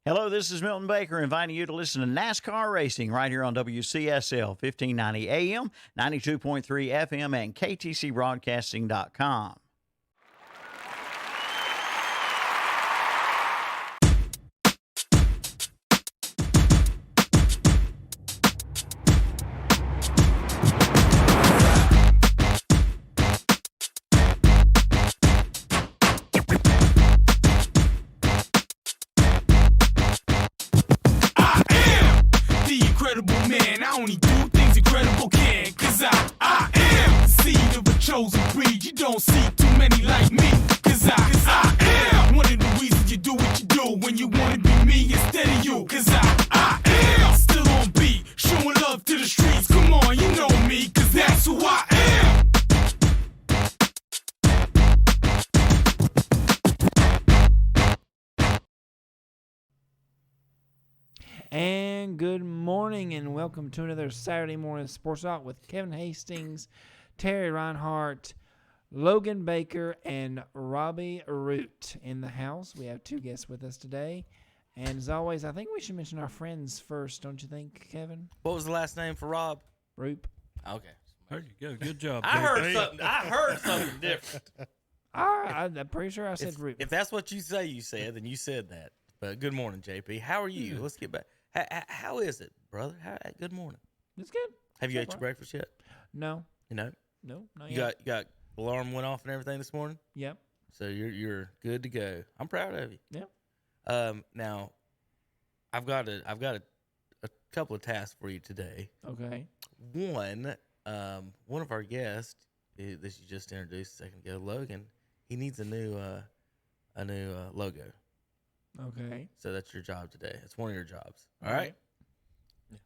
Hello, this is Milton Baker inviting you to listen to NASCAR Racing right here on WCSL 1590 AM, 92.3 FM, and KTCBroadcasting.com. Chosen breed, you don't see too many like me. Cause I am one of the reasons you do what you do when you wanna be me instead of you. Cause I am still on beat, showing love to the streets. Come on, you know me, cause that's who I am. And good morning, and welcome to another Saturday morning Sports Talk with Kevin Hastings, Terry Reinhardt, Logan Baker, and Robbie Ruppe in the house. We have two guests with us today. And as always, I think we should mention our friends first, don't you think, Kevin? What was the last name for Rob? Ruppe. Okay. There you go. Good job. I heard something different. I'm pretty sure I said Ruppe. If that's what you say you said, then you said that. But good morning, JP. How are you? Let's get back. How is it, brother? Good morning. It's good. Have you ate your breakfast yet? No. You know? No, not You yet. got alarm went off and everything this morning? Yep. So you're good to go. I'm proud of you. Yeah. Now I've got a couple of tasks for you today. Okay. One of our guests that you just introduced a second ago, Logan, he needs a new logo. Okay. So that's your job today. It's one of your jobs. All right? Yeah.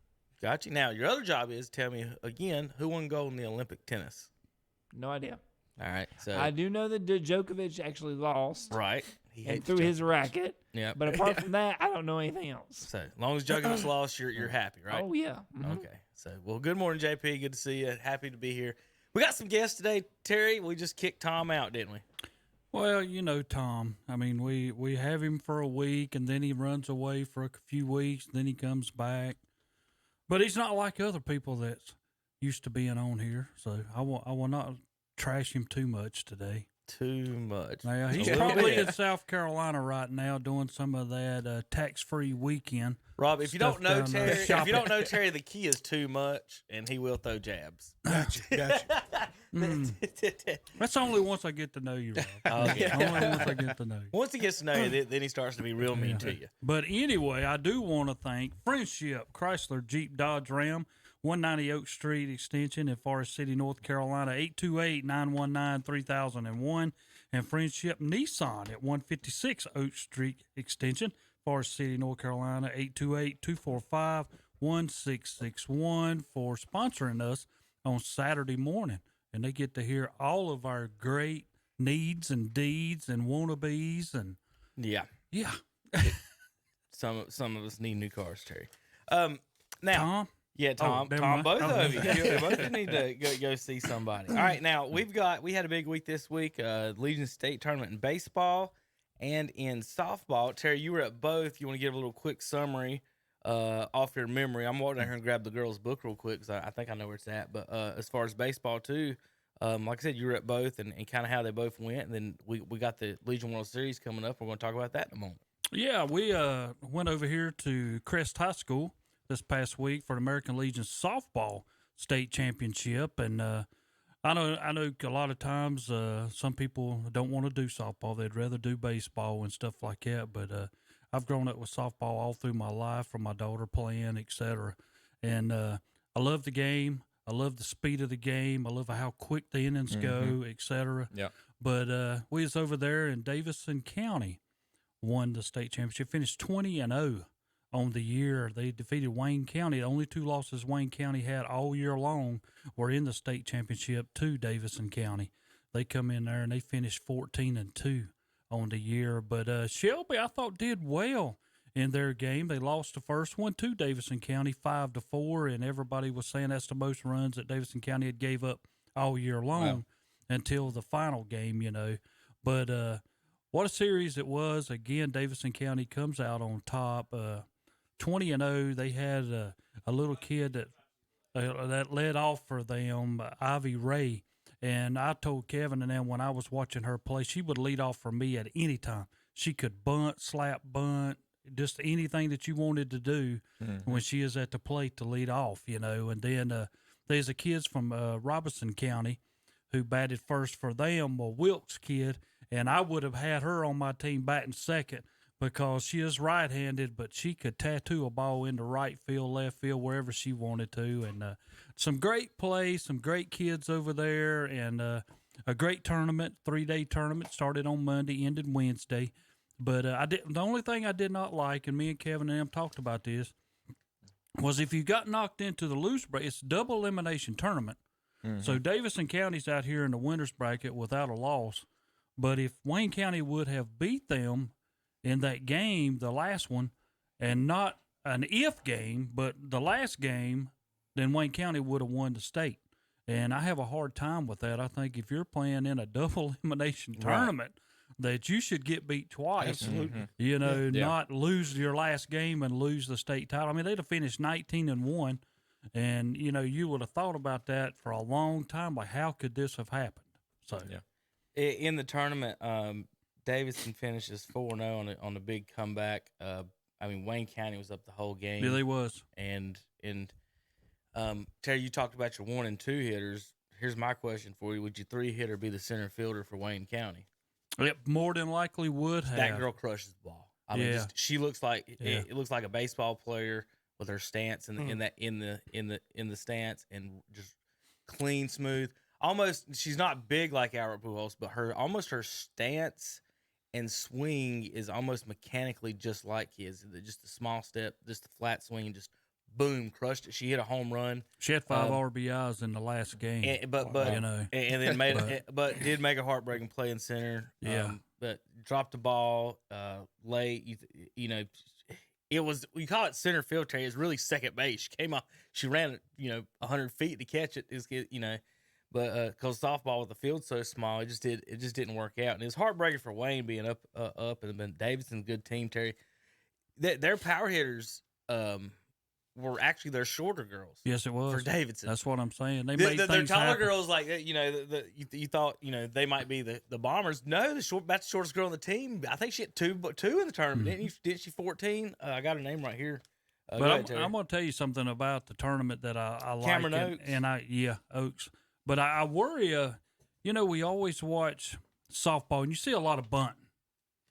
Got you. Now, your other job is tell me again who won gold in the Olympic tennis. No idea. All right. So I do know that Djokovic actually lost. Right. And threw his racket. Yeah. But apart from that, I don't know anything else. So as long as Djokovic lost, you're happy, right? Oh, yeah. Mm-hmm. Okay. So, well, good morning, JP. Good to see you. Happy to be here. We got some guests today, Terry. We just kicked Tom out, didn't we? Well, you know Tom. I mean, we have him for a week, and then he runs away for a few weeks, then he comes back. But he's not like other people that's used to being on here, so I will not trash him too much today. Too much. Now, he's probably in South Carolina right now doing some of that tax-free weekend. Rob, if you don't know Terry, the key is too much, and he will throw jabs. Gotcha. That's only once I get to know you, Rob. Okay. Only once I get to know you. Once he gets to know you, then he starts to be real mean to you. But anyway, I do want to thank Friendship Chrysler Jeep Dodge Ram, 190 Oak Street Extension in Forest City, North Carolina, 828-919-3001. And Friendship Nissan at 156 Oak Street Extension, Forest City, North Carolina, 828-245-1661 for sponsoring us on Saturday morning. And they get to hear all of our great needs and deeds and wannabes and yeah. Some of us need new cars, Terry. Now, Tom? Yeah, Tom. Both of you. You both need to go see somebody. All right, now we had a big week this week. Legion State tournament in baseball and in softball. Terry, you were at both. You want to give a little quick summary off your memory? I'm walking down here and grab the girls' book real quick because I think I know where it's at. But as far as baseball too, like I said, you were at both and kind of how they both went. And then we got the Legion World Series coming up. We're going to talk about that in a moment. Yeah, we went over here to Crest High School this past week for the American Legion softball state championship, and I know a lot of times some people don't want to do softball; they'd rather do baseball and stuff like that. But I've grown up with softball all through my life, from my daughter playing, etc. And I love the game. I love the speed of the game. I love how quick the innings go, etc. Yeah. But we was over there in Davidson County, won the state championship, finished 20-0. On the year. They defeated Wayne County. The only two losses Wayne County had all year long were in the state championship to Davidson County. They come in there and they finished 14-2 on the year. But Shelby, I thought, did well in their game. They lost the first one to Davidson County 5-4, and everybody was saying that's the most runs that Davidson County had gave up all year long until the final game, you know. But what a series it was. Again, Davidson County comes out on top, 20-0. They had a little kid that led off for them, Ivy Ray. And I told Kevin and them when I was watching her play, she would lead off for me at any time. She could bunt, slap bunt, just anything that you wanted to do when she is at the plate to lead off, you know. And then there's a kids from Robeson County who batted first for them, a Wilkes kid, and I would have had her on my team batting second because she is right-handed, but she could tattoo a ball into right field, left field, wherever she wanted to. And some great play, some great kids over there, and a great tournament, 3-day tournament, started on Monday, ended Wednesday. But the only thing I did not like, and me and Kevin and them talked about this, was if you got knocked into the loose bracket, it's a double elimination tournament. So Davidson County's out here in the winners bracket without a loss. But if Wayne County would have beat them in that game, the last one, and not an if game, but the last game, then Wayne County would have won the state. And I have a hard time with that. I think if you're playing in a double elimination tournament, that you should get beat twice. Absolutely. You know, not lose your last game and lose the state title. I mean, they'd have finished 19-1, and, you know, you would have thought about that for a long time. Like, how could this have happened? So, In the tournament, Davidson finishes 4-0 on the big comeback. I mean, Wayne County was up the whole game. yeah, they was. And Terry, you talked about your 1 and 2 hitters. Here's my question for you: would your 3-hitter be the center fielder for Wayne County? Yep, more than likely would have. That girl crushes the ball. I mean, she looks like it looks like a baseball player with her stance in the stance, and just clean, smooth. Almost, she's not big like Albert Pujols, but her stance and swing is almost mechanically just like his. Just a small step, just a flat swing, just boom, crushed it. She hit a home run. She had 5 RBIs in the last game. But you know, and then did make a heartbreaking play in center. But dropped the ball late. You know, it was, we call it center field, Terry. It's really second base. She came off. She ran 100 feet to catch it. But because softball with the field so small, it just didn't work out. And it's heartbreaking for Wayne being up, and then Davidson's good team, Terry. Their power hitters were actually their shorter girls. Yes, it was for Davidson. That's what I'm saying. They made their things taller happen. girls, like you thought they might be the Bombers. No, that's the shortest girl on the team. I think she had two in the tournament. Didn't she? 14. I got her name right here. But I'm going to tell you something about the tournament that I like. Cameron Oaks. Oaks. But I worry, we always watch softball, and you see a lot of bunting,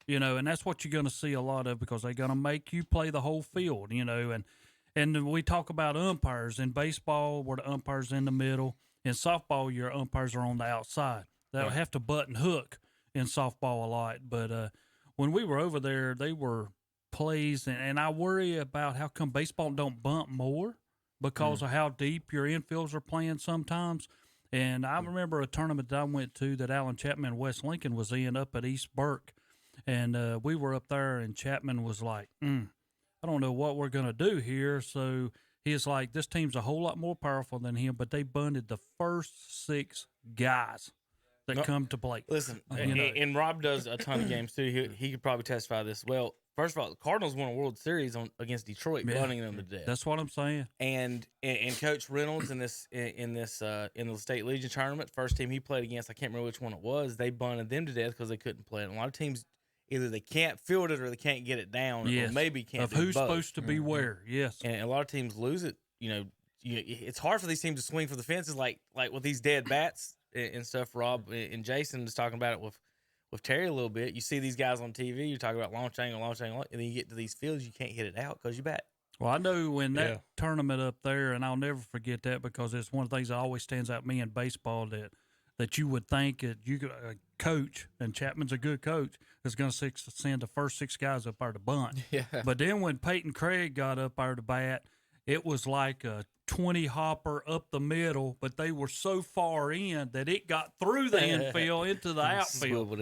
and that's what you're going to see a lot of because they're going to make you play the whole field, and we talk about umpires. In baseball, where the umpire's in the middle. In softball, your umpires are on the outside. They'll have to butt and hook in softball a lot. But when we were over there, they were plays, and I worry about how come baseball don't bunt more because of how deep your infields are playing sometimes. And I remember a tournament that I went to that Alan Chapman and West Lincoln was in up at East Burke. And we were up there, and Chapman was like, I don't know what we're going to do here. So he's like, this team's a whole lot more powerful than him, but they bunted the first 6 guys that come to play. Listen, and Rob does a ton of games too. He could probably testify to this. Well, first of all, the Cardinals won a World Series against Detroit, bunting them to death. That's what I'm saying. And Coach Reynolds in the State Legion tournament, first team he played against, I can't remember which one it was. They bunted them to death because they couldn't play it. And a lot of teams, either they can't field it or they can't get it down, or maybe can't. Of do who's both. supposed to be where? Yes. And a lot of teams lose it. It's hard for these teams to swing for the fences, like with these dead bats and stuff. Rob and Jason was talking about it with Terry a little bit. You see these guys on TV, you talk about launch angle, and then you get to these fields, you can't hit it out because you bat. Well, I know when that tournament up there, and I'll never forget that because it's one of the things that always stands out to me in baseball that you would think that you could coach, and Chapman's a good coach, is going to send the first 6 guys up there to bunt. Yeah. But then when Peyton Craig got up there to bat, it was like a 20 hopper up the middle, but they were so far in that it got through the infield into the outfield.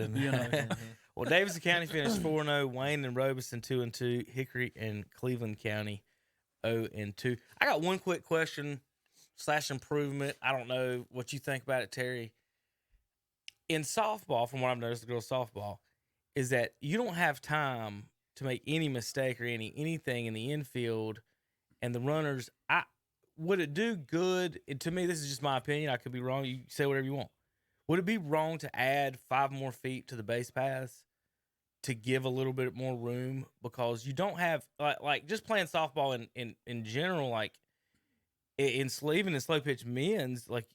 Well, Davidson County finished 4-0. Wayne and Robeson 2-2. Hickory and Cleveland County 0-2. I got one quick question / improvement. I don't know what you think about it, Terry. In softball, from what I've noticed, the girls' softball, is that you don't have time to make any mistake or anything in the infield, and the runners. Would it do good? And to me, this is just my opinion. I could be wrong. You say whatever you want. Would it be wrong to add 5 more feet to the base paths to give a little bit more room? Because you don't have like just playing softball in general, like even in slow pitch men's, like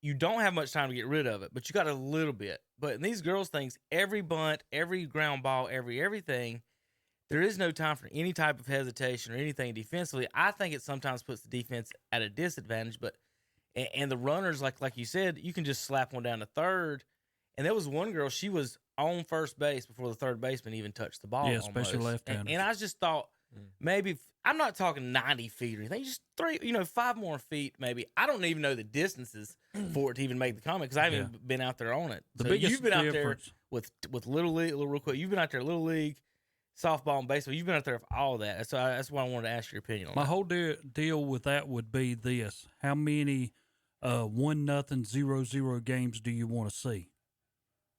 you don't have much time to get rid of it, but you got a little bit. But in these girls' things, every bunt, every ground ball, everything, there is no time for any type of hesitation or anything defensively. I think it sometimes puts the defense at a disadvantage, but and the runners, like you said, you can just slap one down to third. And there was one girl, she was on first base before the third baseman even touched the ball. Yeah, especially left-handers. And I just thought maybe I'm not talking 90 feet or anything, just 5 more feet maybe. I don't even know the distances for it to even make the comment because I haven't even been out there on it. The biggest you've been out there difference with Little League, real quick. You've been out there Little League, softball and baseball. You've been out there for all that. So that's why I wanted to ask your opinion on My that. whole deal with that would be this: how many 1-0, 0-0 games do you want to see?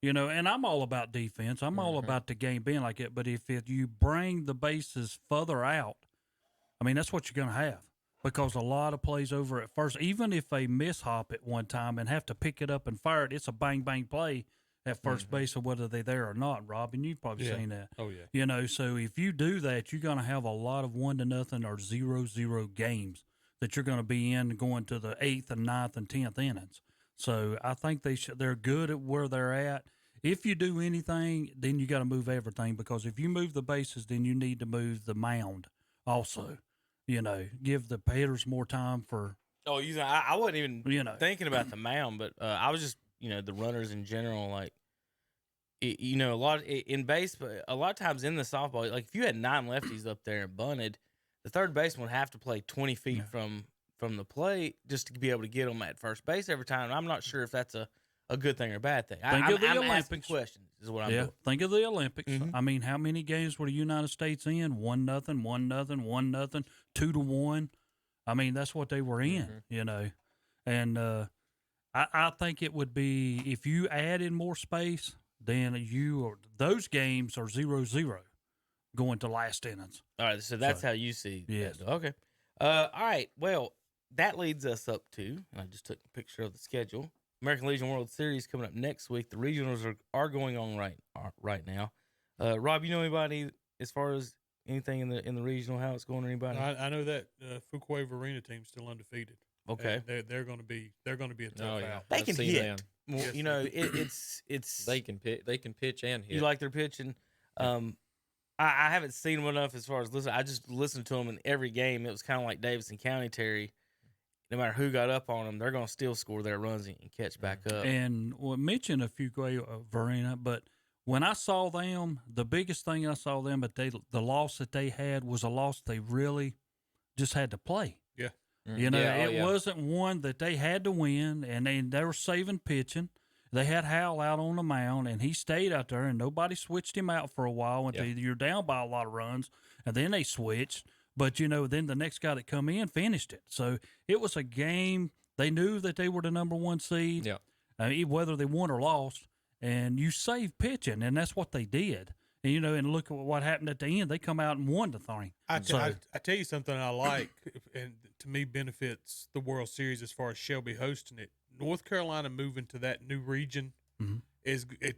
And I'm all about defense. I'm all about the game being like it. But if you bring the bases further out, I mean, that's what you're going to have, because a lot of plays over at first, even if they miss-hop at one time and have to pick it up and fire it, it's a bang-bang play at first base, or whether they're there or not, Rob, and you've probably seen that. Oh, yeah. So if you do that, you're going to have a lot of 1-0 or 0-0 games that you're going to be in going to the 8th and 9th and 10th innings. So I think they're good at where they're at. If you do anything, then you got to move everything, because if you move the bases, then you need to move the mound also. Give the hitters more time for. Oh, I wasn't even thinking about the mound, but I was just the runners in general, like a lot in baseball. A lot of times in the softball, like if you had 9 lefties up there and bunted, the third baseman would have to play 20 feet from the plate just to be able to get them at first base every time. I'm not sure if that's a good thing or a bad thing. Think of the I'm Olympics. asking questions is what I'm doing. Think of the Olympics. I mean, how many games were the United States in? 1-0, 1-0, 1-0, 2-1. I mean, that's what they were in, And I think it would be, if you add in more space, then those games are 0-0 going to last innings. All right, so that's how you see yes. that. Okay. All right, well, that leads us up to, and I just took a picture of the schedule, American Legion World Series coming up next week. The regionals are going on right now. Rob, you know anybody as far as anything in the regional, how it's going? Anybody? I know that Fuquay Arena team's still undefeated. Okay, they're going to be a tough out. They can hit. Well, Yes, it's They can pitch and hit. you like their pitching. I haven't seen them enough as far as listen. I just listened to them in every game. It was kind of like Davidson County, Terry. No matter who got up on them, they're going to still score their runs and catch back up. And we'll mention a few Verena, but when I saw them, the biggest thing I saw them, but the loss that they had was a loss they really just had to play. Yeah. It wasn't one that they had to win, and they were saving pitching. They had Hal out on the mound, and he stayed out there, and nobody switched him out for a while until you're down by a lot of runs, and then they switched. But, then the next guy that come in finished it. So it was a game. They knew that they were the number 1 seed, whether they won or lost, and you save pitching, and that's what they did. And, and look at what happened at the end. They come out and won the thing. I tell you something I like, and to me benefits the World Series as far as Shelby hosting it. North Carolina moving to that new region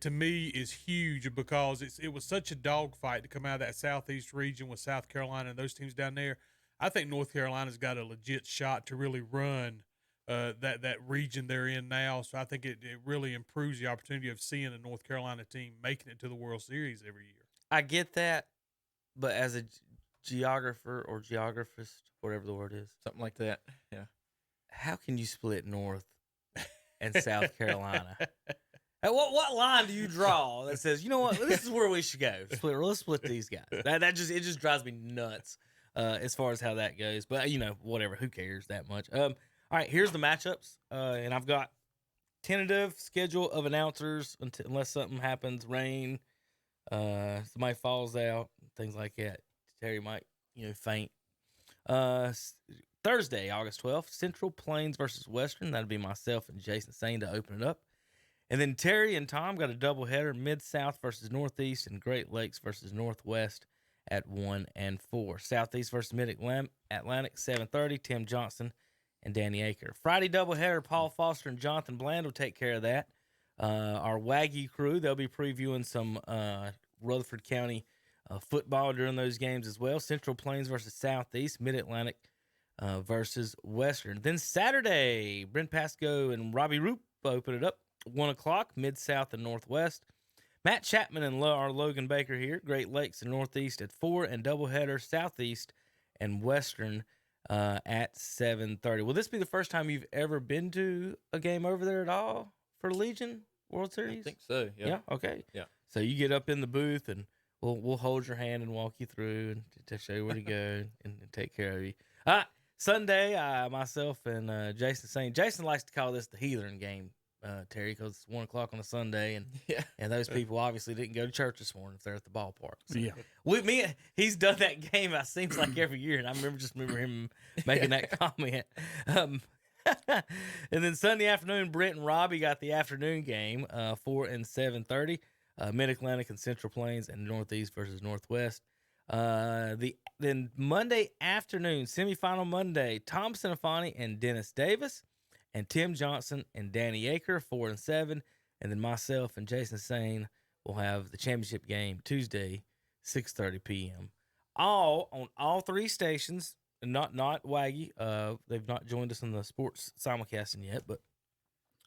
to me is huge, because it was such a dogfight to come out of that Southeast region with South Carolina and those teams down there. I think North Carolina's got a legit shot to really run that region they're in now. So I think it really improves the opportunity of seeing a North Carolina team making it to the World Series every year. I get that, but as a geographer or geographist, whatever the word is, Something like that. Yeah. how can you split North and South Carolina? What line do you draw that says, you know what, this is where we should go? Let's split these guys. It just drives me nuts as far as how that goes. But whatever, who cares that much? All right, here's the matchups, and I've got tentative schedule of announcers unless something happens, rain, somebody falls out, things like that. Terry might faint. Thursday, August 12th, Central Plains versus Western. That'd be myself and Jason Sane to open it up. And then Terry and Tom got a doubleheader, Mid-South versus Northeast and Great Lakes versus Northwest at 1 and 4. Southeast versus Mid-Atlantic, 7:30, Tim Johnson and Danny Aker. Friday doubleheader, Paul Foster and Jonathan Bland will take care of that. Our Waggy crew, they'll be previewing some Rutherford County football during those games as well. Central Plains versus Southeast, Mid-Atlantic versus Western. Then Saturday, Brent Pascoe and Robbie Ruppe open it up. 1 o'clock, Mid-South and Northwest. Matt Chapman and our Logan Baker here, Great Lakes and Northeast at 4, and doubleheader Southeast and Western at 7:30. Will this be the first time you've ever been to a game over there at all for Legion World Series? I think so. Yeah. Okay. Yeah. So you get up in the booth and we'll hold your hand and walk you through and to show you where to go and take care of you. Sunday, myself and Jason saying Jason likes to call this the Heathen game. Terry, because it's 1 o'clock on a Sunday, and those people obviously didn't go to church this morning if they're at the ballpark. So Yeah. He's done that game. It seems like every year, and I remember him making that comment. And then Sunday afternoon, Brent and Robbie got the afternoon game, 4 and 7:30, Mid Atlantic and Central Plains and Northeast versus Northwest. Then Monday afternoon, semifinal Monday, Tom Sinafani and Dennis Davis. And Tim Johnson and Danny Aker, 4 and 7. And then myself and Jason Sane will have the championship game Tuesday, 6:30 p.m. All on all three stations, not Waggy. They've not joined us in the sports simulcasting yet, but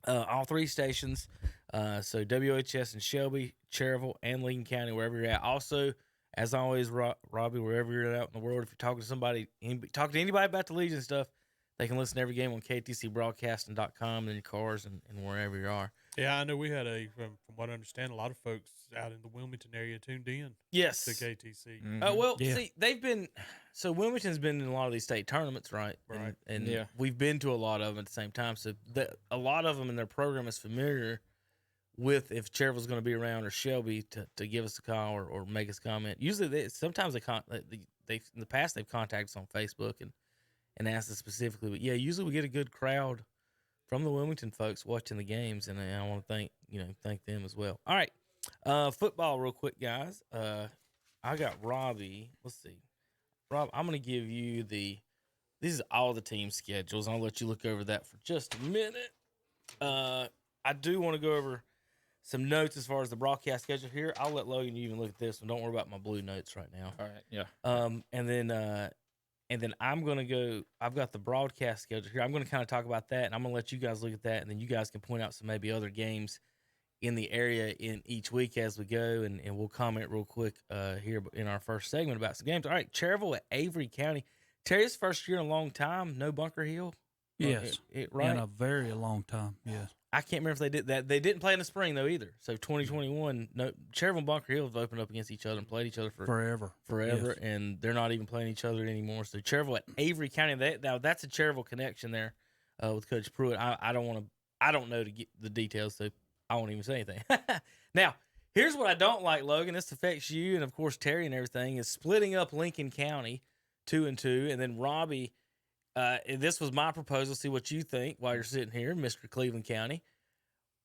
all three stations. So WHS in Shelby, Cherryville, and Lincoln County, wherever you're at. Also, as always, Robbie, wherever you're out in the world, if you're talking to somebody, talking to anybody about the Legion stuff, they can listen to every game on ktcbroadcasting.com in your cars and wherever you are. Yeah, I know we had from what I understand, a lot of folks out in the Wilmington area tuned in. Yes. To KTC. See, they've been – so Wilmington's been in a lot of these state tournaments, right? Right. And we've been to a lot of them at the same time. So a lot of them in their program is familiar with if Cherryville's going to be around or Shelby to give us a call or make us comment. Usually, sometimes they in the past, they've contacted us on Facebook and asked us specifically. But, yeah, usually we get a good crowd from the Wilmington folks watching the games, and I want to thank them as well. All right, football real quick, guys. I got Robbie. Let's see. Rob, I'm going to give you these are all the team schedules. I'll let you look over that for just a minute. I do want to go over some notes as far as the broadcast schedule here. I'll let Logan you even look at this one. Don't worry about my blue notes right now. All right. Yeah. And then I'm going to go – I've got the broadcast schedule here. I'm going to kind of talk about that, and I'm going to let you guys look at that, and then you guys can point out some maybe other games in the area in each week as we go, and we'll comment real quick here in our first segment about some games. All right, Cherryville at Avery County. Terry's first year in a long time, no Bunker Hill. Yes. Right? In a very long time, yes. I can't remember if they did that. They didn't play in the spring, though, either. So 2021, Cherryville and Bunker Hill have opened up against each other and played each other forever, yes. And they're not even playing each other anymore. So Cherryville at Avery County, now that's a Cherryville connection there with Coach Pruitt. I don't know to get the details, so I won't even say anything. Now, here's what I don't like, Logan. This affects you and, of course, Terry and everything, is splitting up Lincoln County 2 and 2, and then Robbie. This was my proposal. See what you think while you're sitting here, Mr. Cleveland County.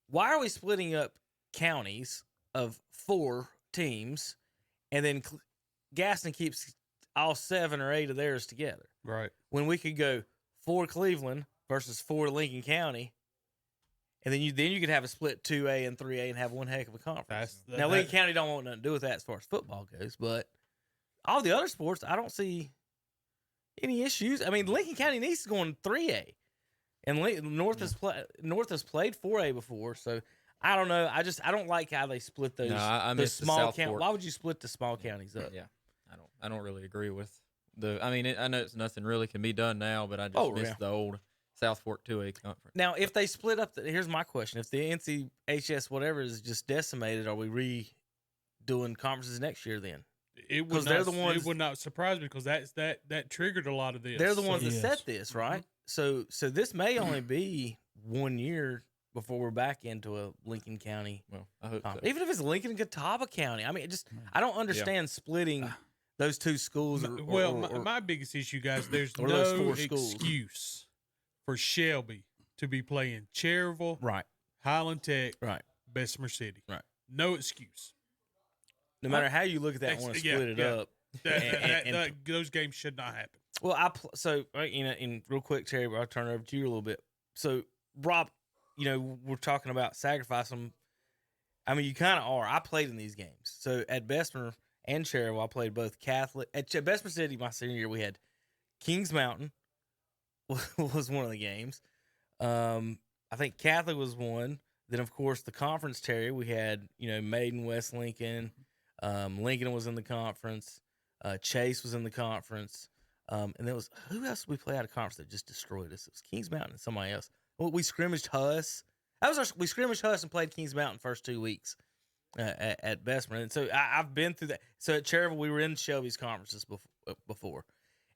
Why are we splitting up counties of 4 teams, and then Gaston keeps all 7 or 8 of theirs together? Right. When we could go 4 Cleveland versus 4 Lincoln County, and then you could have a split 2A and 3A and have one heck of a conference. Now Lincoln County don't want nothing to do with that as far as football goes, but all the other sports, I don't see any issues. I mean, Lincoln County needs to go in 3A, and North has played 4A before. So I don't know. I don't like how they split those. No, I those miss small the counties. Why would you split the small counties up? Yeah, I don't really agree with the. I mean, I know it's nothing really can be done now, but I just miss the old South Fork 2A conference. Now, if they split up, here's my question: if the NCHS whatever is just decimated, are we redoing conferences next year then? Because they're the ones. It would not surprise me because that triggered a lot of this. They're the ones that set this, right? Mm-hmm. So this may only be 1 year before we're back into a Lincoln County. Well, I hope so. Even if it's Lincoln and Catawba County. I mean, I don't understand splitting those 2 schools. My biggest issue, guys, there's or no those 4 schools. excuse for Shelby to be playing Cherryville, right, Highland Tech, Right. Bessemer City. Right. No excuse. No matter how you look at that and want to split it up. Those games should not happen. Well, in real quick, Terry, I'll turn it over to you a little bit. So, Rob, we're talking about sacrificing. I mean, you kind of are. I played in these games. So, at Bessemer and Cherryville, I played both Catholic. At Bessemer City, my senior year, we had Kings Mountain was one of the games. I think Catholic was one. Then, of course, the conference, Terry, we had, Maiden, West Lincoln. Lincoln was in the conference. Chase was in the conference. And there was, who else did we play out of conference that just destroyed us? It was Kings Mountain and somebody else. Well, we scrimmaged Huss. We scrimmaged Huss and played Kings Mountain first 2 weeks at Bessemer. And so I've been through that. So at Cherryville, we were in Shelby's conferences before.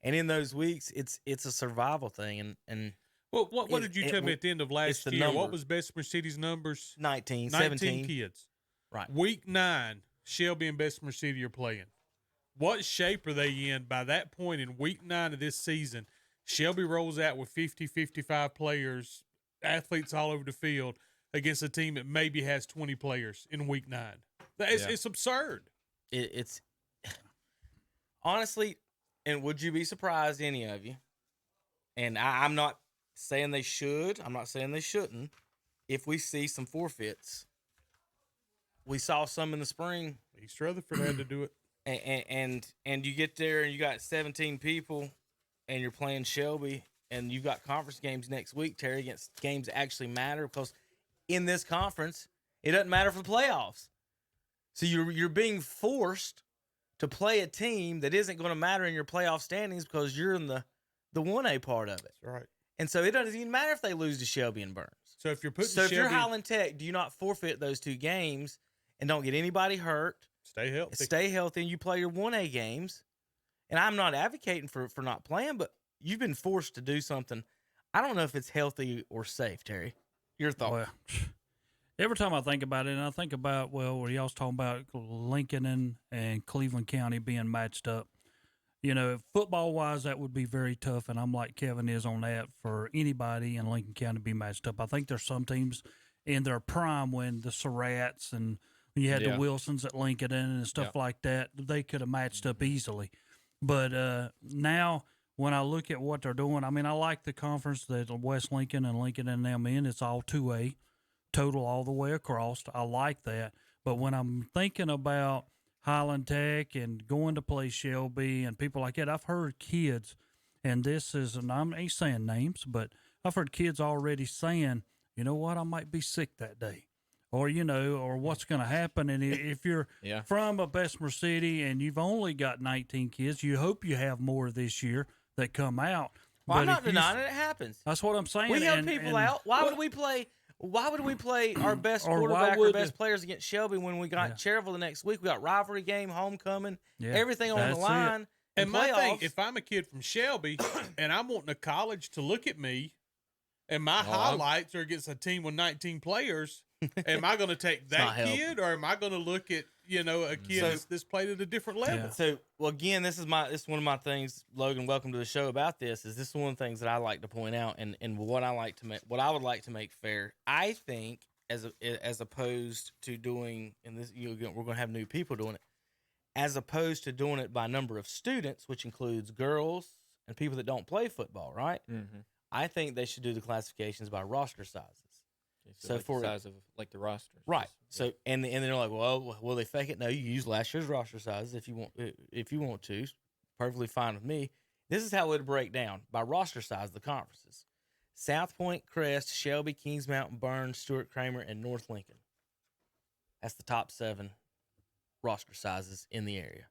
And in those weeks, it's a survival thing. And well, what did you tell me at the end of last year? Number. What was Bessemer City's numbers? 19 kids. Right. Week 9, Shelby and Bessemer City are playing. What shape are they in by that point in week 9 of this season? Shelby rolls out with 50, 55 players, athletes all over the field against a team that maybe has 20 players in week 9. It's absurd. It's honestly, and would you be surprised, any of you? And I'm not saying they should. I'm not saying they shouldn't. If we see some forfeits, we saw some in the spring. East Rutherford had to do it. And you get there and you got 17 people and you're playing Shelby and you've got conference games next week, Terry, against games that actually matter, because in this conference, it doesn't matter for the playoffs. So you're being forced to play a team that isn't going to matter in your playoff standings because you're in the 1A part of it. That's right. And so it doesn't even matter if they lose to Shelby and Burns. So if you're if you're Highland Tech, do you not forfeit those 2 games and don't get anybody hurt? Stay healthy, and you play your 1A games. And I'm not advocating for not playing, but you've been forced to do something. I don't know if it's healthy or safe, Terry. Your thought? Well, every time I think about it, and I think about, where y'all's talking about Lincoln and Cleveland County being matched up, football-wise, that would be very tough, and I'm like Kevin is on that for anybody in Lincoln County to be matched up. I think there's some teams in their prime when the Surratts and you had the Wilsons at Lincoln and stuff like that, they could have matched up easily. But now when I look at what they're doing, I mean, I like the conference that West Lincoln and them in. It's all 2A, total all the way across. I like that. But when I'm thinking about Highland Tech and going to play Shelby and people like that, I've heard kids, and this is, and I ain't saying names, but I've heard kids already saying, you know what, I might be sick that day. Or, or what's going to happen. And if you're from a Bessemer City and you've only got 19 kids, you hope you have more this year that come out. Well, I'm not denying it happens. That's what I'm saying. We help people out. Why would we play our best quarterback or best players against Shelby when we got Cherryville the next week? We got rivalry game, homecoming, everything on the line. And my thing, if I'm a kid from Shelby and I'm wanting a college to look at me and my highlights are against a team with 19 players, am I going to take that kid, or am I going to look at a kid that's played at a different level? Yeah. So, again, this is one of my things. Logan, welcome to the show. About this is one of the things that I like to point out, and what I would like to make fair. I think as opposed to doing, and this we're going to have new people doing it, as opposed to doing it by number of students, which includes girls and people that don't play football, right? Mm-hmm. I think they should do the classifications by roster sizes. So like for the size of the roster, right? So and they're like, well, will they fake it? No, you use last year's roster size if you want to. Perfectly fine with me. This is how it would break down by roster size of the conferences: South Point, Crest, Shelby, Kings Mountain, Burns, Stuart Cramer, and North Lincoln. That's the top 7 roster sizes in the area.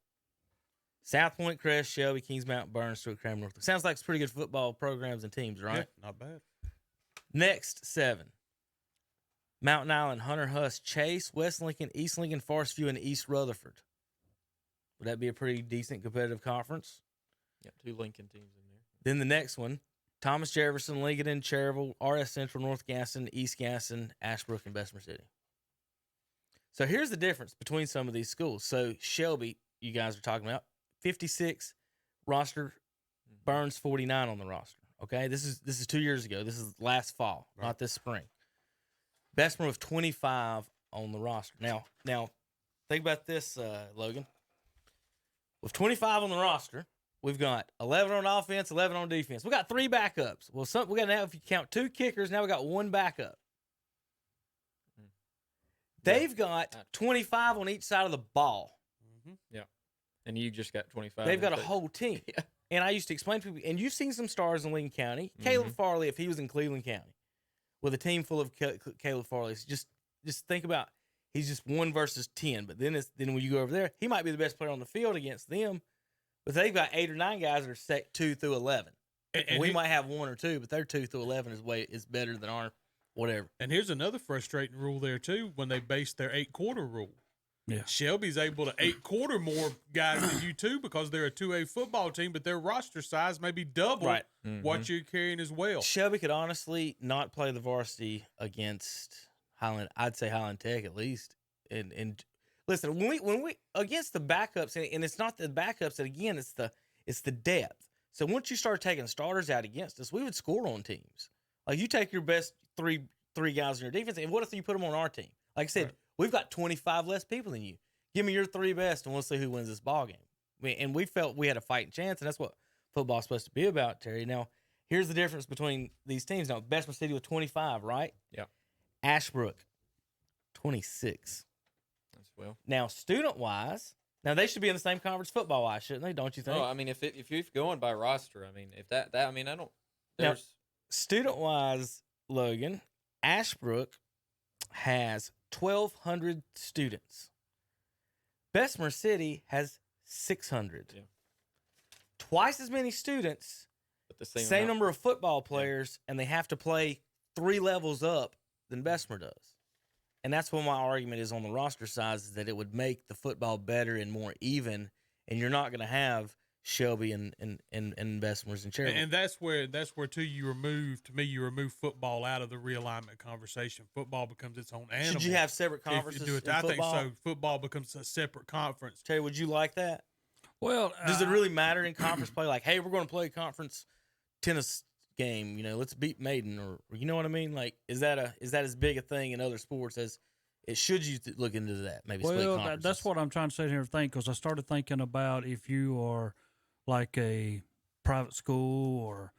South Point, Crest, Shelby, Kings Mountain, Burns, Stuart Cramer, North Lincoln. Sounds like it's pretty good football programs and teams, right? Yeah, not bad. Next 7. Mountain Island, Hunter Huss, Chase, West Lincoln, East Lincoln, Forest View, and East Rutherford. Would that be a pretty decent competitive conference? Yeah, 2 Lincoln teams in there. Then the next one, Thomas Jefferson, Lincoln, Cherryville, RS Central, North Gaston, East Gaston, Ashbrook, and Bessemer City. So here's the difference between some of these schools. So Shelby, you guys are talking about, 56 roster, Burns 49 on the roster. Okay, this is 2 years ago. This is last fall, not this spring. Bessemer with 25 on the roster. Now, think about this, Logan. With 25 on the roster, we've got 11 on offense, 11 on defense. We got 3 backups. Well, we got now, if you count 2 kickers, now we got 1 backup. They've got 25 on each side of the ball. Mm-hmm. Yeah. And you just got 25. They've got a whole team. Yeah. And I used to explain to people, and you've seen some stars in Lincoln County. Caleb Farley, if he was in Cleveland County with a team full of Caleb Farleys, just think about he's just 1 versus 10. But then when you go over there, he might be the best player on the field against them. But they've got 8 or 9 guys that are set 2 through 11. And we might have 1 or 2, but their 2 through 11 is better than our whatever. And here's another frustrating rule there too when they base their 8-quarter rule. Yeah. Shelby's able to 8-quarter more guys than you too because they're a 2A football team, but their roster size may be double what you're carrying as well. Shelby could honestly not play the varsity against Highland. I'd say Highland Tech at least. And listen, when we against the backups, and it's not the backups, and again, it's the depth. So once you start taking starters out against us, we would score on teams. Like you take your best three guys in your defense, and what if you put them on our team? Like I said, we've got 25 less people than you. Give me your 3 best, and we'll see who wins this ball game. And we felt we had a fighting chance, and that's what football's supposed to be about, Terry. Now, here's the difference between these teams. Now, Bessemer City with 25, right? Yeah. Ashbrook, 26. As well. Now, student-wise, now they should be in the same conference football-wise, shouldn't they? Don't you think? Oh, I mean, if you're going by roster, I mean, if that I mean, I don't. Now, student-wise, Logan, Ashbrook has 1,200 students. Bessemer City has 600. Yeah. Twice as many students, but the same number of football players, and they have to play 3 levels up than Bessemer does. And that's what my argument is on the roster size, is that it would make the football better and more even, and you're not going to have Shelby and Bessemer's and Cherry. And that's where too you remove football out of the realignment conversation. Football becomes its own animal. Should you have separate conferences? I think so. Football becomes a separate conference. Terry, would you like that? Well, does it really matter in conference play? Like, hey, we're going to play a conference tennis game. You know, let's beat Maiden, or you know what I mean? Like, is that as big a thing in other sports as it should? You look into that? Maybe split conferences. That's what I'm trying to sit here and think, because I started thinking about if you are like a private school or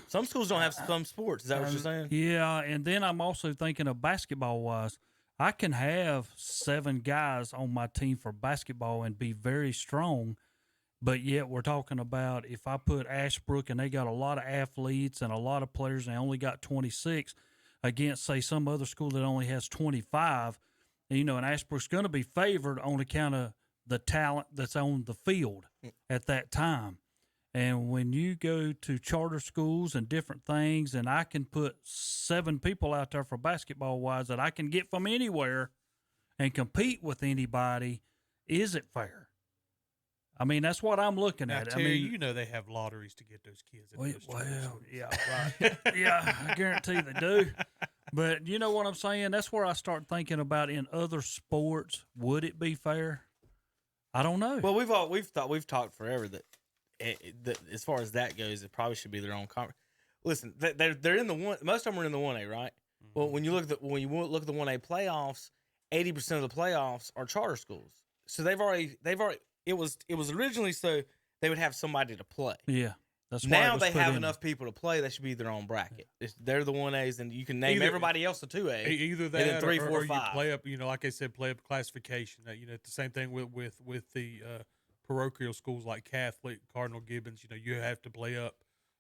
some schools don't have some sports. Is that what you're saying? Yeah, and then I'm also thinking of basketball wise. I can have 7 guys on my team for basketball and be very strong, but yet we're talking about if I put Ashbrook and they got a lot of athletes and a lot of players and they only got 26 against, say, some other school that only has 25, and Ashbrook's going to be favored on account of the talent that's on the field at that time. And when you go to charter schools and different things, and I can put 7 people out there for basketball-wise that I can get from anywhere and compete with anybody, is it fair? I mean, that's what I'm looking at. Terry, they have lotteries to get those kids. Yeah, right. Yeah, I guarantee they do. But you know what I'm saying? That's where I start thinking about in other sports, would it be fair? I don't know. Well, we've talked forever that as far as that goes, it probably should be their own conference. Listen, they're in the one. Most of them are in the 1A, right? Mm-hmm. Well, when you look at the 1A playoffs, 80% of the playoffs are charter schools. So they've already. It was originally so they would have somebody to play. Yeah, that's why now they have enough people to play. They should be their own bracket. They're the 1As, and you can name everybody else a 2A. Either that, and then 3, 4, or 5. you play up. Like I said, play up classification. The same thing with the parochial schools like Catholic, Cardinal Gibbons. You have to play up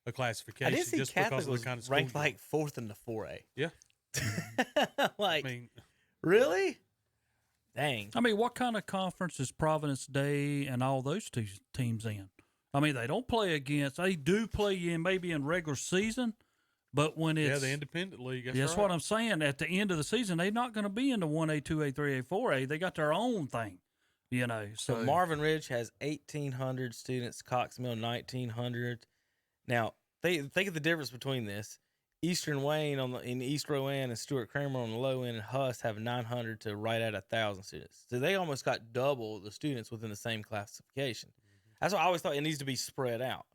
a classification. I did see just Catholic because of the kind of ranked like 4th in the 4A. Yeah. Really? Dang. I mean, what kind of conference is Providence Day and all those 2 teams in? I mean, they don't play against. They do play maybe in regular season, but when it's the independent league. That's what I'm saying. At the end of the season, they're not going to be in the 1A, 2A, 3A, 4A. They got their own thing, So Marvin Ridge has 1,800 students. Cox Mill 1,900. Now, think of the difference between this. Eastern Wayne in East Rowan and Stuart Kramer on the low end, and Huss have 900 to right at 1,000 students. So they almost got double the students within the same classification. That's why I always thought it needs to be spread out.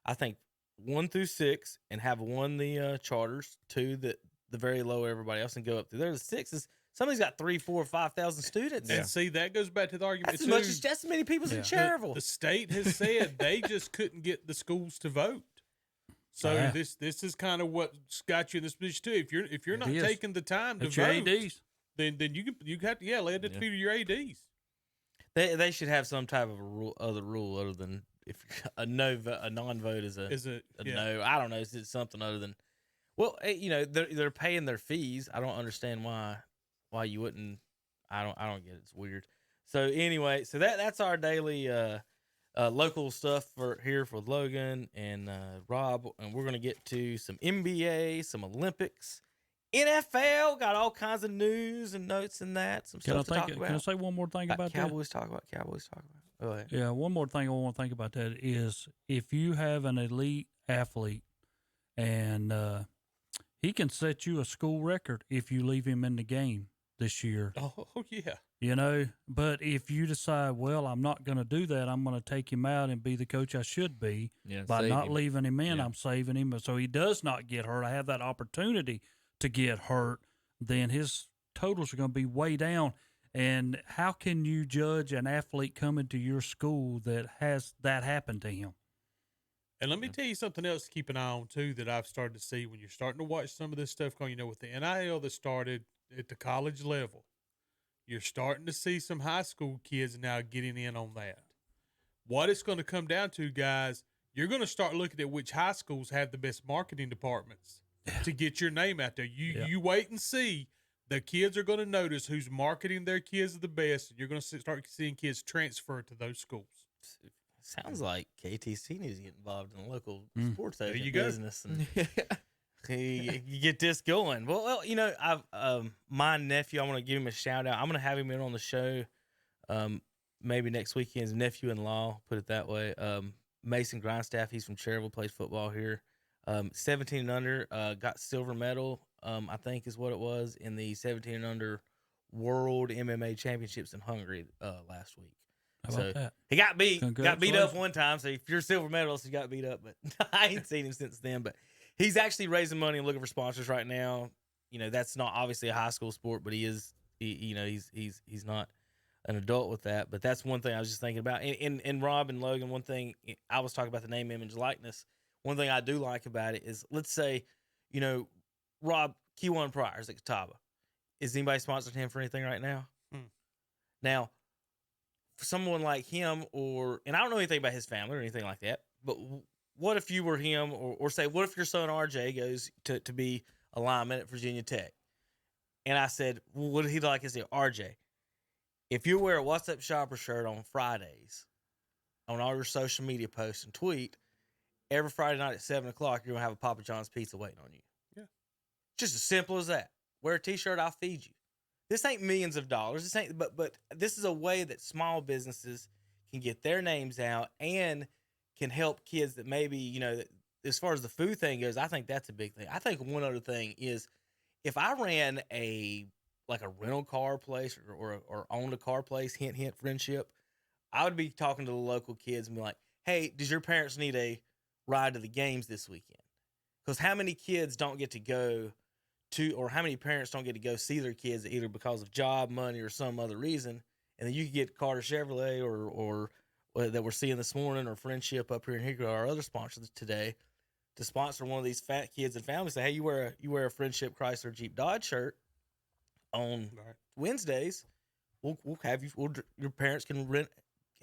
I think 1 through 6 and have 1 the charters, 2 the the very low everybody else and go up through there. The 6s, somebody's got 3, 4, 5,000 students. And see, that goes back to the argument That's as many people in Cherryville. The state has said they just couldn't get the schools to vote. So this is kind of what's got you in this position too. If you're not taking the time to vote, then you have to lay it at the feet of your ADs. They should have some type of other rule other than if a non-vote is a no. I don't know. It's something other than they're paying their fees. I don't understand why you wouldn't. I don't get it. It's weird. So anyway, so that's our daily local stuff for Logan and Rob, and we're gonna get to some NBA, some Olympics, NFL. Got all kinds of news and notes in that. Some stuff to talk about. Can I say one more thing about Cowboys? Talk about Cowboys. Talk about. Go ahead. Yeah, one more thing I want to think about that is if you have an elite athlete and he can set you a school record if you leave him in the game this year. Oh yeah. But if you decide, well, I'm not going to do that, I'm going to take him out and be the coach I should be by not leaving him in. I'm saving him so he does not get hurt. I have that opportunity to get hurt. Then his totals are going to be way down. And how can you judge an athlete coming to your school that has that happen to him? And let me tell you something else to keep an eye on too that I've started to see when you're starting to watch some of this stuff going. With the NIL that started at the college level. You're starting to see some high school kids now getting in on that. What it's going to come down to, guys, you're going to start looking at which high schools have the best marketing departments to get your name out there. You wait and see. The kids are going to notice who's marketing their kids the best, and you're going to start seeing kids transfer to those schools. Sounds like KTC needs to get involved in the local sports agent business. And you get this going. Well, I've my nephew. I want to give him a shout out. I'm going to have him in on the show, maybe next weekend. His nephew-in-law, put it that way. Mason Grindstaff. He's from Cherryville, plays football here. 17 and under, got silver medal. I think is what it was in the 17 and under World MMA Championships in Hungary last week. How about that? He got beat up one time. So if you're a silver medalist, he got beat up. But I ain't seen him since then. But he's actually raising money and looking for sponsors right now. That's not obviously a high school sport, but he is. He's not an adult with that. But that's one thing I was just thinking about. And Rob and Logan, one thing I was talking about the name, image, likeness. One thing I do like about it is, let's say, Rob Keyone Pryor's at Catawba. Is anybody sponsoring him for anything right now? Now, for someone like him, and I don't know anything about his family or anything like that, but what if you were him, or say, what if your son RJ goes to be a lineman at Virginia Tech? And I said, well, what did he like? I said, RJ, if you wear a What's Up Shopper shirt on Fridays, on all your social media posts and tweet, every Friday night at 7 o'clock, you're going to have a Papa John's pizza waiting on you. Yeah. Just as simple as that. Wear a T-shirt, I'll feed you. This ain't millions of dollars. This ain't, but this is a way that small businesses can get their names out and can help kids that maybe, as far as the food thing goes, I think that's a big thing. I think one other thing is if I ran a rental car place or owned a car place, hint, hint, friendship, I would be talking to the local kids and be like, hey, does your parents need a ride to the games this weekend? Because how many kids don't get to go to, or how many parents don't get to go see their kids either because of job, money, or some other reason? And then you could get Carter Chevrolet or that we're seeing this morning, or Friendship up here in Hickory, our other sponsors today, to sponsor one of these fat kids and families. Say, hey, you wear a Friendship Chrysler Jeep Dodge shirt on Wednesdays. We'll have you. Your parents can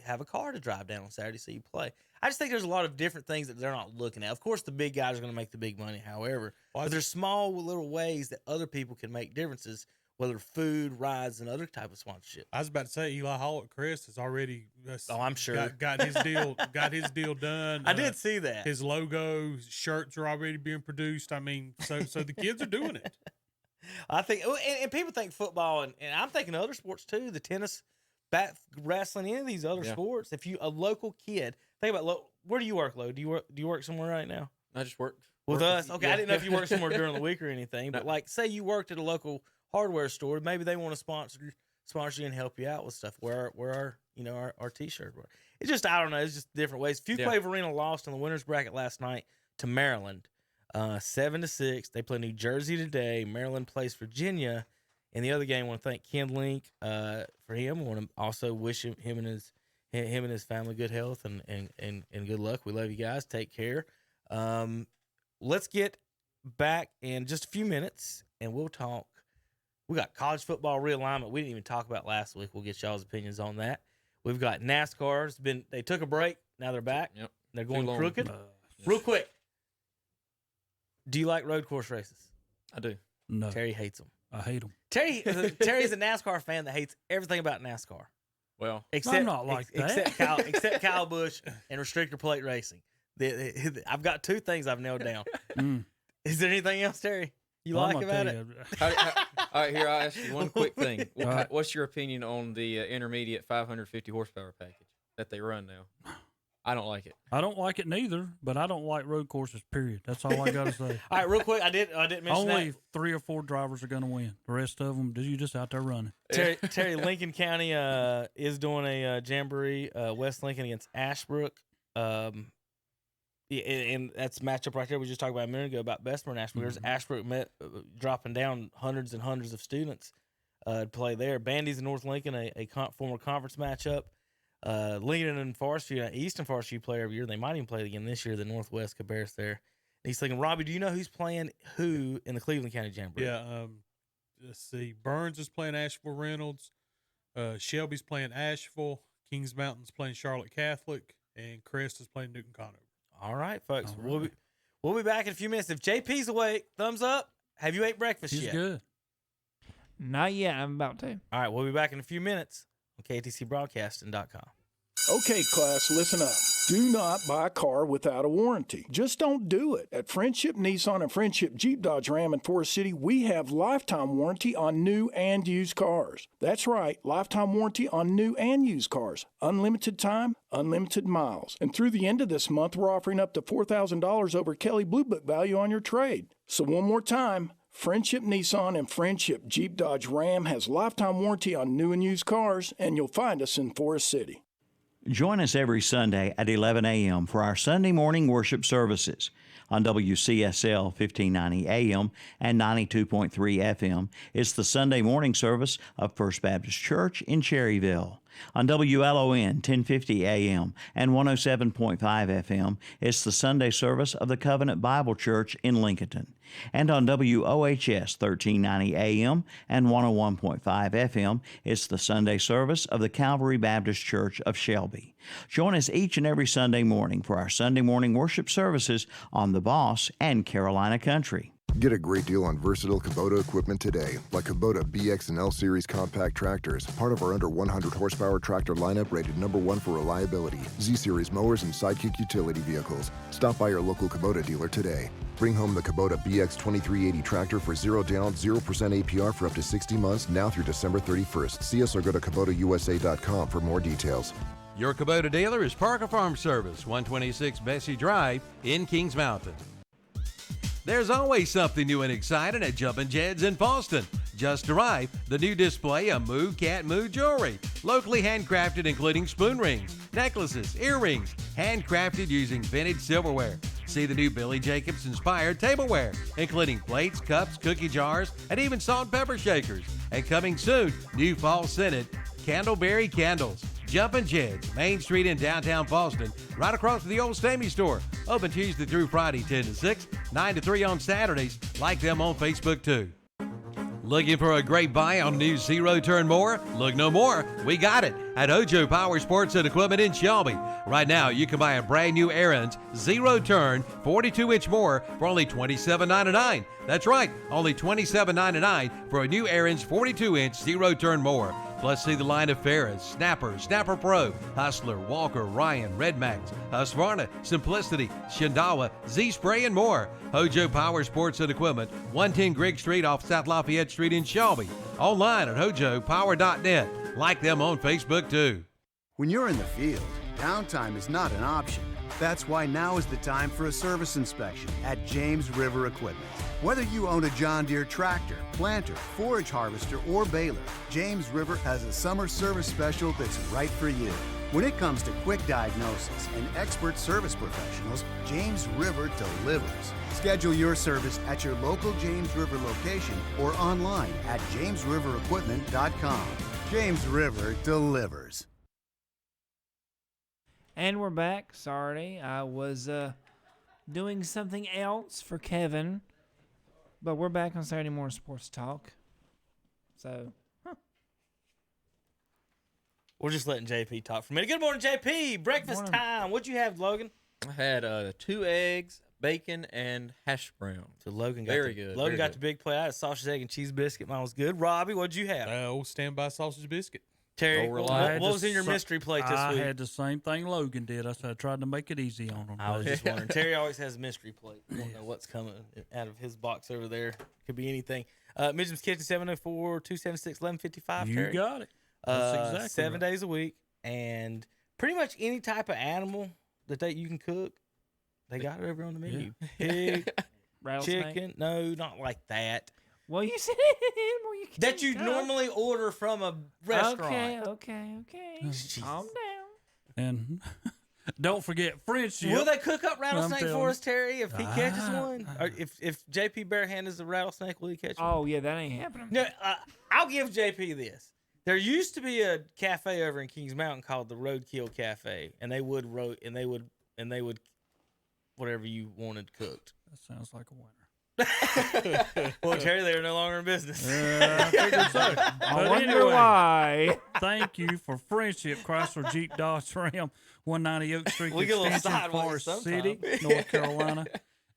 have a car to drive down on Saturday so you play. I just think there's a lot of different things that they're not looking at. Of course, the big guys are going to make the big money, however. But there's small little ways that other people can make differences, whether food, rides, and other type of sponsorship. I was about to say Eli Hall at Chris has already I'm sure got his deal done. I did see that. His logo, shirts are already being produced. I mean, so the kids are doing it. I think, and people think football, and I'm thinking other sports too, the tennis, wrestling, any of these other sports. If you a local kid, think about where do you work, Lo? Do you work somewhere right now? I just work with us. Okay, yeah. I didn't know if you worked somewhere during the week or anything, but like say you worked at a local hardware store, maybe they want to sponsor you and help you out with stuff. Where our T-shirt. It's just I don't know. It's just different ways. Fuquay Arena lost in the winners bracket last night to Maryland. 7-6. They play New Jersey today. Maryland plays Virginia. In the other game, I want to thank Ken Link for him. I want to also wish him and his family good health and good luck. We love you guys. Take care. Let's get back in just a few minutes, and we'll talk. We got college football realignment. We didn't even talk about last week. We'll get y'all's opinions on that. We've got NASCAR. They took a break. Now they're back. Yep. They're going crooked. Real quick. Do you like road course races? I do. No. Terry hates them. I hate them. Terry's a NASCAR fan that hates everything about NASCAR. Well, I'm not like that. Except Kyle Busch and restrictor plate racing. I've got two things I've nailed down. Is there anything else, Terry, you like about it? All right, here, I'll ask you one quick thing. What's your opinion on the intermediate 550 horsepower package that they run now? I don't like it. I don't like it neither, but I don't like road courses, period. That's all I got to say. All right, real quick, I didn't mention Only that. 3 or 4 drivers are going to win. The rest of them, you just out there running. Terry, Lincoln County is doing a jamboree, West Lincoln against Ashbrook. And that's a matchup right there. We just talked about a minute ago about Bessemer and Ashbrook. There's Ashbrook dropping down hundreds and hundreds of students to play there. Bandy's in North Lincoln, a former conference matchup. Lincoln and Forest View, Eastern Forest View play every year. They might even play it again this year. The Northwest Cabarrus there. And he's thinking, Robbie, do you know who's playing who in the Cleveland County Jamboree? Yeah, let's see. Burns is playing Asheville Reynolds. Shelby's playing Asheville. Kings Mountain's playing Charlotte Catholic. And Crest is playing Newton Conover. All right, folks. All right. We'll be back in a few minutes. If JP's awake, thumbs up. Have you ate breakfast yet? He's good. Not yet. I'm about to. All right, we'll be back in a few minutes on KTCBroadcasting.com. Okay, class, listen up. Do not buy a car without a warranty. Just don't do it. At Friendship Nissan and Friendship Jeep Dodge Ram in Forest City, we have lifetime warranty on new and used cars. That's right, lifetime warranty on new and used cars. Unlimited time, unlimited miles. And through the end of this month, we're offering up to $4,000 over Kelley Blue Book value on your trade. So one more time, Friendship Nissan and Friendship Jeep Dodge Ram has lifetime warranty on new and used cars, and you'll find us in Forest City. Join us every Sunday at 11 a.m. for our Sunday morning worship services. On WCSL 1590 AM and 92.3 FM, it's the Sunday morning service of First Baptist Church in Cherryville. On WLON 1050 AM and 107.5 FM, it's the Sunday service of the Covenant Bible Church in Lincolnton. And on WOHS 1390 AM and 101.5 FM, it's the Sunday service of the Calvary Baptist Church of Shelby. Join us each and every Sunday morning for our Sunday morning worship services on The Boss and Carolina Country. Get a great deal on versatile Kubota equipment today, like Kubota BX and L Series compact tractors, part of our under 100 horsepower tractor lineup rated #1 for reliability, Z Series mowers, and Sidekick utility vehicles. Stop by your local Kubota dealer today. Bring home the Kubota BX 2380 tractor for 0 down, 0% APR for up to 60 months, now through December 31st. See us or go to KubotaUSA.com for more details. Your Kubota dealer is Parker Farm Service, 126 Bessie Drive in Kings Mountain. There's always something new and exciting at Jumpin' Jed's in Boston. Just arrived, the new display of Moo Cat Moo jewelry, locally handcrafted including spoon rings, necklaces, earrings, handcrafted using vintage silverware. See the new Billy Jacobs-inspired tableware, including plates, cups, cookie jars, and even salt and pepper shakers. And coming soon, new fall-scented Candleberry candles. Jumpin' Jed's, Main Street in downtown Boston, right across from the old Stamey store. Open Tuesday through Friday, 10 to 6, 9 to 3 on Saturdays. Like them on Facebook, too. Looking for a great buy on new zero-turn mower? Look no more. We got it at Hojo Power Sports and Equipment in Shelby. Right now, you can buy a brand new Aaron's zero-turn 42-inch mower for only $27.99. That's right, only $27.99 for a new Aaron's 42-inch zero-turn mower. Plus, see the line of Ferris, Snapper, Snapper Pro, Hustler, Walker, Ryan, Red Max, Husqvarna, Simplicity, Shindawa, Z-Spray, and more. Hojo Power Sports and Equipment, 110 Grigg Street off South Lafayette Street in Shelby. Online at hojopower.net. Like them on Facebook, too. When you're in the field, downtime is not an option. That's why now is the time for a service inspection at James River Equipment. Whether you own a John Deere tractor, planter, forage harvester, or baler, James River has a summer service special that's right for you. When it comes to quick diagnosis and expert service professionals, James River delivers. Schedule your service at your local James River location or online at jamesriverequipment.com. James River delivers. And we're back. Sorry, I was doing something else for Kevin. But we're back on Saturday Morning Sports Talk. So, we're just letting JP talk for a minute. Good morning, JP. Breakfast time. What'd you have, Logan? I had 2 eggs, bacon, and hash brown. So Logan got Very good. Logan very got good. the big plate. I had a sausage, egg, and cheese biscuit. Mine was good. Robbie, what'd you have? Old standby sausage biscuit. Terry, Oh, what reliable. was in your mystery plate this I week? had the same thing Logan did. I tried to make it easy on him. I was just wondering. Terry always has a mystery plate. You don't know what's coming out of his box over there. Could be anything. Mitchem's Kitchen, 704-276-1155. You Terry. got it. That's exactly 7 right. days a week. And pretty much any type of animal that you can cook, they got it over on the menu. Pig, rattlesnake? chicken. No, not like that. Well, you said animal you can That you cook. normally order from a restaurant. Okay. Jesus. Calm down. And don't forget friendship. Will they cook up rattlesnake telling for us, Terry, if he catches Ah. one? Or if JP Barehand is a rattlesnake, will he catch one? Oh, yeah, that ain't happening. No, I'll give JP this. There used to be a cafe over in Kings Mountain called the Roadkill Cafe, and they would whatever you wanted cooked. That sounds like a winner. Well, Terry, they are no longer in business. I figured so. I But wonder anyway, why. thank you for friendship, Chrysler Jeep Dodge Ram, 190 Oak Street, We get a little Extension, sideways Forest sometime. City, North Carolina.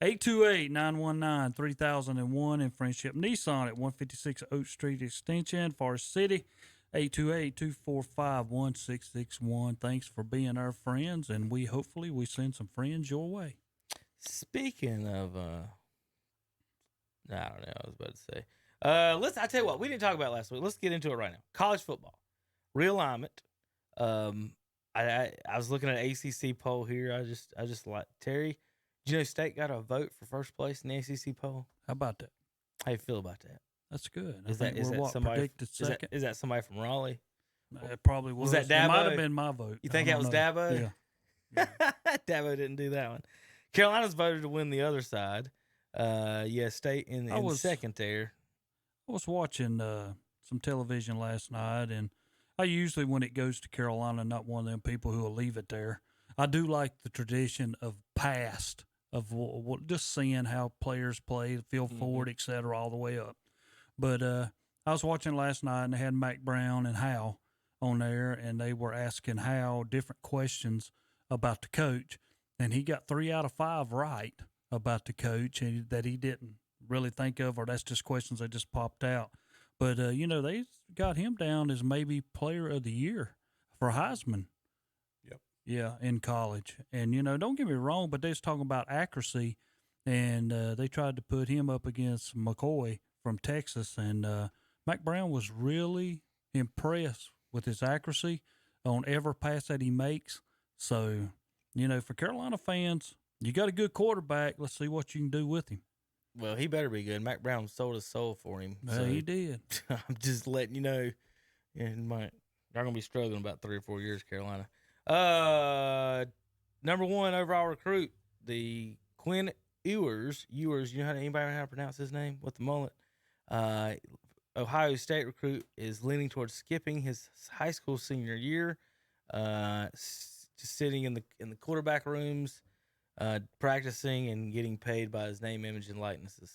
828-919-3001 in Friendship Nissan at 156 Oak Street Extension, Forest City. 828-245-1661. Thanks for being our friends, and hopefully we send some friends your way. Speaking of, I don't know. I was about to say. I tell you what, we didn't talk about it last week. Let's get into it right now. College football, realignment. I was looking at an ACC poll here. I just like Terry. Did you know State got a vote for first place in the ACC poll? How about that? How you feel about that? That's good. Is I think that we're what, somebody? predicted second? Is that somebody from Raleigh? It probably was. Was that It might Dabo? have been my vote. You think I that was don't know. Dabo? Yeah. Dabo didn't do that one. Carolina's voted to win the other side. State in second there. I was watching some television last night, and I usually, when it goes to Carolina, not one of them people who will leave it there. I do like the tradition of past, of just seeing how players play, feel forward, et cetera, all the way up. But I was watching last night, and they had Mac Brown and Hal on there, and they were asking Hal different questions about the coach, and he got 3 out of 5 right about the coach and that he didn't really think of, or that's just questions that just popped out. But, they got him down as maybe player of the year for Heisman. Yep. Yeah, in college. And, don't get me wrong, but they was talking about accuracy, and they tried to put him up against McCoy from Texas, and Mac Brown was really impressed with his accuracy on every pass that he makes. So, for Carolina fans, you got a good quarterback. Let's see what you can do with him. Well, he better be good. Mac Brown sold his soul for him. So he did. I'm just letting you know. Yeah, they're going to be struggling about 3 or 4 years, Carolina. Number 1 overall recruit, the Quinn Ewers. Ewers, anybody know how to pronounce his name with the mullet? Ohio State recruit is leaning towards skipping his high school senior year, just sitting in the quarterback rooms, practicing and getting paid by his name, image, and likenesses.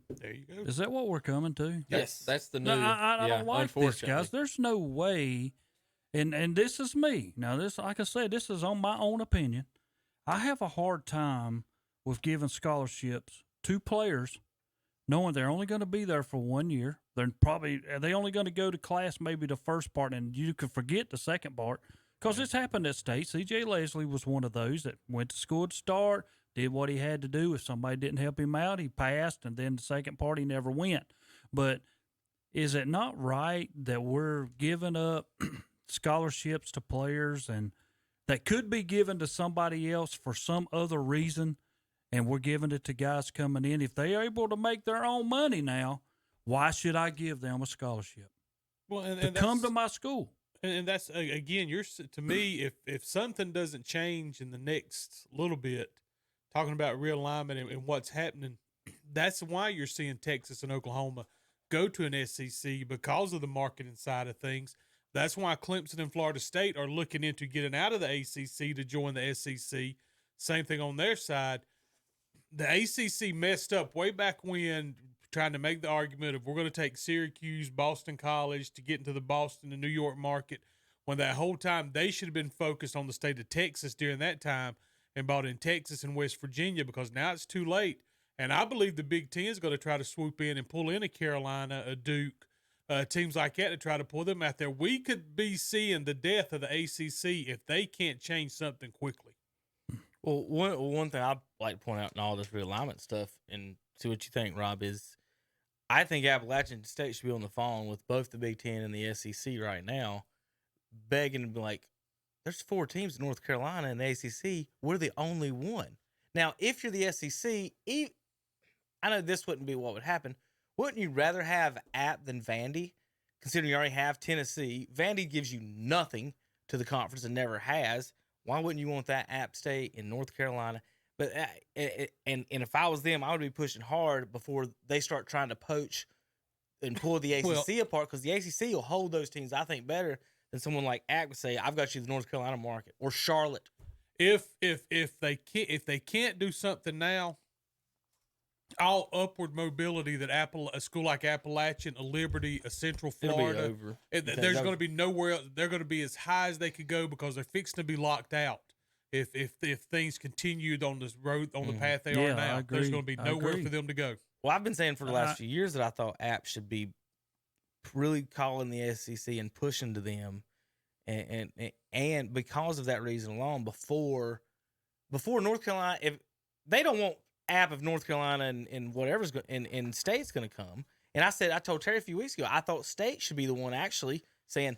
There you go. Is that what we're coming to? Yes, that's the new. No, I yeah, don't like this, guys. There's no way, and this is me. Now, this, like I said, this is on my own opinion. I have a hard time with giving scholarships to players knowing they're only going to be there for 1 year. They're only going to go to class maybe the first part, and you can forget the second part. Because it's happened at State. C.J. Leslie was one of those that went to school to start, did what he had to do. If somebody didn't help him out, he passed, and then the second part he never went. But is it not right that we're giving up scholarships to players and that could be given to somebody else for some other reason, and we're giving it to guys coming in? If they are able to make their own money now, why should I give them a scholarship Well, to come to my school? And that's again, to me, if something doesn't change in the next little bit, talking about realignment and what's happening, that's why you're seeing Texas and Oklahoma go to an SEC because of the marketing side of things. That's why Clemson and Florida State are looking into getting out of the ACC to join the SEC. Same thing on their side. The ACC messed up way back when, trying to make the argument of we're going to take Syracuse, Boston College to get into the Boston and New York market, when that whole time they should have been focused on the state of Texas during that time and bought in Texas and West Virginia, because now it's too late. And I believe the Big Ten is going to try to swoop in and pull in a Carolina, a Duke, teams like that to try to pull them out there. We could be seeing the death of the ACC if they can't change something quickly. Well, one thing I'd like to point out in all this realignment stuff, and see what you think, Rob, is I think Appalachian State should be on the phone with both the Big Ten and the SEC right now, begging to be like, there's 4 teams in North Carolina and the ACC. We're the only one. Now, if you're the SEC, I know this wouldn't be what would happen. Wouldn't you rather have App than Vandy, considering you already have Tennessee? Vandy gives you nothing to the conference and never has. Why wouldn't you want that App State in North Carolina? But and if I was them, I would be pushing hard before they start trying to poach and pull the ACC apart, because the ACC will hold those teams, I think, better than someone like App would say, I've got you the North Carolina market, or Charlotte. If they can't do something now, all upward mobility that a school like Appalachian, a Liberty, a Central Florida, there's going to be nowhere else. They're going to be as high as they could go because they're fixing to be locked out. If things continued on this road, on the path they are now, there's going to be nowhere for them to go. Well, I've been saying for the last few years that I thought App should be really calling the SEC and pushing to them, and because of that reason alone, before North Carolina, if they don't want App of North Carolina and whatever's in State's going to come. And I told Terry a few weeks ago, I thought State should be the one actually saying,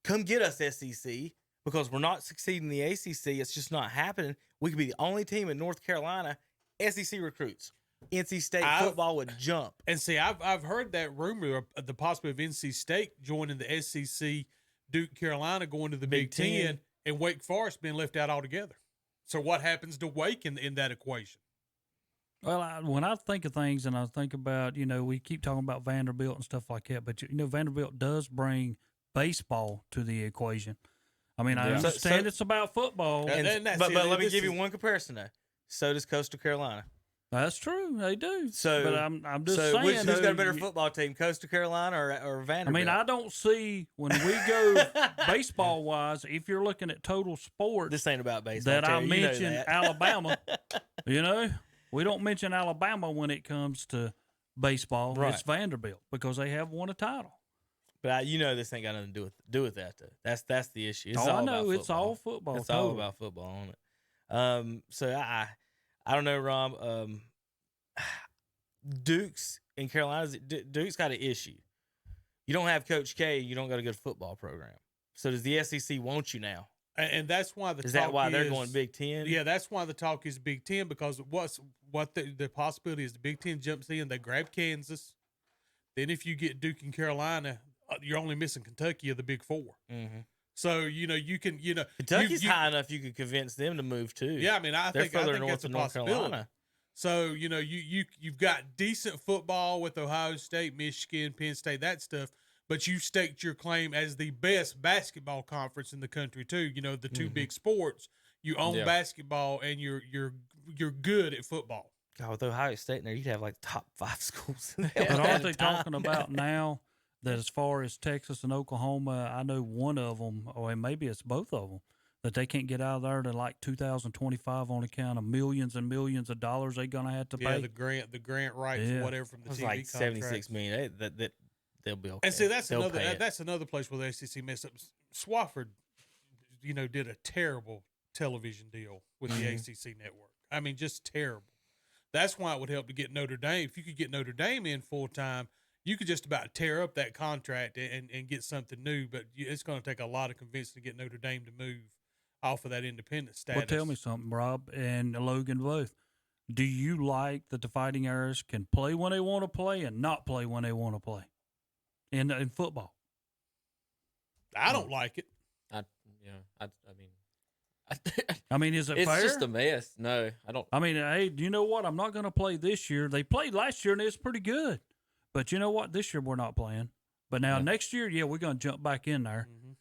come get us, SEC, because we're not succeeding in the ACC. It's just not happening. We could be the only team in North Carolina. SEC recruits. NC State football would jump. And see, I've heard that rumor of the possibility of NC State joining the SEC, Duke, Carolina going to the Big Ten, and Wake Forest being left out altogether. So what happens to Wake in that equation? Well, when I think of things and I think about, we keep talking about Vanderbilt and stuff like that, but, Vanderbilt does bring baseball to the equation. I mean, I understand it's about football. But let me give you one comparison, though. So does Coastal Carolina. That's true. They do. So, but I'm just saying. Who's got a better football team, Coastal Carolina or Vanderbilt? I mean, I don't see when we go baseball-wise, if you're looking at total sports. This ain't about baseball. That I mentioned Alabama. We don't mention Alabama when it comes to baseball. Right. It's Vanderbilt because they have won a title. But this ain't got nothing to do with that, though. That's the issue. It's all about football. It's all football. It's all about football on it. So I don't know, Rob. Duke's in Carolina. Duke's got an issue. You don't have Coach K. You don't got a good football program. So does the SEC want you now? And that's why is that why they're going Big Ten? Yeah, that's why the talk is Big Ten, because what the possibility is the Big Ten jumps in, they grab Kansas. Then if you get Duke and Carolina, you're only missing Kentucky of the Big Four. Mm-hmm. So you can Kentucky's high enough you could convince them to move too. Yeah, I mean I think that's a possibility. Carolina. So you've got decent football with Ohio State, Michigan, Penn State, that stuff. But you staked your claim as the best basketball conference in the country too. The two big sports. You own basketball, and you're good at football. God, with Ohio State in there, you'd have like top 5 schools. But aren't they talking about now that as far as Texas and Oklahoma, I know one of them, or maybe it's both of them, that they can't get out of there to like 2025 on account of millions and millions of dollars they're gonna have to pay. The grant rights or whatever from the TV like $76 million. That they'll be okay. And see, that's another place where the SEC messed up. Swofford, did a terrible television deal with the ACC network. I mean, just terrible. That's why it would help to get Notre Dame. If you could get Notre Dame in full time, you could just about tear up that contract and get something new. But it's going to take a lot of convincing to get Notre Dame to move off of that independent status. Well, tell me something, Rob and Logan both. Do you like that the Fighting Irish can play when they want to play and not play when they want to play in football? I don't like it. I I mean, is it it's fair? just a mess. No, I don't. I mean, hey, you know what? I'm not going to play this year. They played last year, and it's pretty good. But you know what? This year we're not playing. But now next year, yeah, we're going to jump back in there. Mm-hmm.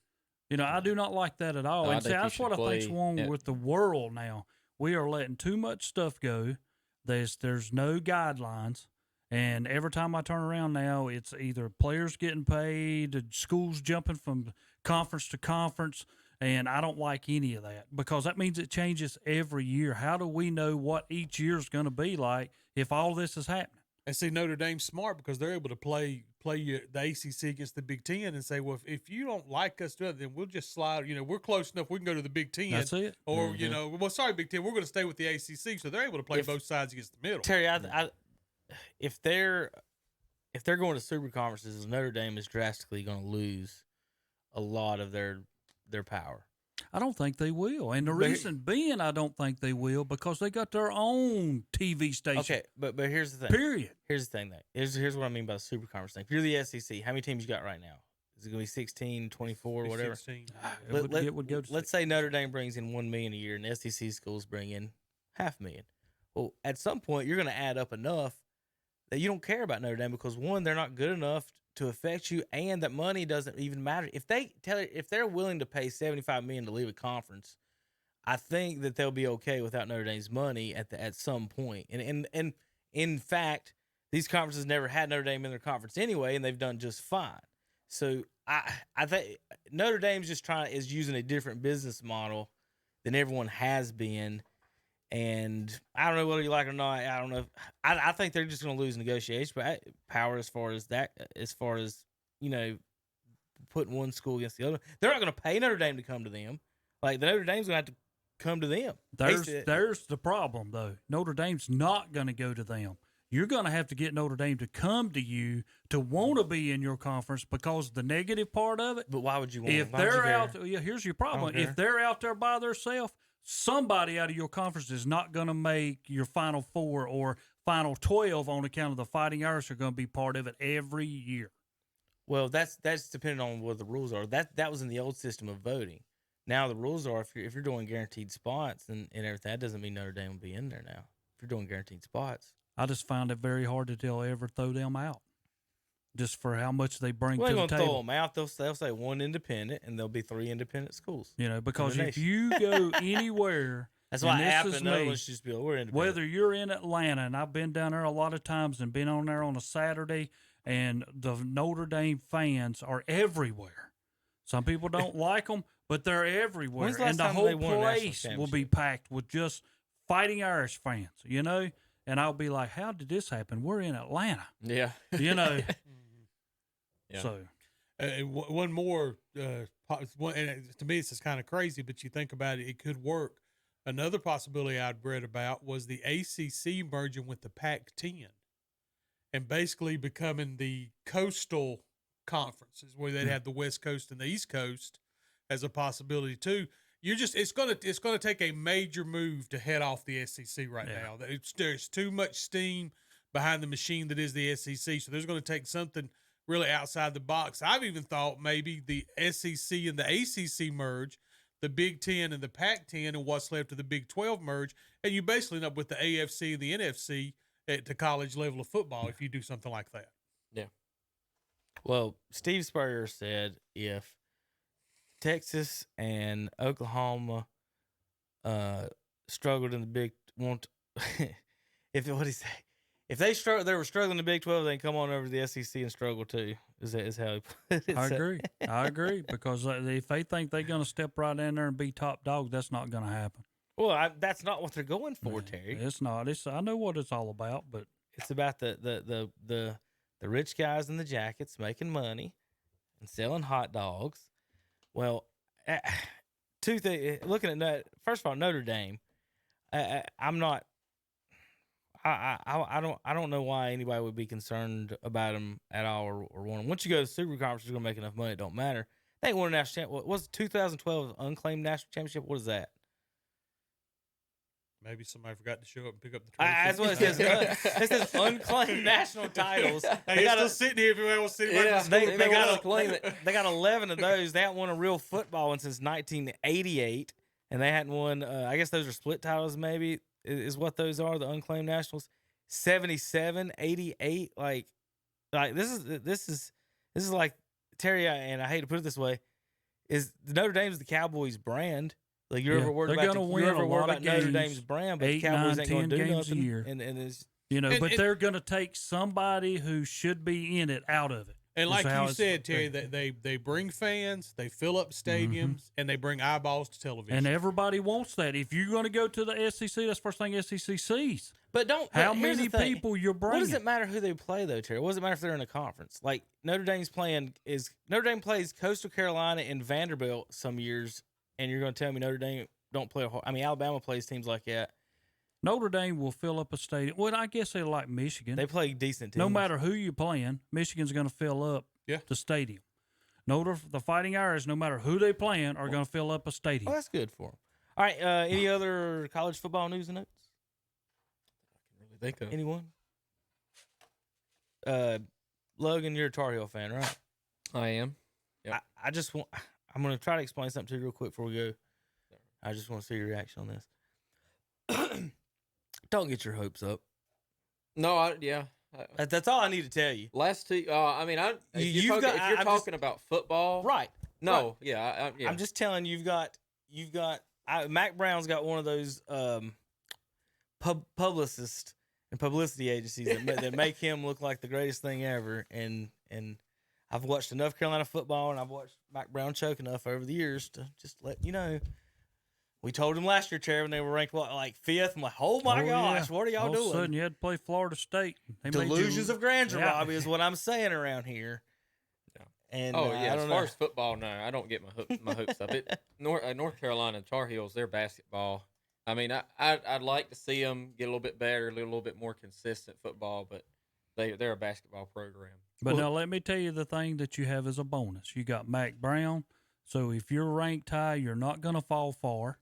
You know, I do not like that at all. No, I And see, think you that's what should I think's play- wrong yeah. with the world now. We are letting too much stuff go. There's no guidelines. And every time I turn around now, it's either players getting paid, schools jumping from conference to conference, and I don't like any of that because that means it changes every year. How do we know what each year is going to be like if all this is happening? And see, Notre Dame's smart because they're able to play the ACC against the Big Ten and say, well, if you don't like us doing it, then we'll just slide. You know, we're close enough. We can go to the Big Ten. That's it. Or, you know, well, sorry, Big Ten, we're going to stay with the ACC. So they're able to play both sides against the middle. Terry, if they're going to super conferences, Notre Dame is drastically going to lose a lot of their power. I don't think they will. And the reason being I don't think they will because they got their own TV station. Okay, but here's the thing. Period. Here's the thing. Here's what I mean by the super conference thing. If you're the SEC, how many teams you got right now? Is it going to be 16, 24, whatever? 16. It would go to let's say Notre Dame brings in $1 million a year and the SEC schools bring in $500,000. Well, at some point, you're going to add up enough that you don't care about Notre Dame because, one, they're not good enough to affect you, and that money doesn't even matter. If they're willing to pay $75 million to leave a conference, I think that they'll be okay without Notre Dame's money at some point. And in fact, these conferences never had Notre Dame in their conference anyway, and they've done just fine. So I think Notre Dame's just is using a different business model than everyone has been. And I don't know whether you like it or not. I don't know. I think they're just going to lose negotiation power as far as, you know, putting one school against the other. They're not going to pay Notre Dame to come to them. Like, the Notre Dame's going to have to come to them. There's the problem, though. Notre Dame's not going to go to them. You're going to have to get Notre Dame to come to you to want to be in your conference because the negative part of it. But why would you want if they're out? Yeah, here's your problem. If they're out there by themselves, somebody out of your conference is not going to make your Final Four or Final 12 on account of the Fighting Irish are going to be part of it every year. Well, that's depending on what the rules are. That was in the old system of voting. Now the rules are if you're doing guaranteed spots and everything, that doesn't mean Notre Dame will be in there now. If you're doing guaranteed spots. I just find it very hard that they'll ever throw them out, just for how much they bring Well, to they're the going to table. throw them out. They'll say one independent, and there'll be 3 independent schools. You know, because in the if nation. you go anywhere, That's why and App this is and other me, ones just be we're independent. whether you're in Atlanta, and I've been down there a lot of times and been on there on a Saturday, and the Notre Dame fans are everywhere. Some people don't like them, but they're everywhere. When's the last And the time whole they won a national place will be championship? packed with just Fighting Irish fans, you know? And I'll be like, how did this happen? We're in Atlanta. Yeah. You know? Yeah. So, One more, and to me, it's just kind of crazy, but you think about it, it could work. Another possibility I'd read about was the ACC merging with the Pac-10 and basically becoming the coastal conferences where they'd have the West Coast and the East Coast as a possibility too. It's gonna take a major move to head off the SEC right now. There's too much steam behind the machine that is the SEC, so there's going to take something really outside the box. I've even thought maybe the SEC and the ACC merge, the Big Ten and the Pac-10, and what's left of the Big 12 merge, and you basically end up with the AFC and the NFC at the college level of football if you do something like that. Yeah. Well, Steve Spurrier said if Texas and Oklahoma struggled in the Big if they were struggling in the Big 12, they can come on over to the SEC and struggle too. Is how he put it. I agree because if they think they're going to step right in there and be top dog, that's not going to happen. Well, that's not what they're going for, Terry. It's not. I know what it's all about, but it's about the rich guys in the jackets making money and selling hot dogs. Well, two things. Looking at that, first of all, Notre Dame. I'm not. I don't know why anybody would be concerned about them at all or want them. Once you go to the Super Conference, you're gonna make enough money. It don't matter. They ain't won a national championship. What was 2012 unclaimed national championship? What is that? Maybe somebody forgot to show up and pick up the trophy. That's what it says. It says unclaimed national titles. Hey, it's still sitting here if you want to see it. They got to claim it. They got 11 of those. They haven't won a real football one since 1988, and they hadn't won. I guess those are split titles, maybe is what those are. The unclaimed nationals. 77, 88. Like this is like Terry. And I hate to put it this way, is Notre Dame's the Cowboys brand. Like you're ever worried about Notre Dame's brand, but 8, the Cowboys 9, ain't going to do 10 games nothing. a year. And it's but they're going to take somebody who should be in it out of it. And like you said, Terry, they bring fans, they fill up stadiums, and they bring eyeballs to television. And everybody wants that. If you're going to go to the SEC, that's the first thing SEC sees. But how many people you're bringing? What does it matter who they play though, Terry? What does it matter if they're in a conference? Like Notre Dame plays Coastal Carolina and Vanderbilt some years, and you're going to tell me Notre Dame don't play Alabama plays teams like that. Notre Dame will fill up a stadium. Well, I guess they're like Michigan. They play decent teams. No matter who you're playing, Michigan's going to fill up the stadium. The Fighting Irish, no matter who they playing, are going to fill up a stadium. Oh, that's good for them. All right, any other college football news and notes? Think of anyone? Logan, you're a Tar Heel fan, right? I am. Yep. I'm going to try to explain something to you real quick before we go. I just want to see your reaction on this. Don't get your hopes up. No, that's all I need to tell you. Last two, if you're talking about football, right? No, right. Yeah. I'm just telling you, Mac Brown's got one of those publicists and publicity agencies that make him look like the greatest thing ever. And I've watched enough Carolina football, and I've watched Mac Brown choke enough over the years to just let you know. We told him last year, Terry, when they were ranked like 5th. I'm like, oh my gosh, what are y'all doing? All of a sudden, you had to play Florida State. Delusions of grandeur, Robbie, is what I'm saying around here. Yeah. And as far as football, no, I don't get my hopes up. North Carolina Tar Heels, their basketball. I mean, I'd like to see them get a little bit better, a little bit more consistent football, but they're a basketball program. But now let me tell you the thing that you have as a bonus. You got Mac Brown, so if you're ranked high, you're not going to fall far.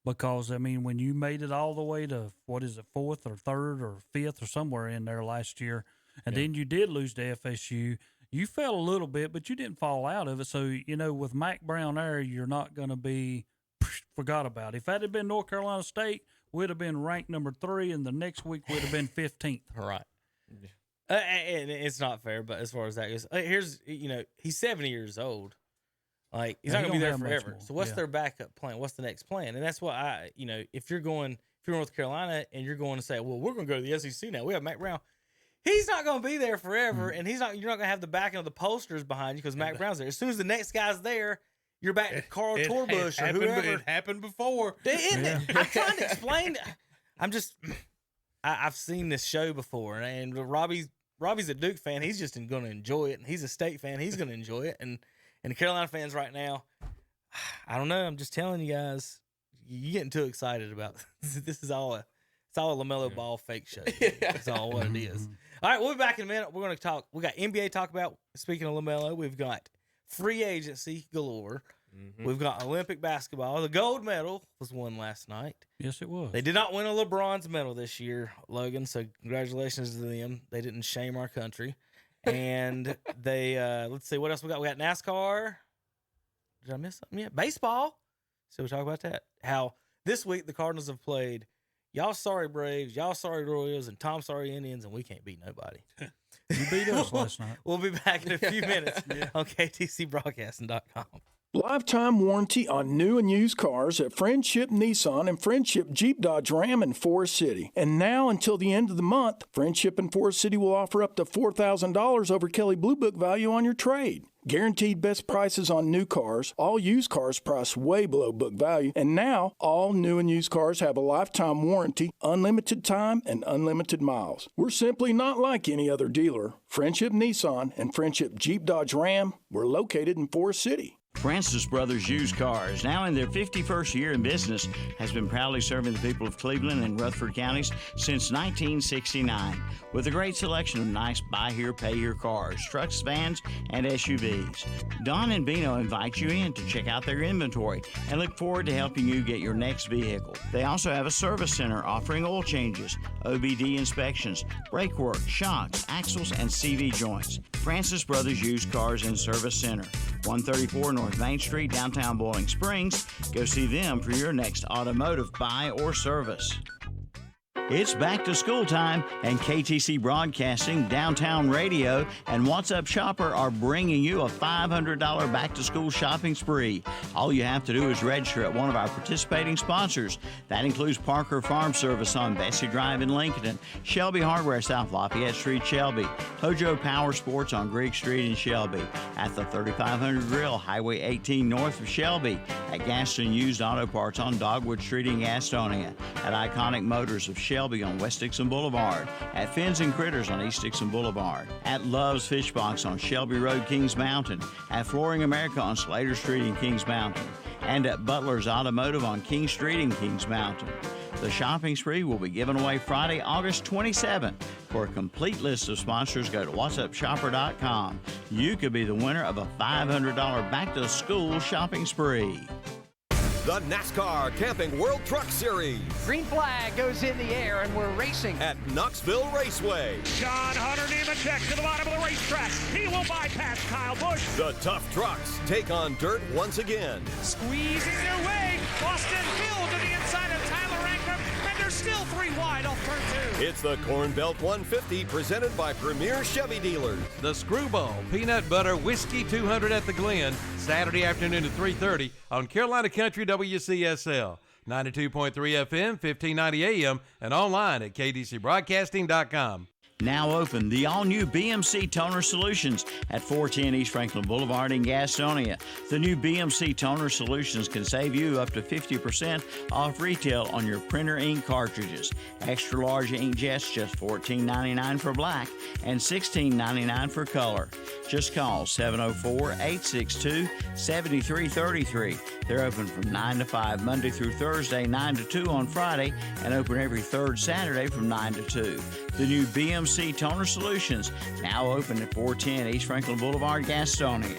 Because, I mean, when you made it all the way to, 4th or 3rd or 5th or somewhere in there last year, and then you did lose to FSU, you fell a little bit, but you didn't fall out of it. So, with Mac Brown there, you're not going to be forgot about. If that had been North Carolina State, we'd have been ranked number 3, and the next week we'd have been 15th. Right. And it's not fair, but as far as that goes, here's, he's 70 years old. Like, he's not going to be there forever. So what's their backup plan? What's the next plan? And that's why if you're North Carolina and you're going to say, well, we're going to go to the SEC now. We have Mac Brown. He's not going to be there forever, and you're not going to have the backing of the posters behind you because Mac Brown's there. As soon as the next guy's there, you're back to Carl Torbush or whoever. It happened before. I'm trying to explain. I've seen this show before, and Robbie's a Duke fan. He's just going to enjoy it, and he's a State fan. He's going to enjoy it, and the Carolina fans right now, I don't know. I'm just telling you guys, you're getting too excited about this. Is all a LaMelo Ball fake show. That's all what it is. All right, we'll be back in a minute. We're going to talk. We got NBA to talk about. Speaking of LaMelo, we've got free agency galore. Mm-hmm. We've got Olympic basketball. The gold medal was won last night. Yes, it was. They did not win a LeBron's medal this year, Logan, so congratulations to them. They didn't shame our country. And they, let's see, what else we got? We got NASCAR. Did I miss something yet? Baseball. So we'll talk about that. How this week the Cardinals have played y'all sorry Braves, y'all sorry Royals, and Tom sorry Indians, and we can't beat nobody. You beat us last night. We'll be back in a few minutes on KTCBroadcasting.com. Lifetime warranty on new and used cars at Friendship Nissan and Friendship Jeep Dodge Ram in Forest City. And now until the end of the month, Friendship in Forest City will offer up to $4,000 over Kelley Blue Book value on your trade. Guaranteed best prices on new cars, all used cars priced way below book value, and now all new and used cars have a lifetime warranty, unlimited time, and unlimited miles. We're simply not like any other dealer. Friendship Nissan and Friendship Jeep Dodge Ram, we're located in Forest City. Francis Brothers Used Cars, now in their 51st year in business, has been proudly serving the people of Cleveland and Rutherford counties since 1969. With a great selection of nice buy here, pay here cars, trucks, vans, and SUVs. Don and Bino invite you in to check out their inventory and look forward to helping you get your next vehicle. They also have a service center offering oil changes, OBD inspections, brake work, shocks, axles, and CV joints. Francis Brothers Used Cars and Service Center, 134 North Main Street, downtown Boiling Springs. Go see them for your next automotive buy or service. It's back to school time, and KTC Broadcasting, Downtown Radio, and What's Up Shopper are bringing you a $500 back-to-school shopping spree. All you have to do is register at one of our participating sponsors. That includes Parker Farm Service on Bessie Drive in Lincoln, Shelby Hardware, South Lafayette Street, Shelby, Hojo Power Sports on Grigg Street in Shelby, at the 3500 Grill, Highway 18 north of Shelby, at Gaston Used Auto Parts on Dogwood Street in Gastonia, at Iconic Motors of Shelby on West Dixon Boulevard, at Fins and Critters on East Dixon Boulevard, at Love's Fish Box on Shelby Road, Kings Mountain, at Flooring America on Slater Street in Kings Mountain, and at Butler's Automotive on King Street in Kings Mountain. The shopping spree will be given away Friday, August 27th. For a complete list of sponsors, go to whatsupshopper.com. You could be the winner of a $500 back-to-school shopping spree. The NASCAR Camping World Truck Series. Green flag goes in the air and we're racing at Knoxville Raceway. John Hunter Nemechek to the bottom of the racetrack. He will bypass Kyle Busch. The tough trucks take on dirt once again. Squeezing their way. Austin Hill to the inside of Tyler Ankrum, and they're still 3 wide off turn 2. It's the Corn Belt 150 presented by Premier Chevy Dealers. The Screwball Peanut Butter Whiskey 200 at the Glen, Saturday afternoon at 3:30 on Carolina Country WCSL, 92.3 FM, 1590 AM, and online at kdcbroadcasting.com. Now open, the all-new BMC Toner Solutions at 410 East Franklin Boulevard in Gastonia. The new BMC Toner Solutions can save you up to 50% off retail on your printer ink cartridges. Extra large inkjets just $14.99 for black and $16.99 for color. Just call 704-862-7333. They're open from 9 to 5 Monday through Thursday, 9 to 2 on Friday, and open every third Saturday from 9 to 2. The new BMC Toner Solutions, now open at 410 East Franklin Boulevard, Gastonia.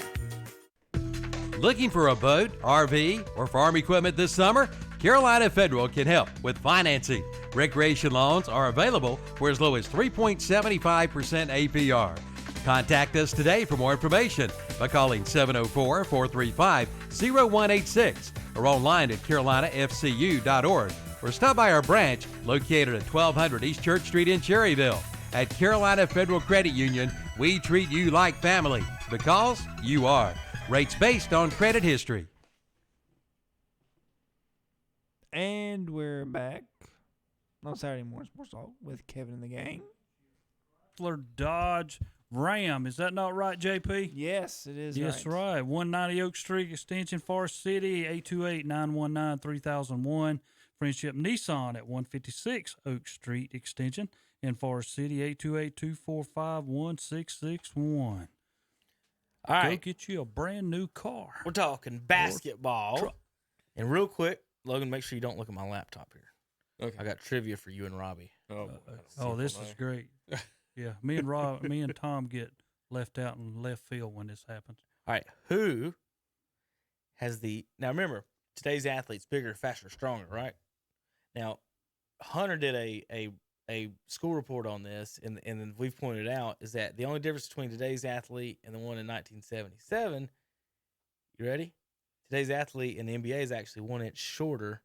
Looking for a boat, RV, or farm equipment this summer? Carolina Federal can help with financing. Recreation loans are available for as low as 3.75% APR. Contact us today for more information by calling 704-435-0186 or online at carolinafcu.org, or stop by our branch located at 1200 East Church Street in Cherryville. At Carolina Federal Credit Union, we treat you like family because you are. Rates based on credit history. And we're back on Saturday Morning Sports Talk with Kevin and the gang. Chrysler, Dodge, Ram. Is that not right, JP? Yes, it is. Yes, right. 190 Oak Street Extension, Forest City, 828-919-3001. Friendship Nissan at 156 Oak Street Extension in Forest City, 828-245-1661. All right. Go get you a brand new car. We're talking basketball. And real quick, Logan, make sure you don't look at my laptop here. Okay. I got trivia for you and Robbie. This is great. Yeah, me and Tom get left out in left field when this happens. All right, who has now remember, today's athletes bigger, faster, stronger, right? Now, Hunter did a school report on this, and then we've pointed out is that the only difference between today's athlete and the one in 1977, you ready? Today's athlete in the NBA is actually 1 inch shorter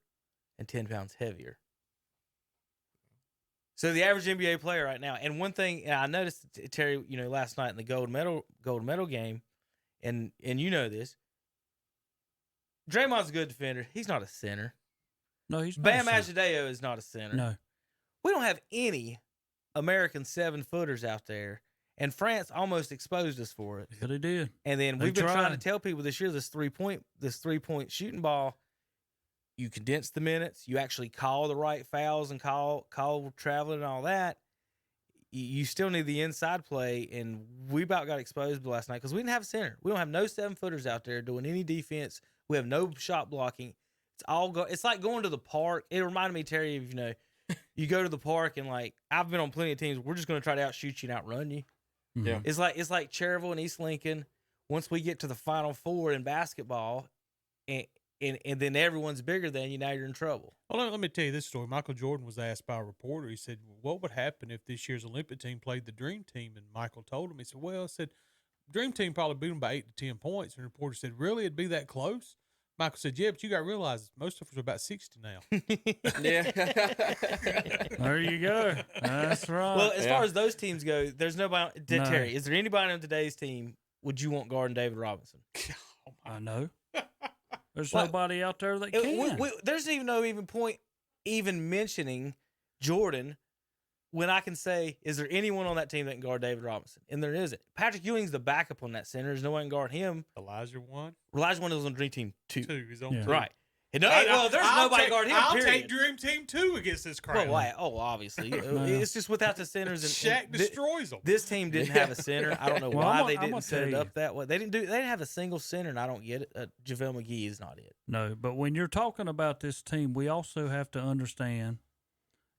and 10 pounds heavier. So the average NBA player right now, and one thing I noticed, Terry, last night in the gold medal game, and you know this, Draymond's a good defender. He's not a center. No, he's not. Bam Adebayo is not a center. No. We don't have any American 7-footers out there, and France almost exposed us for it. Yeah, they did. And then we've been trying to tell people this year, this three-point shooting ball, you condense the minutes, you actually call the right fouls and call traveling and all that. you still need the inside play, and we about got exposed last night because we didn't have a center. We don't have no 7-footers out there doing any defense. We have no shot blocking. It's like going to the park. It reminded me, Terry, of, you go to the park and like I've been on plenty of teams. We're just going to try to outshoot you and outrun you. Yeah. It's like Cherryville and East Lincoln. Once we get to the Final Four in basketball, and then everyone's bigger than you, now you're in trouble. Well, let me tell you this story. Michael Jordan was asked by a reporter. He said, what would happen if this year's Olympic team played the Dream Team? And Michael told him, he said, Dream Team probably beat them by 8 to 10 points. And the reporter said, really? It'd be that close? Michael said, yeah, but you got to realize most of us are about 60 now. Yeah. There you go. That's right. Well, as far as those teams go, there's nobody. Terry, is there anybody on today's team would you want guarding David Robinson? I know. There's nobody out there that can. There's no point even mentioning Jordan when I can say, is there anyone on that team that can guard David Robinson? And there isn't. Patrick Ewing's the backup on that center. There's no one can guard him. Elijah one was on Dream Team 2. He's on 2. Right. And there's nobody guard him, I'll period. take Dream Team 2 against this crowd. Obviously. It's just without the centers. And Shaq destroys them. This team didn't have a center. I don't know why they didn't set it up that way. They didn't have a single center, and I don't get it. JaVale McGee is not it. No, but when you're talking about this team, we also have to understand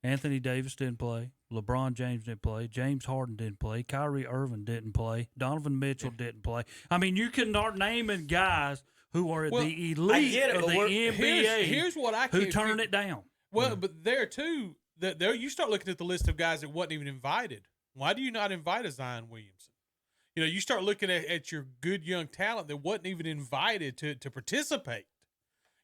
Anthony Davis didn't play. LeBron James didn't play. James Harden didn't play. Kyrie Irving didn't play. Donovan Mitchell didn't play. I mean, you can start naming guys who are the elite of the NBA. Here's what I who turn it down. Well, but there too, there you start looking at the list of guys that wasn't even invited. Why do you not invite a Zion Williamson? You start looking at your good young talent that wasn't even invited to participate.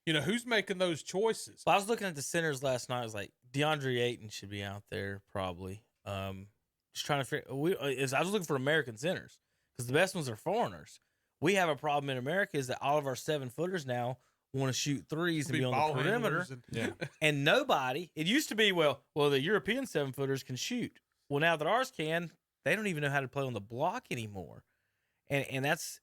Who's making those choices? Well, I was looking at the centers last night. I was like, DeAndre Ayton should be out there probably. Just trying to figure. I was looking for American centers because the best ones are foreigners. We have a problem in America is that all of our 7-footers now want to shoot threes and be on the perimeter. And nobody. It used to be well the European 7-footers can shoot. Well, now that ours can, they don't even know how to play on the block anymore. And that's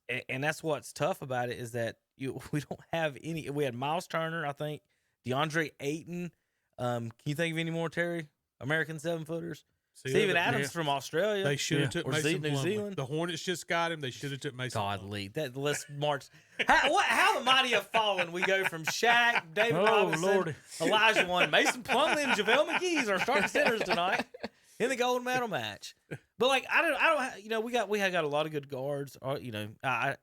what's tough about it is that we don't have any. We had Miles Turner, I think, DeAndre Ayton. Can you think of any more, Terry? American 7-footers? Steven Adams from Australia. They should have took Mason New Zealand. The Hornets just got him. They should have took Mason. Godly. Let's march. How the mighty have fallen. We go from Shaq, David Robinson, Lordy. Elijah One, Mason Plumlee, and JaVale McGee are starting centers tonight in the gold medal match. But like I don't. We got a lot of good guards. I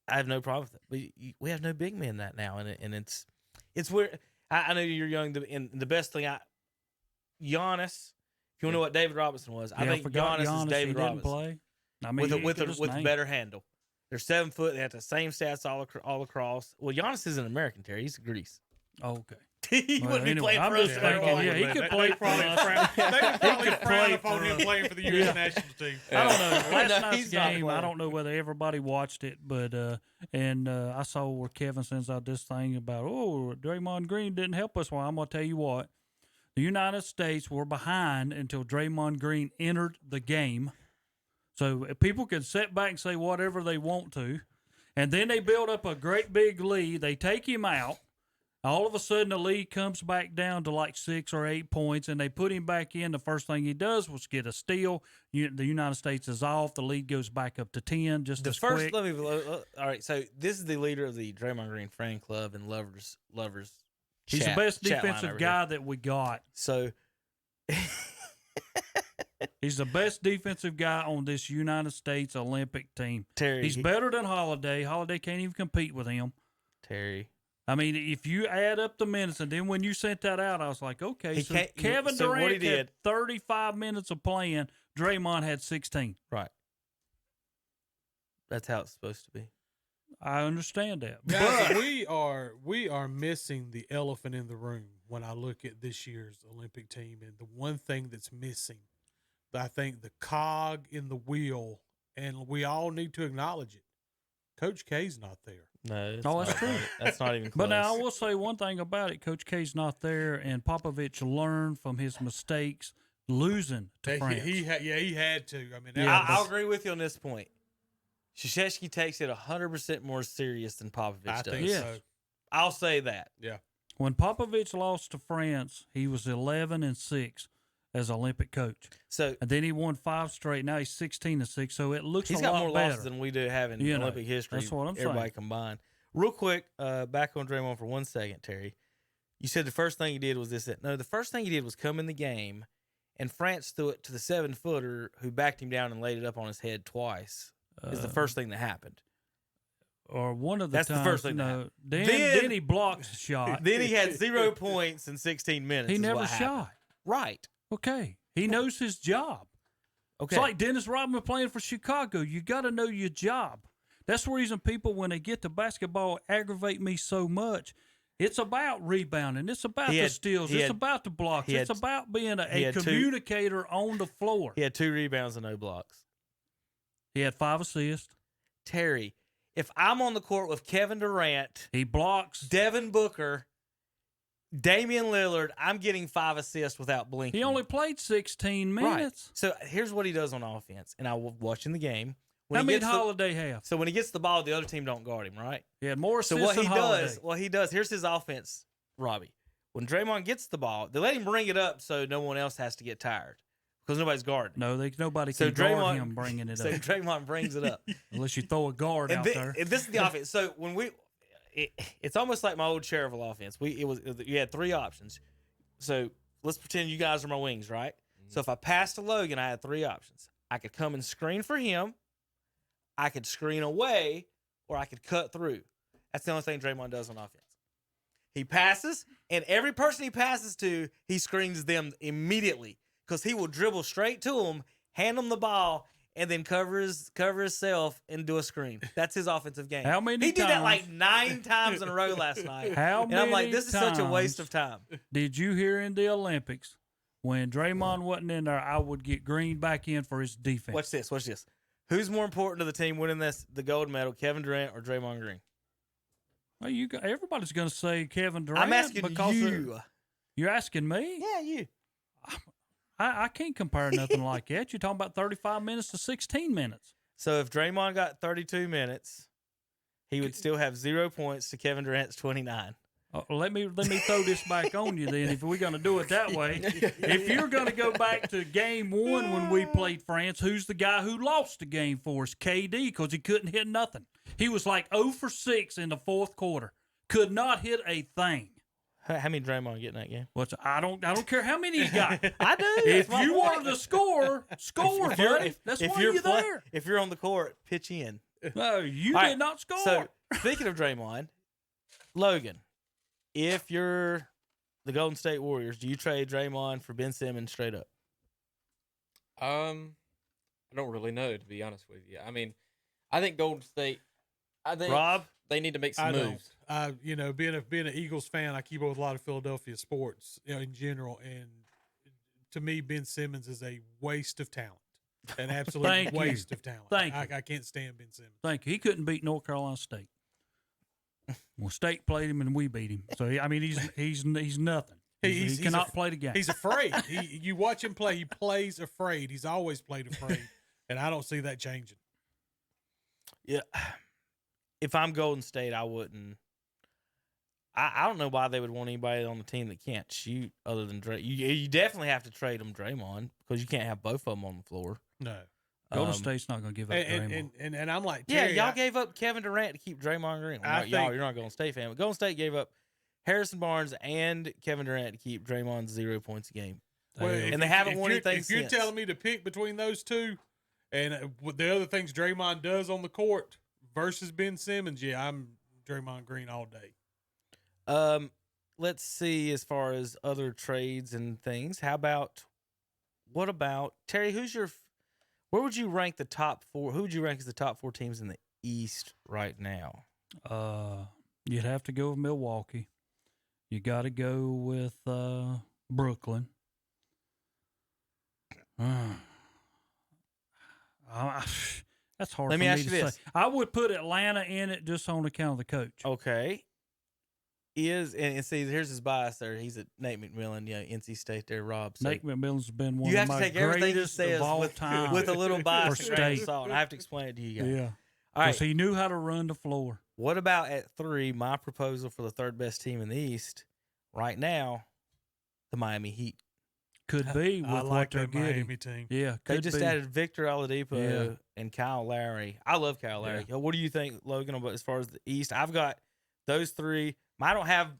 have no problem with it. But we have no big men that now, and it's weird. I know you're young, and the best thing Giannis. If you want to know what David Robinson was, I think Giannis is David Robinson. Play. I mean, with a better handle. They're 7 foot. They have the same stats all across. Well, Giannis isn't American, Terry. He's Greece. Oh, okay. He wouldn't be playing for us. He could play for us. They probably frown upon him playing for the U.S. national team. I don't know. Last night's game, I don't know whether everybody watched it, but I saw where Kevin sends out this thing about, Draymond Green didn't help us. Well, I'm going to tell you what. The United States were behind until Draymond Green entered the game. So people can sit back and say whatever they want to. And then they build up a great big lead. They take him out. All of a sudden, the lead comes back down to like 6 or 8 points, and they put him back in. The first thing he does was get a steal. The United States is off. The lead goes back up to 10 just as quick. All right, so this is the leader of the Draymond Green fan club and lovers. He's the best defensive guy that we got. So he's the best defensive guy on this United States Olympic team. Terry, he's better than Holiday. Holiday can't even compete with him. Terry. I mean, if you add up the minutes, and then when you sent that out, I was like, okay, so Kevin Durant had 35 minutes of playing. Draymond had 16. Right. That's how it's supposed to be. I understand that. Guys, we are missing the elephant in the room when I look at this year's Olympic team, and the one thing that's missing, I think the cog in the wheel, and we all need to acknowledge it. Coach K's not there. No, that's true. That's not even close. But now I will say one thing about it. Coach K's not there, and Popovich learned from his mistakes losing to France. He had to. I mean, I'll agree with you on this point. Krzyzewski takes it 100% more serious than Popovich does. I think so. I'll say that. Yeah. When Popovich lost to France, he was 11-6 as Olympic coach. And then he won 5 straight. Now he's 16-6. So it looks he's a got lot more better. losses than we do have in Olympic history. That's what I'm everybody saying. combined. Real quick, back on Draymond for 1 second, Terry. You said the first thing he did was this. No, the first thing he did was come in the game, and France threw it to the 7-footer who backed him down and laid it up on his head twice. Is the first thing that happened. Or one of the That's times. the first thing. No, then he blocks a shot. Then he had 0 points in 16 minutes. He is never what happened. shot. Right. Okay. He knows his job. Okay. It's like Dennis Rodman playing for Chicago. You got to know your job. That's the reason people, when they get to basketball, aggravate me so much. It's about rebounding. It's about the steals. It's about the blocks. It's about being a communicator on the floor. He had 2 rebounds and no blocks. He had 5 assists. Terry, if I'm on the court with Kevin Durant, he blocks. Devin Booker, Damian Lillard, I'm getting 5 assists without blinking. He only played 16 minutes. Right. So here's what he does on offense, and I was watching the game. How many did Holiday have? So when he gets the ball, the other team don't guard him, right? He had more assists than Holiday. What he does, here's his offense, Robbie. When Draymond gets the ball, they let him bring it up so no one else has to get tired because nobody's guarding. No, nobody can guard him bringing it up. So Draymond brings it up. Unless you throw a guard out there. And this is the offense. So when it's almost like my old Cherville offense. You had 3 options. So let's pretend you guys are my wings, right? Mm-hmm. So if I passed to Logan, I had 3 options. I could come and screen for him, I could screen away, or I could cut through. That's the only thing Draymond does on offense. He passes, and every person he passes to, he screens them immediately because he will dribble straight to them, hand them the ball, and then cover himself and do a screen. That's his offensive game. How many He did times? that like 9 times in a row last night. And I'm like, this is such a waste of time. Did you hear in the Olympics when Draymond wasn't in there, I would get Green back in for his defense? Watch this. Who's more important to the team winning the gold medal, Kevin Durant or Draymond Green? Well, everybody's going to say Kevin Durant. I'm asking you. You're asking me? Yeah, you. I can't compare nothing like that. You're talking about 35 minutes to 16 minutes. So if Draymond got 32 minutes, he would still have 0 points to Kevin Durant's 29. Let me throw this back on you then. If we're going to do it that way, if you're going to go back to game 1 when we played France, who's the guy who lost the game for us? KD, because he couldn't hit nothing. He was like 0 for 6 in the 4th quarter. Could not hit a thing. How many Draymond get in that game? I don't care how many he got. I do. If you wanted to score, buddy. That's why you're there. If you're on the court, pitch in. No, you All did right, not score. So speaking of Draymond, Logan, if you're the Golden State Warriors, do you trade Draymond for Ben Simmons straight up? I don't really know, to be honest with you. I mean, I think Golden State. Rob, they need to make some moves. Being an Eagles fan, I keep up with a lot of Philadelphia sports, in general, and to me, Ben Simmons is a waste of talent, an absolute waste of talent. I can't stand Ben Simmons. Thank you. He couldn't beat North Carolina State. Well, State played him and we beat him. So he's nothing. He cannot play the game. He's afraid. You watch him play. He plays afraid. He's always played afraid, and I don't see that changing. Yeah. If I'm Golden State, I wouldn't. I don't know why they would want anybody on the team that can't shoot other than Dray. You definitely have to trade them Draymond because you can't have both of them on the floor. No. Golden State's not going to give up Draymond. And I'm like, Terry, y'all gave up Kevin Durant to keep Draymond Green. You're not a Golden State fan, but Golden State gave up Harrison Barnes and Kevin Durant to keep Draymond 0 points a game. Well, and they haven't won anything since. If you're telling me to pick between those two and the other things Draymond does on the court versus Ben Simmons, I'm Draymond Green all day. Let's see as far as other trades and things. What about Terry, where would you rank the top 4? Who would you rank as the top 4 teams in the East right now? You'd have to go with Milwaukee. You got to go with Brooklyn. That's hard Let for me ask to you this. say. I would put Atlanta in it just on account of the coach. Okay. And see, here's his bias there. He's at Nate McMillan, NC State there, Rob. So Nate McMillan's been one you of have to my take everything he greatest says of all with, time. with a little bias for and grain of State. salt. I have to explain it to you guys. Yeah. All right. Because he knew how to run the floor. What about at 3, my proposal for the third best team in the East right now, the Miami Heat? Could be with I like what they're that getting. Miami team. Yeah, They could just be. added Victor Oladipo and Kyle Lowry. I love Kyle Lowry. What do you think, Logan, about as far as the East? I've got those three. I don't have.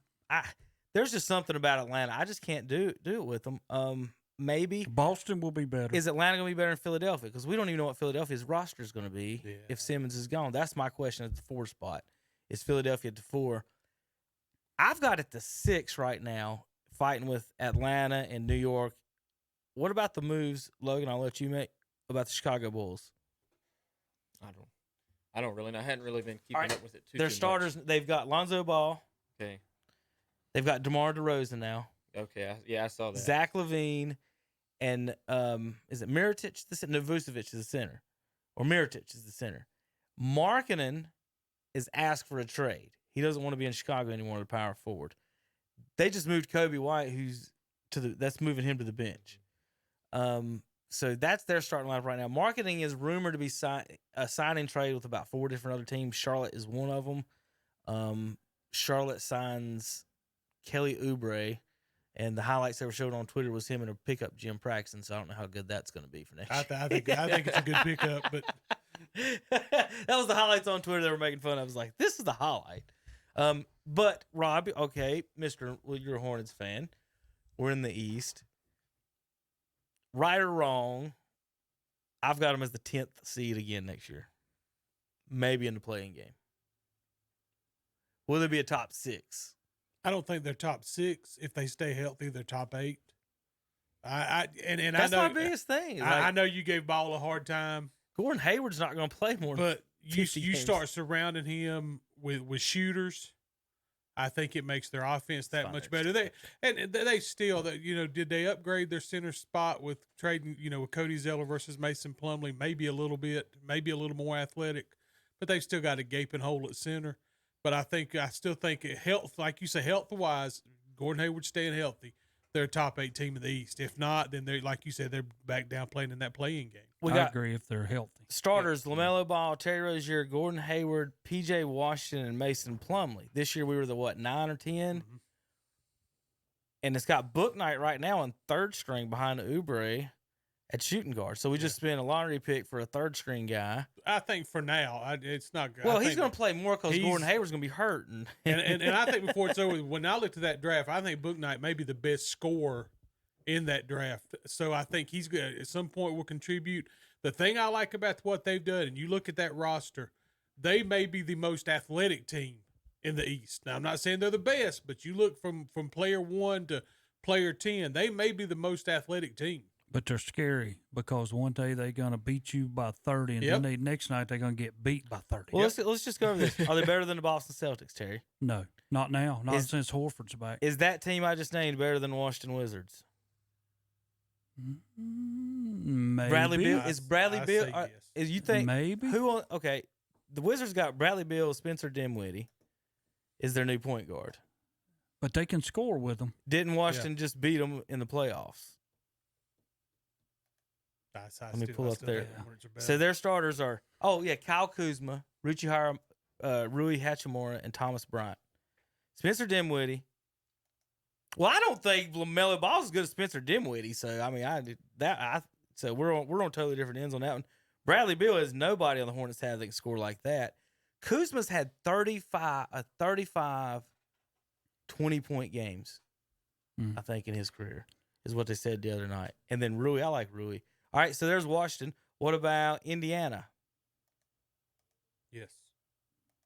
There's just something about Atlanta. I just can't do it with them. Maybe Boston will be better. Is Atlanta going to be better than Philadelphia? Because we don't even know what Philadelphia's roster is going to be if Simmons is gone. That's my question at the 4 spot. Is Philadelphia at the 4? I've got it to 6 right now, fighting with Atlanta and New York. What about the moves, Logan? I'll let you make about the Chicago Bulls. I don't really know. I hadn't really been keeping up with it too. Their starters, they've got Lonzo Ball. Okay. They've got DeMar DeRozan now. Okay. I saw that. Zach LaVine and is it Mirotic? No, Vucevic is the center, or Mirotic is the center. Markkanen is asked for a trade. He doesn't want to be in Chicago anymore. The power forward. They just moved Kobe White, that's moving him to the bench. So that's their starting lineup right now. Marketing is rumored to be a signing trade with about 4 different other teams. Charlotte is one of them. Charlotte signs Kelly Oubre, and the highlights that were showed on Twitter was him in a pickup gym practicing. So I don't know how good that's going to be for next year. I think it's a good pickup, but that was the highlights on Twitter they were making fun of. I was like, this is the highlight. But Robbie, okay, you're a Hornets fan. We're in the East. Right or wrong, I've got them as the 10th seed again next year. Maybe in the playing game. Will there be a top 6? I don't think they're top 6. If they stay healthy, they're top 8. That's I know, my biggest thing. I know you gave Ball a hard time. Gordon Hayward's not going to play more. But you games. start surrounding him with shooters. I think it makes their offense that much better. They still, did they upgrade their center spot with trading, with Cody Zeller versus Mason Plumlee? Maybe a little bit, maybe a little more athletic, but they've still got a gaping hole at center. But I still think like you say, health-wise, Gordon Hayward staying healthy, they're a top 8 team in the East. If not, then they're, like you said, they're back down playing in that play-in game. I agree if they're healthy. Starters, LaMelo Ball, Terry Rozier, Gordon Hayward, P.J. Washington, and Mason Plumlee. This year we were the, 9 or 10? Mm-hmm. And it's got Book Knight right now in 3rd string behind Oubre at shooting guard. So we just spent a lottery pick for a 3rd string guy. I think for now, it's not good. Well, he's going to play more because Gordon Hayward's going to be hurt. And I think before it's over, when I looked at that draft, I think Book Knight may be the best scorer in that draft. So I think he's good. At some point will contribute. The thing I like about what they've done, and you look at that roster, they may be the most athletic team in the East. Now, I'm not saying they're the best, but you look from player 1 to player 10, they may be the most athletic team. But they're scary because one day they're going to beat you by 30, and then next night they're going to get beat by 30. Well, let's just go over this. Are they better than the Boston Celtics, Terry? No, not now. Not since Horford's back. Is that team I just named better than the Washington Wizards? Maybe. Bradley Beal is Bradley Beal. Yes. You think maybe who? Okay, the Wizards got Bradley Beal, Spencer Dinwiddie is their new point guard, but they can score with them. Didn't Washington just beat them in the playoffs? Let me pull up there. So their starters are Kyle Kuzma, Rui Hachimura, and Thomas Bryant. Spencer Dinwiddie. Well, I don't think LaMelo Ball's as good as Spencer Dinwiddie. So I mean, so we're on totally different ends on that one. Bradley Beal has nobody on the Hornets that can score like that. Kuzma's had 35 20-point games, I think, in his career, is what they said the other night. And then Rui, I like Rui. All right, so there's Washington. What about Indiana? Yes.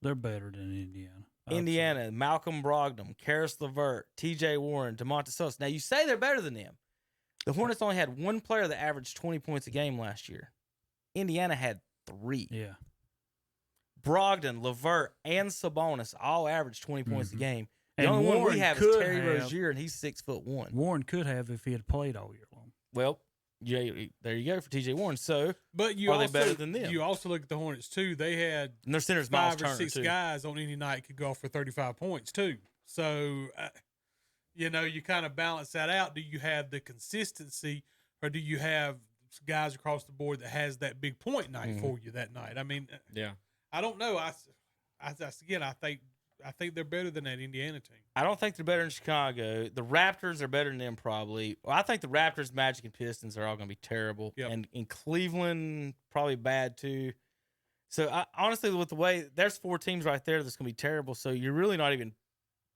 They're better than Indiana. Indiana, Malcolm Brogdon, Karis LeVert, T.J. Warren, DeMontis Ellis. Now, you say they're better than them. The Hornets only had one player that averaged 20 points a game last year. Indiana had 3. Yeah. Brogdon, LeVert, and Sabonis all averaged 20 points a game. The And only one Warren we have is Terry could have- Rozier, and he's 6'1". Warren could have if he had played all year long. Well, yeah, there you go for T.J. Warren. So, but are they better than them? You also look at the Hornets too. They had and their center's 5 Miles or Turner, 6 too. guys on any night could go off for 35 points too. So, you kind of balance that out. Do you have the consistency, or do you have guys across the board that has that big point night for you that night? I mean, yeah, I don't know. I think I think they're better than that Indiana team. I don't think they're better than Chicago. The Raptors are better than them probably. Well, I think the Raptors, Magic, and Pistons are all going to be terrible. Yep. And in Cleveland, probably bad too. So, honestly, with the way – there's 4 teams right there that's going to be terrible. So, you're really not even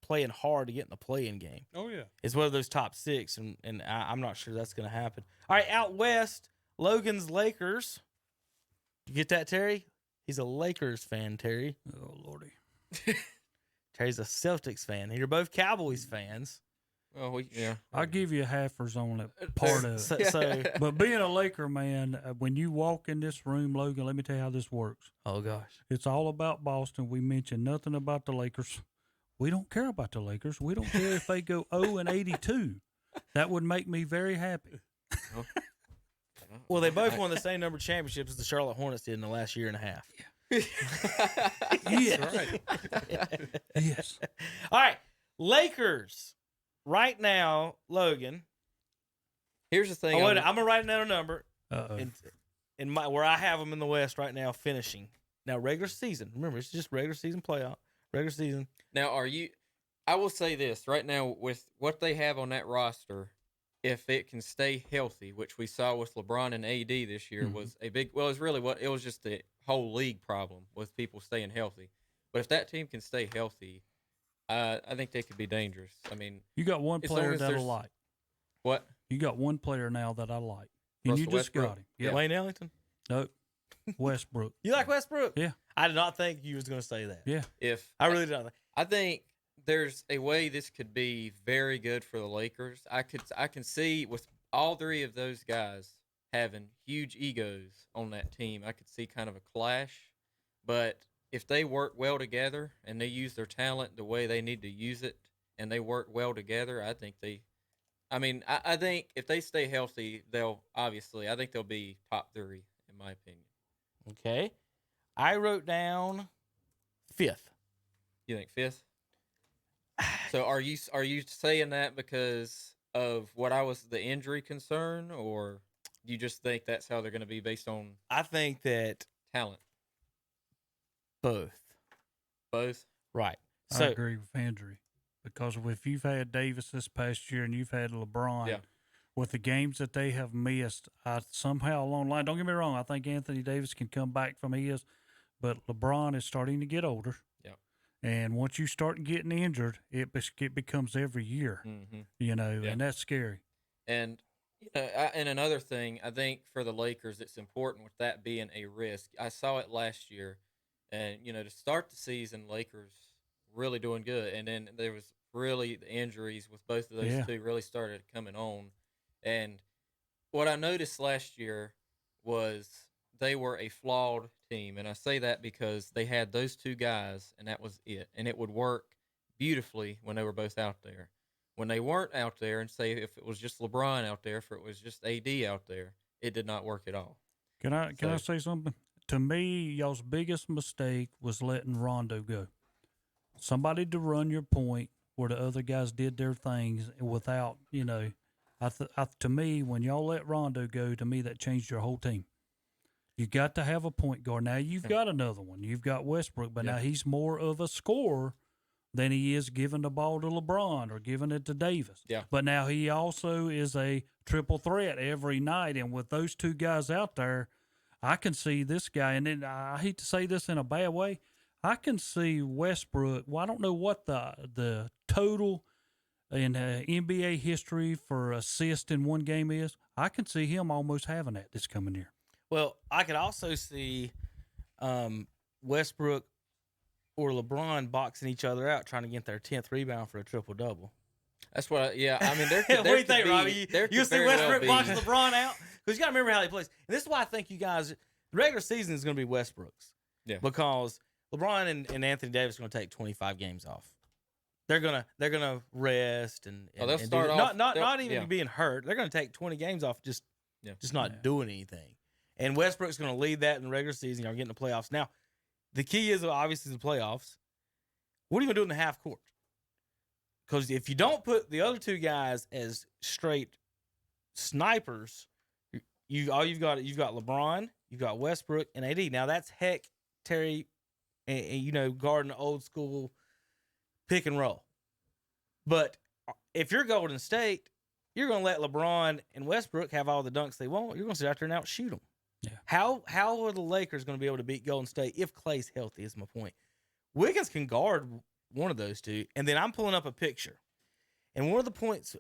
playing hard to get in the play-in game. Oh, yeah. It's one of those top 6, and I'm not sure that's going to happen. All right, out west, Logan's Lakers. You get that, Terry? He's a Lakers fan, Terry. Oh, Lordy. Terry's a Celtics fan. You're both Cowboys fans. Oh, yeah. I'll give you halfers on that part of it. So, But being a Laker man, when you walk in this room, Logan, let me tell you how this works. oh, gosh. It's all about Boston. We mention nothing about the Lakers. We don't care about the Lakers. We don't care if they go 0-82. That would make me very happy. Well, they both won the same number of championships as the Charlotte Hornets did in the last year and a half. Yes. Right. Yes. All right, Lakers. Right now, Logan. Here's the thing. Oh, wait, I'm going to write down a number. Uh-oh. In my where I have them in the West right now finishing. Now, regular season. Remember, it's just regular season playoff. Regular season. Now, I will say this right now with what they have on that roster, if it can stay healthy, which we saw with LeBron and AD this year, was a big. Well, it was just the whole league problem with people staying healthy. But if that team can stay healthy, I think they could be dangerous. I mean, You got one as long player as that I there's- like. what? You got one player now that I like. And Russell you just Westbrook? got him. Yeah. Wayne Ellington. No. Westbrook. You like Westbrook? Yeah. I did not think you was going to say that. Yeah. I really did not. I think there's a way this could be very good for the Lakers. I can see with all 3 of those guys having huge egos on that team, I could see kind of a clash. But if they work well together and they use their talent the way they need to use it and they work well together, I think I think if they stay healthy, I think they'll be top 3 in my opinion. Okay. I wrote down 5th. You think 5th? So are you saying that because of the injury concern, or you just think that's how they're going to be based on I think that talent? both. Right. I So agree with Andrew. Because if you've had Davis this past year and you've had LeBron, Yeah. with the games that they have missed, somehow along the line, don't get me wrong, I think Anthony Davis can come back from his, but LeBron is starting to get older. Yeah. And once you start getting injured, it becomes every year, Yeah. and that's scary. And and another thing, I think for the Lakers, it's important with that being a risk. I saw it last year, and to start the season, Lakers really doing good, and then there was really the injuries with both of those two really started coming on. And what I noticed last year was they were a flawed team, and I say that because they had those 2 guys, and that was it, and it would work beautifully when they were both out there. When they weren't out there, and say if it was just LeBron out there, if it was just AD out there, it did not work at all. Can I say something? To me, y'all's biggest mistake was letting Rondo go. Somebody to run your point where the other guys did their things without, to me, when y'all let Rondo go, to me, that changed your whole team. You got to have a point guard. Now, you've got another one. You've got Westbrook, but now he's more of a scorer than he is giving the ball to LeBron or giving it to Davis. Yeah. But now he also is a triple threat every night. And with those 2 guys out there, I can see this guy. And then I hate to say this in a bad way, I can see Westbrook. Well, I don't know what the total in NBA history for assist in one game is. I can see him almost having that this coming year. well, I could also see Westbrook or LeBron boxing each other out, trying to get their 10th rebound for a triple-double. That's what I mean, there What do you could think, be- Robbie? there You could see very Westbrook well boxing be- LeBron out? Because you got to remember how he plays. And this is why I think you guys, the regular season is going to be Westbrook's. Yeah. Because LeBron and Anthony Davis are going to take 25 games off. They're gonna rest and they'll and start do, off. not even being hurt. They're going to take 20 games off just not doing anything. And Westbrook's going to lead that in the regular season. You're getting the playoffs. Now, the key is obviously the playoffs. What are you going to do in the half court? Because if you don't put the other 2 guys as straight snipers, you've got LeBron, you've got Westbrook and AD. Now that's Terry, and guarding old school pick and roll. But if you're Golden State, you're going to let LeBron and Westbrook have all the dunks they want. You're going to sit out there and outshoot them. Yeah. How are the Lakers going to be able to beat Golden State if Klay's healthy is my point. Wiggins can guard one of those two. And then I'm pulling up a picture. And one of the points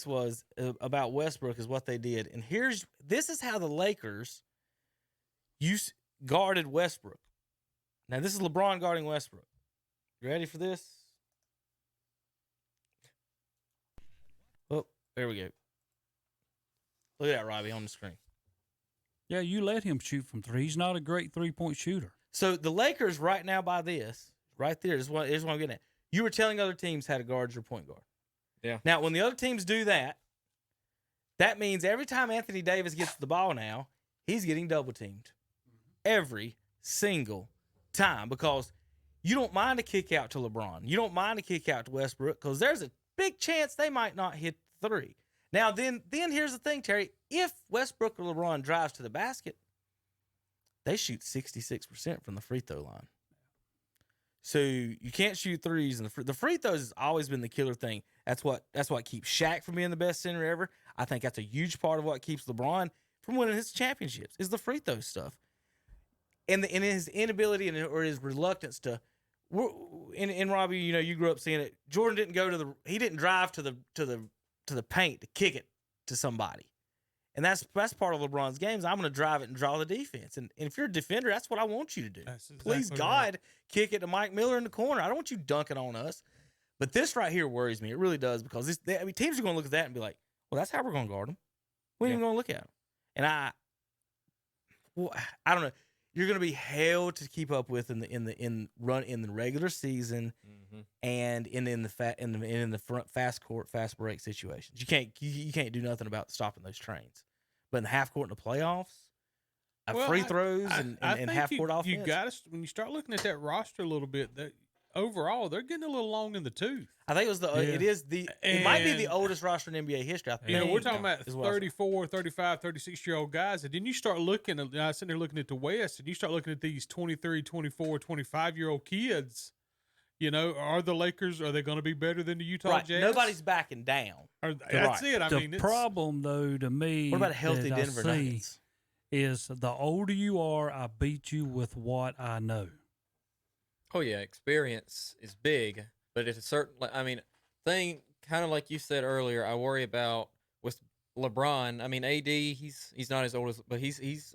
was about Westbrook is what they did. And this is how the Lakers guarded Westbrook. Now, this is LeBron guarding Westbrook. You ready for this? Oh, there we go. Look at that, Robbie, on the screen. Yeah, you let him shoot from three. He's not a great three-point shooter. So the Lakers right now by this, right there, is what I'm getting at. You were telling other teams how to guard your point guard. Yeah. Now, when the other teams do that, that means every time Anthony Davis gets the ball now, he's getting double-teamed. Every single time, because you don't mind a kick out to LeBron. You don't mind a kick out to Westbrook because there's a big chance they might not hit three. Now, then here's the thing, Terry. If Westbrook or LeBron drives to the basket, they shoot 66% from the free throw line. So you can't shoot threes, and the free throws has always been the killer thing. That's what keeps Shaq from being the best center ever. I think that's a huge part of what keeps LeBron from winning his championships is the free throw stuff, and his inability or his reluctance to. And Robbie, you grew up seeing it. Jordan didn't drive to the paint to kick it to somebody. And that's part of LeBron's games. I'm going to drive it and draw the defense. And if you're a defender, that's what I want you to do. Exactly Please, God, kick it to Mike Miller in the corner. I don't want you dunking on us. But this right here worries me. It really does, because teams are going to look at that and be like, well, that's how we're going to guard them. We ain't even going to look at them. And I don't know. You're going to be hell to keep up with in the regular season, and in the front fast break situations. You can't do nothing about stopping those trains. But in the half court in the playoffs, free throws and half court offense. You got to, when you start looking at that roster a little bit, that overall they're getting a little long in the tooth. I think it might be the oldest roster in NBA history. I think, we're talking about 34, 35, 36-year-old guys. And then you start looking at, I was sitting there looking at the West, and you start looking at these 23, 24, 25-year-old kids. Are the Lakers, are they going to be better than the Utah Jazz? Nobody's backing down. That's it. The problem, though, to me, what about a healthy Denver Nuggets? Is the older you are, I beat you with what I know. Oh, yeah, experience is big, but it's a certain, thing, kind of like you said earlier, I worry about with LeBron. AD, he's not as old as, but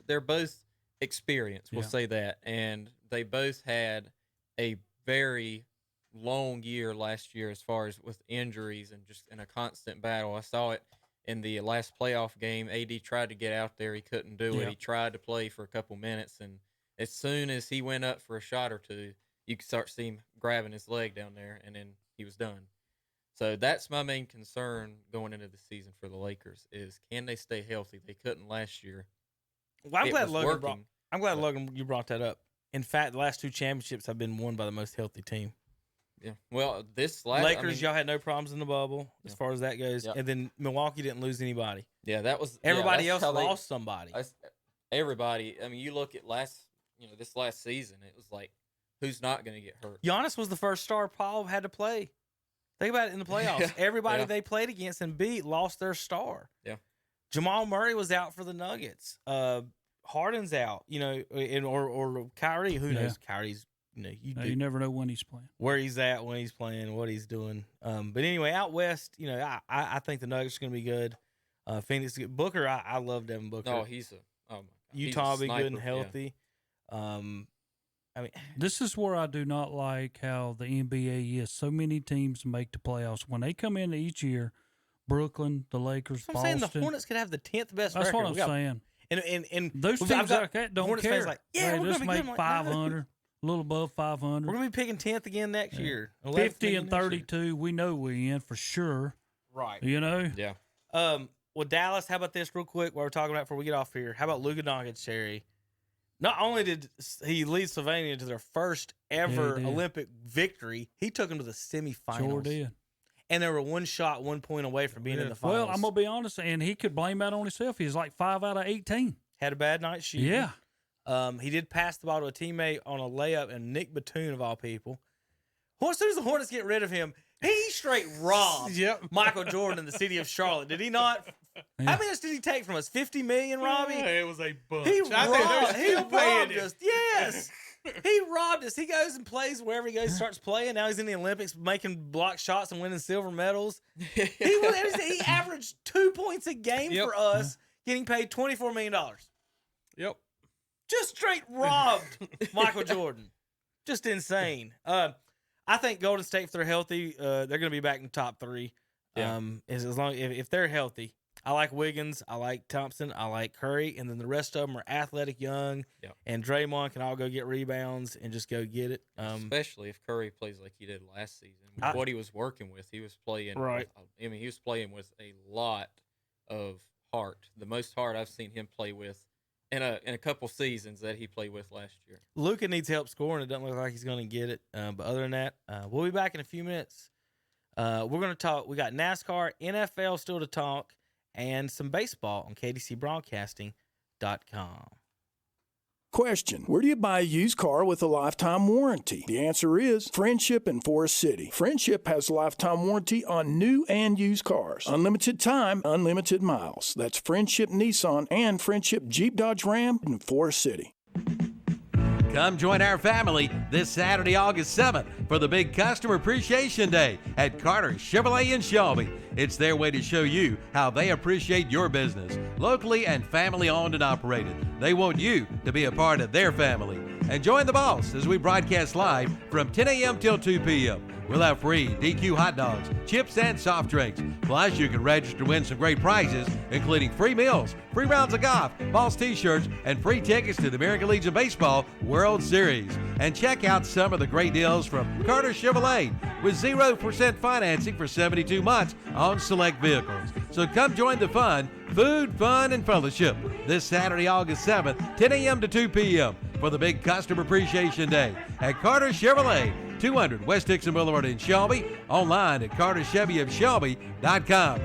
they're both experienced, we'll say that, and they both had a very long year last year as far as with injuries and just in a constant battle. I saw it in the last playoff game. AD tried to get out there. He couldn't do it. He tried to play for a couple minutes, and as soon as he went up for a shot or two, you could start seeing him grabbing his leg down there, and then he was done. So that's my main concern going into the season for the Lakers is, can they stay healthy? They couldn't last year. Well, I'm glad Logan, you brought that up. In fact, the last two championships have been won by the most healthy team. Yeah. Well, this last Lakers, y'all had no problems in the bubble as far as that goes, and then Milwaukee didn't lose anybody. Yeah, that was everybody else lost somebody. Everybody. You look at this last season, it was like, who's not going to get hurt? Giannis was the first star Paul had to play. Think about it in the playoffs. Everybody they played against and beat lost their star. Yeah. Jamal Murray was out for the Nuggets. Harden's out, or Kyrie. Who knows? Kyrie's, you never know when he's playing, where he's at, when he's playing, what he's doing. But anyway, out west, I think the Nuggets are going to be good. Phoenix, Booker, I love Devin Booker. Oh, my God. Utah will be good and healthy. Yeah. This is where I do not like how the NBA is. So many teams make the playoffs. When they come in each year, Brooklyn, the Lakers, I'm Boston. saying the Hornets could have the 10th best record. That's what I'm saying. And those teams like that don't Hornets care. fans like, they we're just gonna make be good. 500, a little above 500. We're going to be picking 10th again next year. 50 and 32, we know we in for sure. Right. Yeah. Well, Dallas, how about this real quick while we're talking about before we get off here? How about Luka Doncic, Terry? Not only did he lead Slovenia to their first ever Olympic victory, he took them to the semifinals. Sure did. And they were 1 point away from being in the finals. Well, I'm going to be honest, and he could blame that on himself. He was like 5 out of 18. Had a bad night shooting. Yeah. He did pass the ball to a teammate on a layup, and Nick Batum, of all people, As soon as the Hornets get rid of him, he straight robbed Michael Jordan in the city of Charlotte. Did he not? How much did he take from us? $50 million, Robbie? It was a bunch. He robbed paying us. Yes. He robbed us. He goes and plays wherever he goes, starts playing. Now he's in the Olympics making block shots and winning silver medals. He averaged 2 points a game for us, getting paid $24 million. Yep. Just straight robbed Michael Jordan. Just insane. I think Golden State, if they're healthy, they're going to be back in the top 3. Yeah. As long if they're healthy. I like Wiggins, I like Thompson, I like Curry, and then the rest of them are athletic, young, and Draymond can all go get rebounds and just go get it. Especially if Curry plays like he did last season. With what he was working with, he was playing. Right. He was playing with a lot of heart. The most heart I've seen him play with in a couple seasons that he played with last year. Luka needs help scoring. It doesn't look like he's going to get it. But other than that, we'll be back in a few minutes. We're going to talk. We got NASCAR, NFL still to talk, and some baseball on KDCBroadcasting.com. Question: where do you buy a used car with a lifetime warranty? The answer is Friendship in Forest City. Friendship has a lifetime warranty on new and used cars. Unlimited time, unlimited miles. That's Friendship Nissan and Friendship Jeep Dodge Ram in Forest City. Come join our family this Saturday, August 7th for the big Customer Appreciation Day at Carter Chevrolet in Shelby. It's their way to show you how they appreciate your business, locally and family owned and operated. They want you to be a part of their family. And join the boss as we broadcast live from 10 a.m. till 2 p.m. We'll have free DQ hot dogs, chips, and soft drinks. Plus, you can register to win some great prizes, including free meals, free rounds of golf, Boss t-shirts, and free tickets to the American Legion Baseball World Series. And check out some of the great deals from Carter Chevrolet with 0% financing for 72 months on select vehicles. So come join the fun, food, fun, and fellowship this Saturday, August 7th, 10 a.m. to 2 p.m. for the big Customer Appreciation Day at Carter Chevrolet, 200 West Dixon Boulevard in Shelby, online at carterchevyofshelby.com.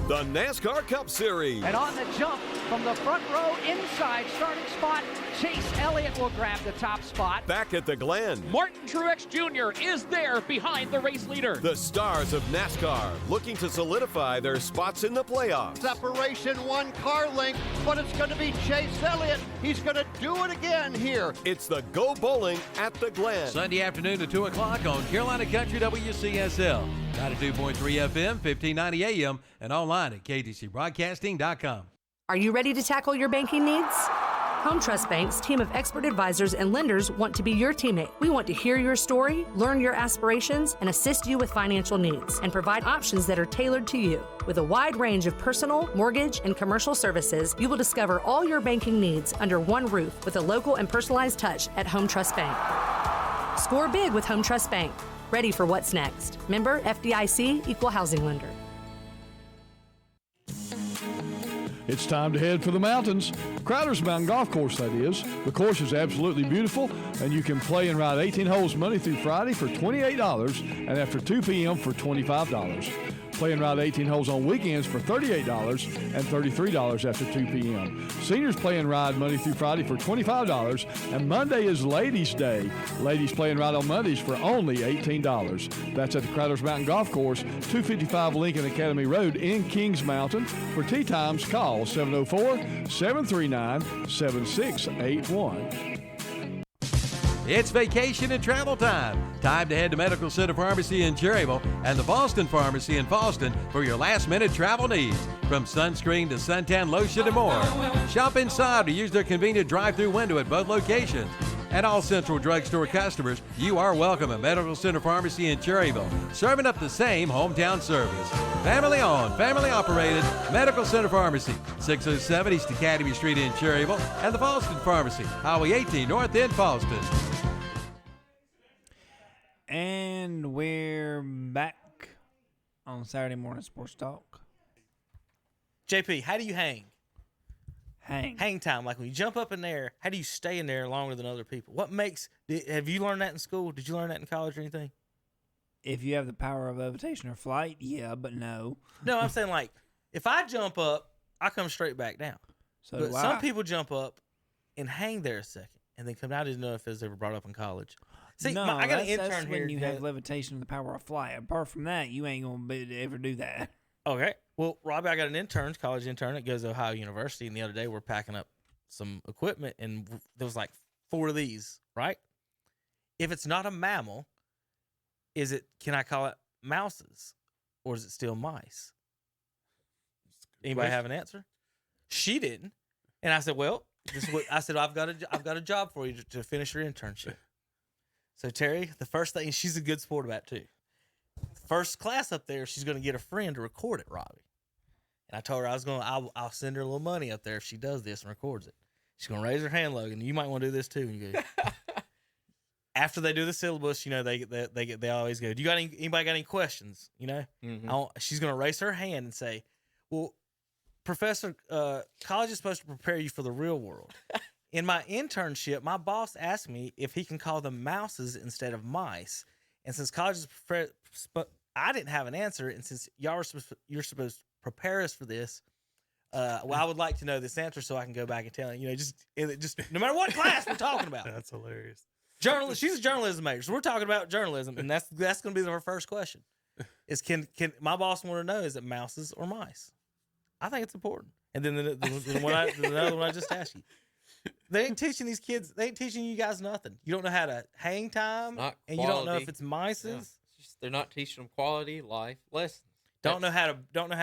The NASCAR Cup Series. And on the jump from the front row inside starting spot, Chase Elliott will grab the top spot. Back at the Glen. Martin Truex Jr. is there behind the race leader. The stars of NASCAR looking to solidify their spots in the playoffs. Separation 1 car length, but it's going to be Chase Elliott. He's going to do it again here. It's the Go Bowling at the Glen. Sunday afternoon at 2 o'clock on Carolina Country WCSL. 92.3 FM, 1590 AM, and online at KDCBroadcasting.com. Are you ready to tackle your banking needs? Home Trust Bank's team of expert advisors and lenders want to be your teammate. We want to hear your story, learn your aspirations, and assist you with financial needs, and provide options that are tailored to you. With a wide range of personal, mortgage, and commercial services, you will discover all your banking needs under one roof with a local and personalized touch at Home Trust Bank. Score big with Home Trust Bank. Ready for what's next. Member FDIC, Equal Housing Lender. It's time to head for the mountains. Crowder's Mountain Golf Course, that is. The course is absolutely beautiful, and you can play and ride 18 holes Monday through Friday for $28 and after 2 p.m. for $25. Play and ride 18 holes on weekends for $38 and $33 after 2 p.m. Seniors play and ride Monday through Friday for $25, and Monday is Ladies' Day. Ladies play and ride on Mondays for only $18. That's at the Crowder's Mountain Golf Course, 255 Lincoln Academy Road in Kings Mountain. For tee times, call 704-739-7681. It's vacation and travel time. Time to head to Medical Center Pharmacy in Cherryville and the Boston Pharmacy in Boston for your last-minute travel needs. From sunscreen to suntan lotion and more. Shop inside or use their convenient drive-through window at both locations. And all Central Drugstore customers, you are welcome at Medical Center Pharmacy in Cherryville, serving up the same hometown service. Family-owned, family-operated Medical Center Pharmacy, 607 East Academy Street in Cherryville, and the Boston Pharmacy, Highway 18 North in Boston. And we're back on Saturday Morning Sports Talk. JP, how do you hang? Hang time. Like when you jump up in there, how do you stay in there longer than other people? Have you learned that in school? Did you learn that in college or anything? If you have the power of levitation or flight, yeah, but no. No, I'm saying like if I jump up, I come straight back down. So but some people jump up and hang there a second. and then come down. I didn't know if it was ever brought up in college. See, no, I got an intern that's here. when you have levitation and the power of flight. Apart from that, you ain't gonna be able to ever do that. Okay. Well, Robbie, I got an intern, college intern that goes to Ohio University, and the other day we're packing up some equipment, and there was like 4 of these, right? If it's not a mammal, can I call it mouses, or is it still mice? Anybody have an answer? She didn't, and I said, "Well, this is what I said. I've got a job for you to finish your internship." So Terry, the first thing, she's a good sport about it too. First class up there, she's going to get a friend to record it, Robbie. And I told her I'll send her a little money up there if she does this and records it. She's going to raise her hand, Logan. You might want to do this too. And you go, after they do the syllabus, they always go, "Do you got anybody got any questions?" She's going to raise her hand and say, "Well, Professor, college is supposed to prepare you for the real world. In my internship, my boss asked me if he can call them mouses instead of mice. And since college is I didn't have an answer. And since you're supposed to prepare us for this, I would like to know this answer so I can go back and tell you. Just no matter what class we're talking about." That's hilarious. She's a journalism major, so we're talking about journalism, and that's going to be her first question. Is can my boss want to know, is it mouses or mice? I think it's important. And then the other one I just asked you. They ain't teaching these kids. They ain't teaching you guys nothing. You don't know how to hang time, and you don't know if it's mices. Yeah. They're not teaching them quality life lessons. Don't know how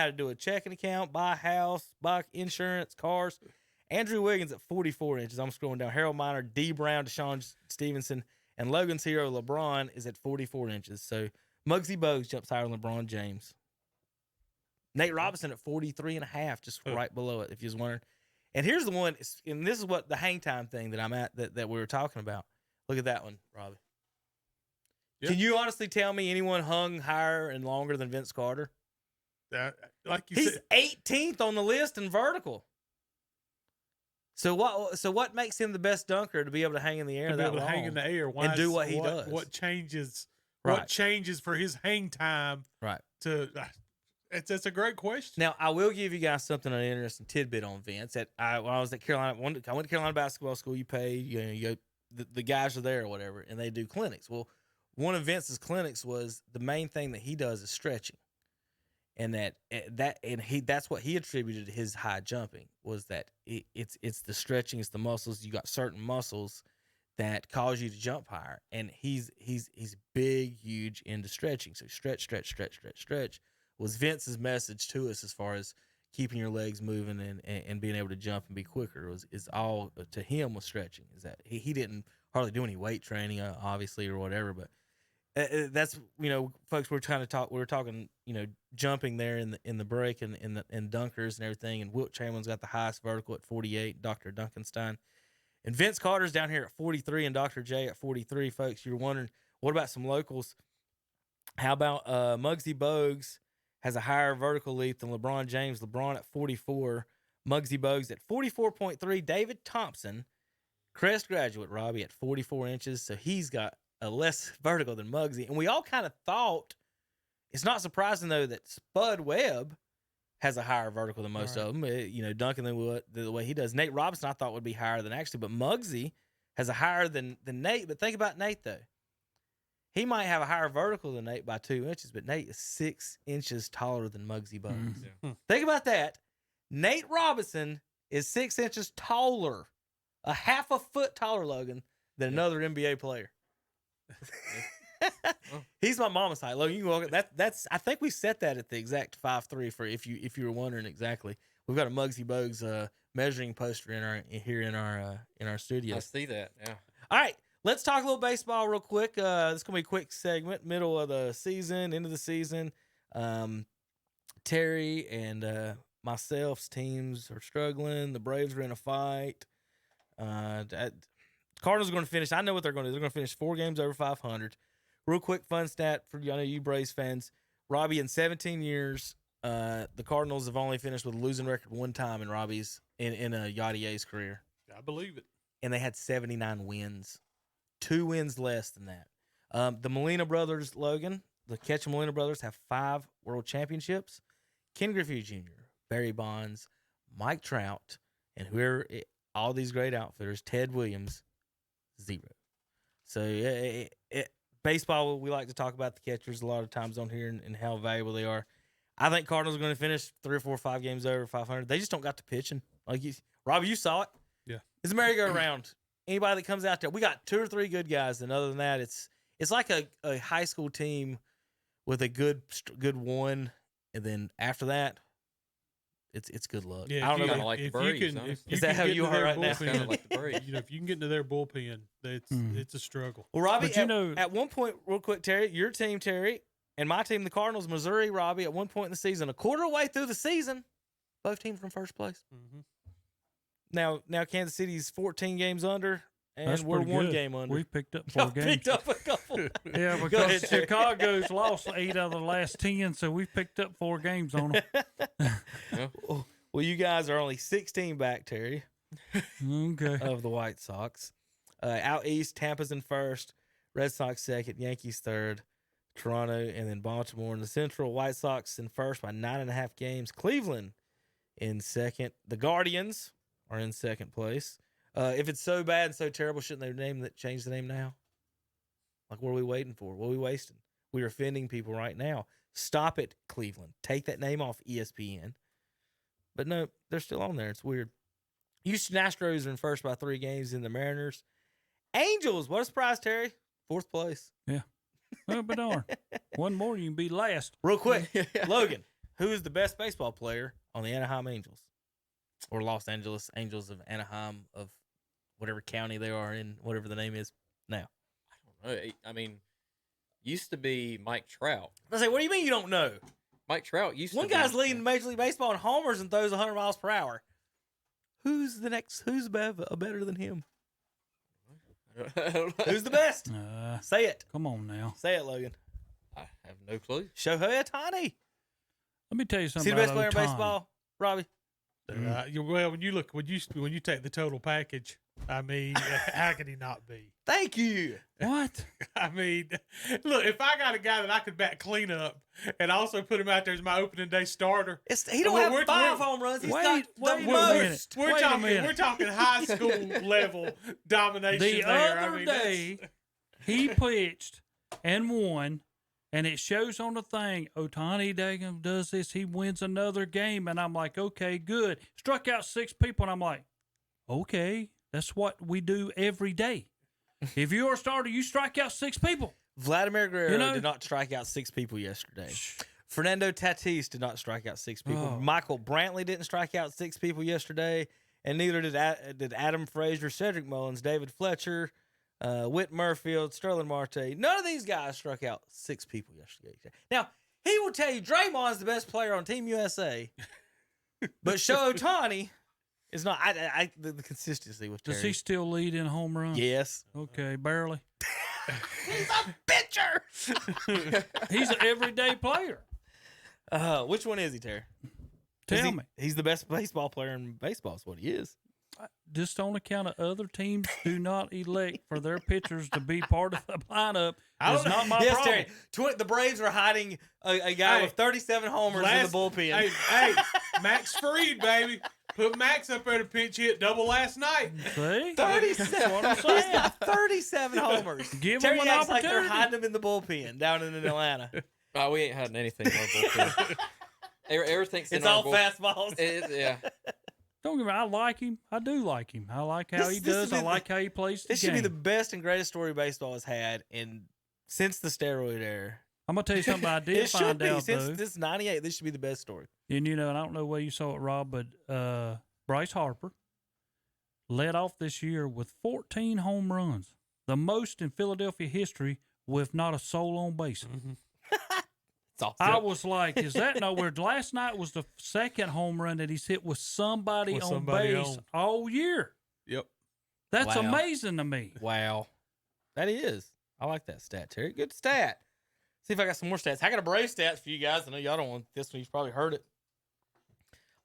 to do a checking account, buy a house, buy insurance, cars. Andrew Wiggins at 44 inches. I'm scrolling down. Harold Miner, D. Brown, Deshaun Stevenson, and Logan's hero LeBron is at 44 inches. So Muggsy Bogues jumps higher than LeBron James. Nate Robinson at 43.5, just right below it, if you was wondering. And here's the one, and this is what the hang time thing that I'm at that we were talking about. Look at that one, Robbie. Yep. Can you honestly tell me anyone hung higher and longer than Vince Carter? He's 18th on the list in vertical. So what makes him the best dunker to be able to hang in the air to that be able long to hang in the air and do what he does? What changes? Right. What changes for his hang time? Right. It's a great question. Now I will give you guys something, an interesting tidbit on Vince. When I was at Carolina, I went to Carolina basketball school. You pay, the guys are there or whatever, and they do clinics. Well, one of Vince's clinics was the main thing that he does is stretching. And that's what he attributed to his high jumping, was that it's the stretching, it's the muscles. You got certain muscles that cause you to jump higher, and he's big, huge into stretching. So stretch was Vince's message to us as far as keeping your legs moving and being able to jump and be quicker. Is all to him was stretching. Is that he didn't hardly do any weight training, obviously, or whatever, but. That's folks. We were talking jumping there in the break and dunkers and everything. And Wilt Chamberlain's got the highest vertical at 48. Dr. Duncanstein and Vince Carter's down here at 43, and Dr. J at 43. Folks, you're wondering what about some locals? How about Muggsy Bogues has a higher vertical leap than LeBron James? LeBron at 44, Muggsy Bogues at 44.3. David Thompson, Crest graduate, Robbie at 44 inches. So he's got a less vertical than Muggsy. And we all kind of thought, it's not surprising though that Spud Webb has a higher vertical than most of them. Duncan the way he does. Nate Robinson I thought would be higher than actually, but Muggsy has a higher than Nate. But think about Nate though. He might have a higher vertical than Nate by 2 inches, but Nate is 6 inches taller than Muggsy Bogues. Yeah. Think about that. Nate Robinson is 6 inches taller, a half a foot taller, Logan, than another NBA player. He's my mama's height. Logan, you can walk. That's. I think we set that at the exact 5'3" for if you were wondering exactly. We've got a Muggsy Bogues measuring poster in our studio. I see that. Yeah. All right, let's talk a little baseball real quick. This is gonna be a quick segment, middle of the season, end of the season. Terry and myself's teams are struggling. The Braves are in a fight. Cardinals are going to finish. I know what they're going to do. They're going to finish 4 games over 500. Real quick fun stat for you Braves fans. Robbie, in 17 years, the Cardinals have only finished with a losing record one time in Robbie's in Yadier's career. I believe it. And they had 79 wins. 2 wins less than that. The Molina brothers, Logan, the Kitchn Molina brothers have 5 world championships. Ken Griffey Jr., Barry Bonds, Mike Trout, and all these great outfitters, Ted Williams, 0. So baseball, we like to talk about the catchers a lot of times on here and how valuable they are. I think Cardinals are going to finish 3 or 4 or 5 games over 500. They just don't got the pitching. Like Robbie, you saw it. Yeah. It's a merry-go-round. Anybody that comes out there, we got 2 or 3 good guys, and other than that, it's like a high school team with a good one, and then after that, it's good luck. Yeah, I don't know. Like the Braves. Is that how you are right now? Kind of like the Braves. If you can get into their bullpen, it's a struggle. Well, Robbie, at one point, real quick, Terry, your team, Terry, and my team, the Cardinals, Missouri, Robbie, at one point in the season, a quarter way through the season, both teams from first place. Mm-hmm. Now Kansas City's 14 games under, and That's we're pretty 1 good. game under. We picked up 4 games. Picked up a couple. Yeah, Go because ahead, Terry. Chicago's lost 8 out of the last 10, so we picked up 4 games on them. Well, you guys are only 16 back, Terry. Okay. Of the White Sox. Out east, Tampa's in first, Red Sox second, Yankees third, Toronto, and then Baltimore in the Central. White Sox in first by 9.5 games. Cleveland in second. The Guardians are in second place. If it's so bad and so terrible, shouldn't they change the name now? Like, what are we waiting for? What are we wasting? We're offending people right now. Stop it, Cleveland. Take that name off ESPN. But no, they're still on there. It's weird. Houston Astros are in first by 3 games in the Mariners. Angels, what a surprise, Terry. 4th place. Yeah. Well, but darn. One more, you can be last. Real quick, Logan, who is the best baseball player on the Anaheim Angels? Or Los Angeles Angels of Anaheim, of whatever county they are in, whatever the name is now. I don't know. I mean, used to be Mike Trout. I say, what do you mean you don't know? Mike Trout used One to be. guy's leading Major League Baseball in homers and throws 100 miles per hour. Who's better than him? Who's the best? Say it. Come on now. Say it, Logan. I have no clue. Shohei Ohtani. Let me tell you something See the about best player in Ohtani. baseball, Robbie? Well, when you take the total package, I mean, how could he not be? Thank you. What? I mean, look, if I got a guy that I could bat cleanup and also put him out there as my opening day starter, he don't have 5 home runs. He's got the most. We're talking high school level domination. The there. other day, he pitched and won, and it shows on the thing, Ohtani Dagan does this, he wins another game, and I'm like, okay, good. Struck out 6 people, and I'm like, okay, that's what we do every day. If you're a starter, you strike out 6 people. Vladimir Guerrero did not strike out 6 people yesterday. Fernando Tatis did not strike out 6 people. Michael Brantley didn't strike out 6 people yesterday, and neither did Adam Frazier, Cedric Mullins, David Fletcher, Whit Merfield, Sterling Marte. None of these guys struck out 6 people yesterday. Now, he will tell you Draymond's the best player on Team USA, but Shohei Ohtani is not. The consistency with Terry. Does he still lead in home runs? Yes. Okay, barely. He's a pitcher. He's an everyday player. Which one is he, Terry? Tell me. He's the best baseball player in baseball is what he is. Just on account of other teams do not elect for their pitchers to be part of the lineup. It's not my problem. Terry, the Braves are hiding a guy with 37 homers in the bullpen. Hey, Max Fried, baby. Put Max up there to pinch hit double last night. See? 37. He's got 37 homers. Give Terry him an acts like opportunity. they're hiding him in the bullpen down in Atlanta. We ain't hiding anything in our bullpen. Everything's in It's our all bullpen. fastballs. Yeah. Don't get me wrong, I like him. I do like him. I like how he does. I like how he plays the This game. should be the best and greatest story baseball has had since the steroid era. I'm going to tell you something I did It should find be. out, Since though. this 98, this should be the best story. And, and I don't know where you saw it, Rob, but Bryce Harper led off this year with 14 home runs, the most in Philadelphia history with not a soul on base. Mm-hmm. Awesome. I was like, is that nowhere? Last night was the 2nd home run that he's hit with somebody on base all year. Yep. That's Wow. amazing to me. Wow. That is. I like that stat, Terry. Good stat. See if I got some more stats. I got a Brave stats for you guys. I know y'all don't want this one. You've probably heard it.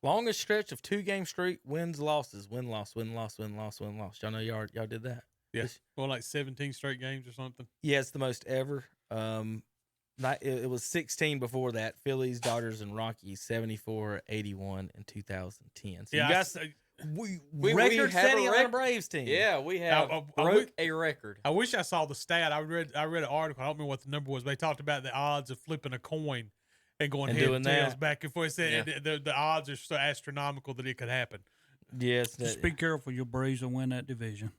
Longest stretch of 2-game streak, wins, losses, win-loss, win-loss, win-loss, win-loss. Y'all know y'all did that? Yeah. Well, like 17 straight games or something. Yeah, it's the most ever. It was 16 before that. Phillies, Dodgers, and Rockies, 74, 81, and 2010. So Yeah, you guys, We have setting a on a Braves team. Yeah, we have broke a record. I wish I saw the stat. I read an article. I don't remember what the number was. But they talked about the odds of flipping a coin and going And head doing and tails that. back and forth. It said the odds are so astronomical that it could happen. Yes. Just be careful. Your Braves will win that division.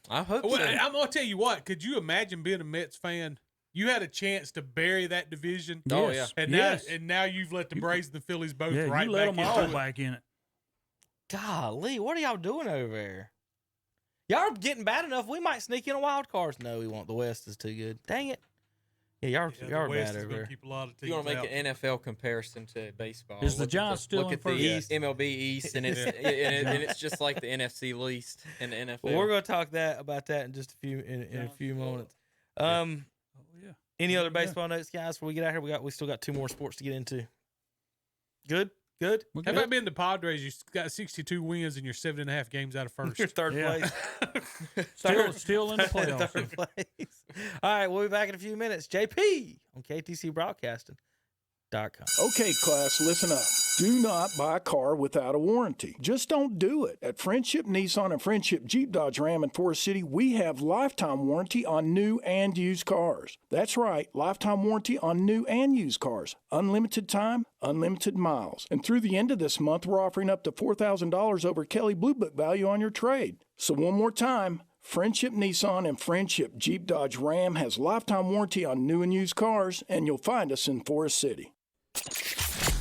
I hope Well, so. I'm gonna tell you what. Could you imagine being a Mets fan? You had a chance to bury that division. Oh, yeah. And now you've let the Braves and the Phillies both right you let back them into all it. back in it. Golly, what are y'all doing over there? Y'all are getting bad enough. We might sneak in a wild card. No, we won't. The West is too good. Dang it. Yeah, y'all are West bad is over gonna there. keep a lot of If you want teams to make out. an NFL comparison to baseball, Is the look at Giants still look in at the first? East, MLB East, and it's and it's just like the NFC least in the NFL. Well, we're going to talk about that in just a few moments. Yeah. Any other baseball notes, guys? Before we get out here, we still got 2 more sports to get into. Good. How about being the Padres? You got 62 wins and you're 7.5 games out of first. You're third place. Still in the playoffs. Third place. All right, we'll be back in a few minutes. JP on KTC Broadcasting.com. Okay, class, listen up. Do not buy a car without a warranty. Just don't do it. At Friendship Nissan and Friendship Jeep Dodge Ram in Forest City, we have lifetime warranty on new and used cars. That's right, lifetime warranty on new and used cars. Unlimited time, unlimited miles. And through the end of this month, we're offering up to $4,000 over Kelly Blue Book value on your trade. So one more time, Friendship Nissan and Friendship Jeep Dodge Ram has lifetime warranty on new and used cars, and you'll find us in Forest City.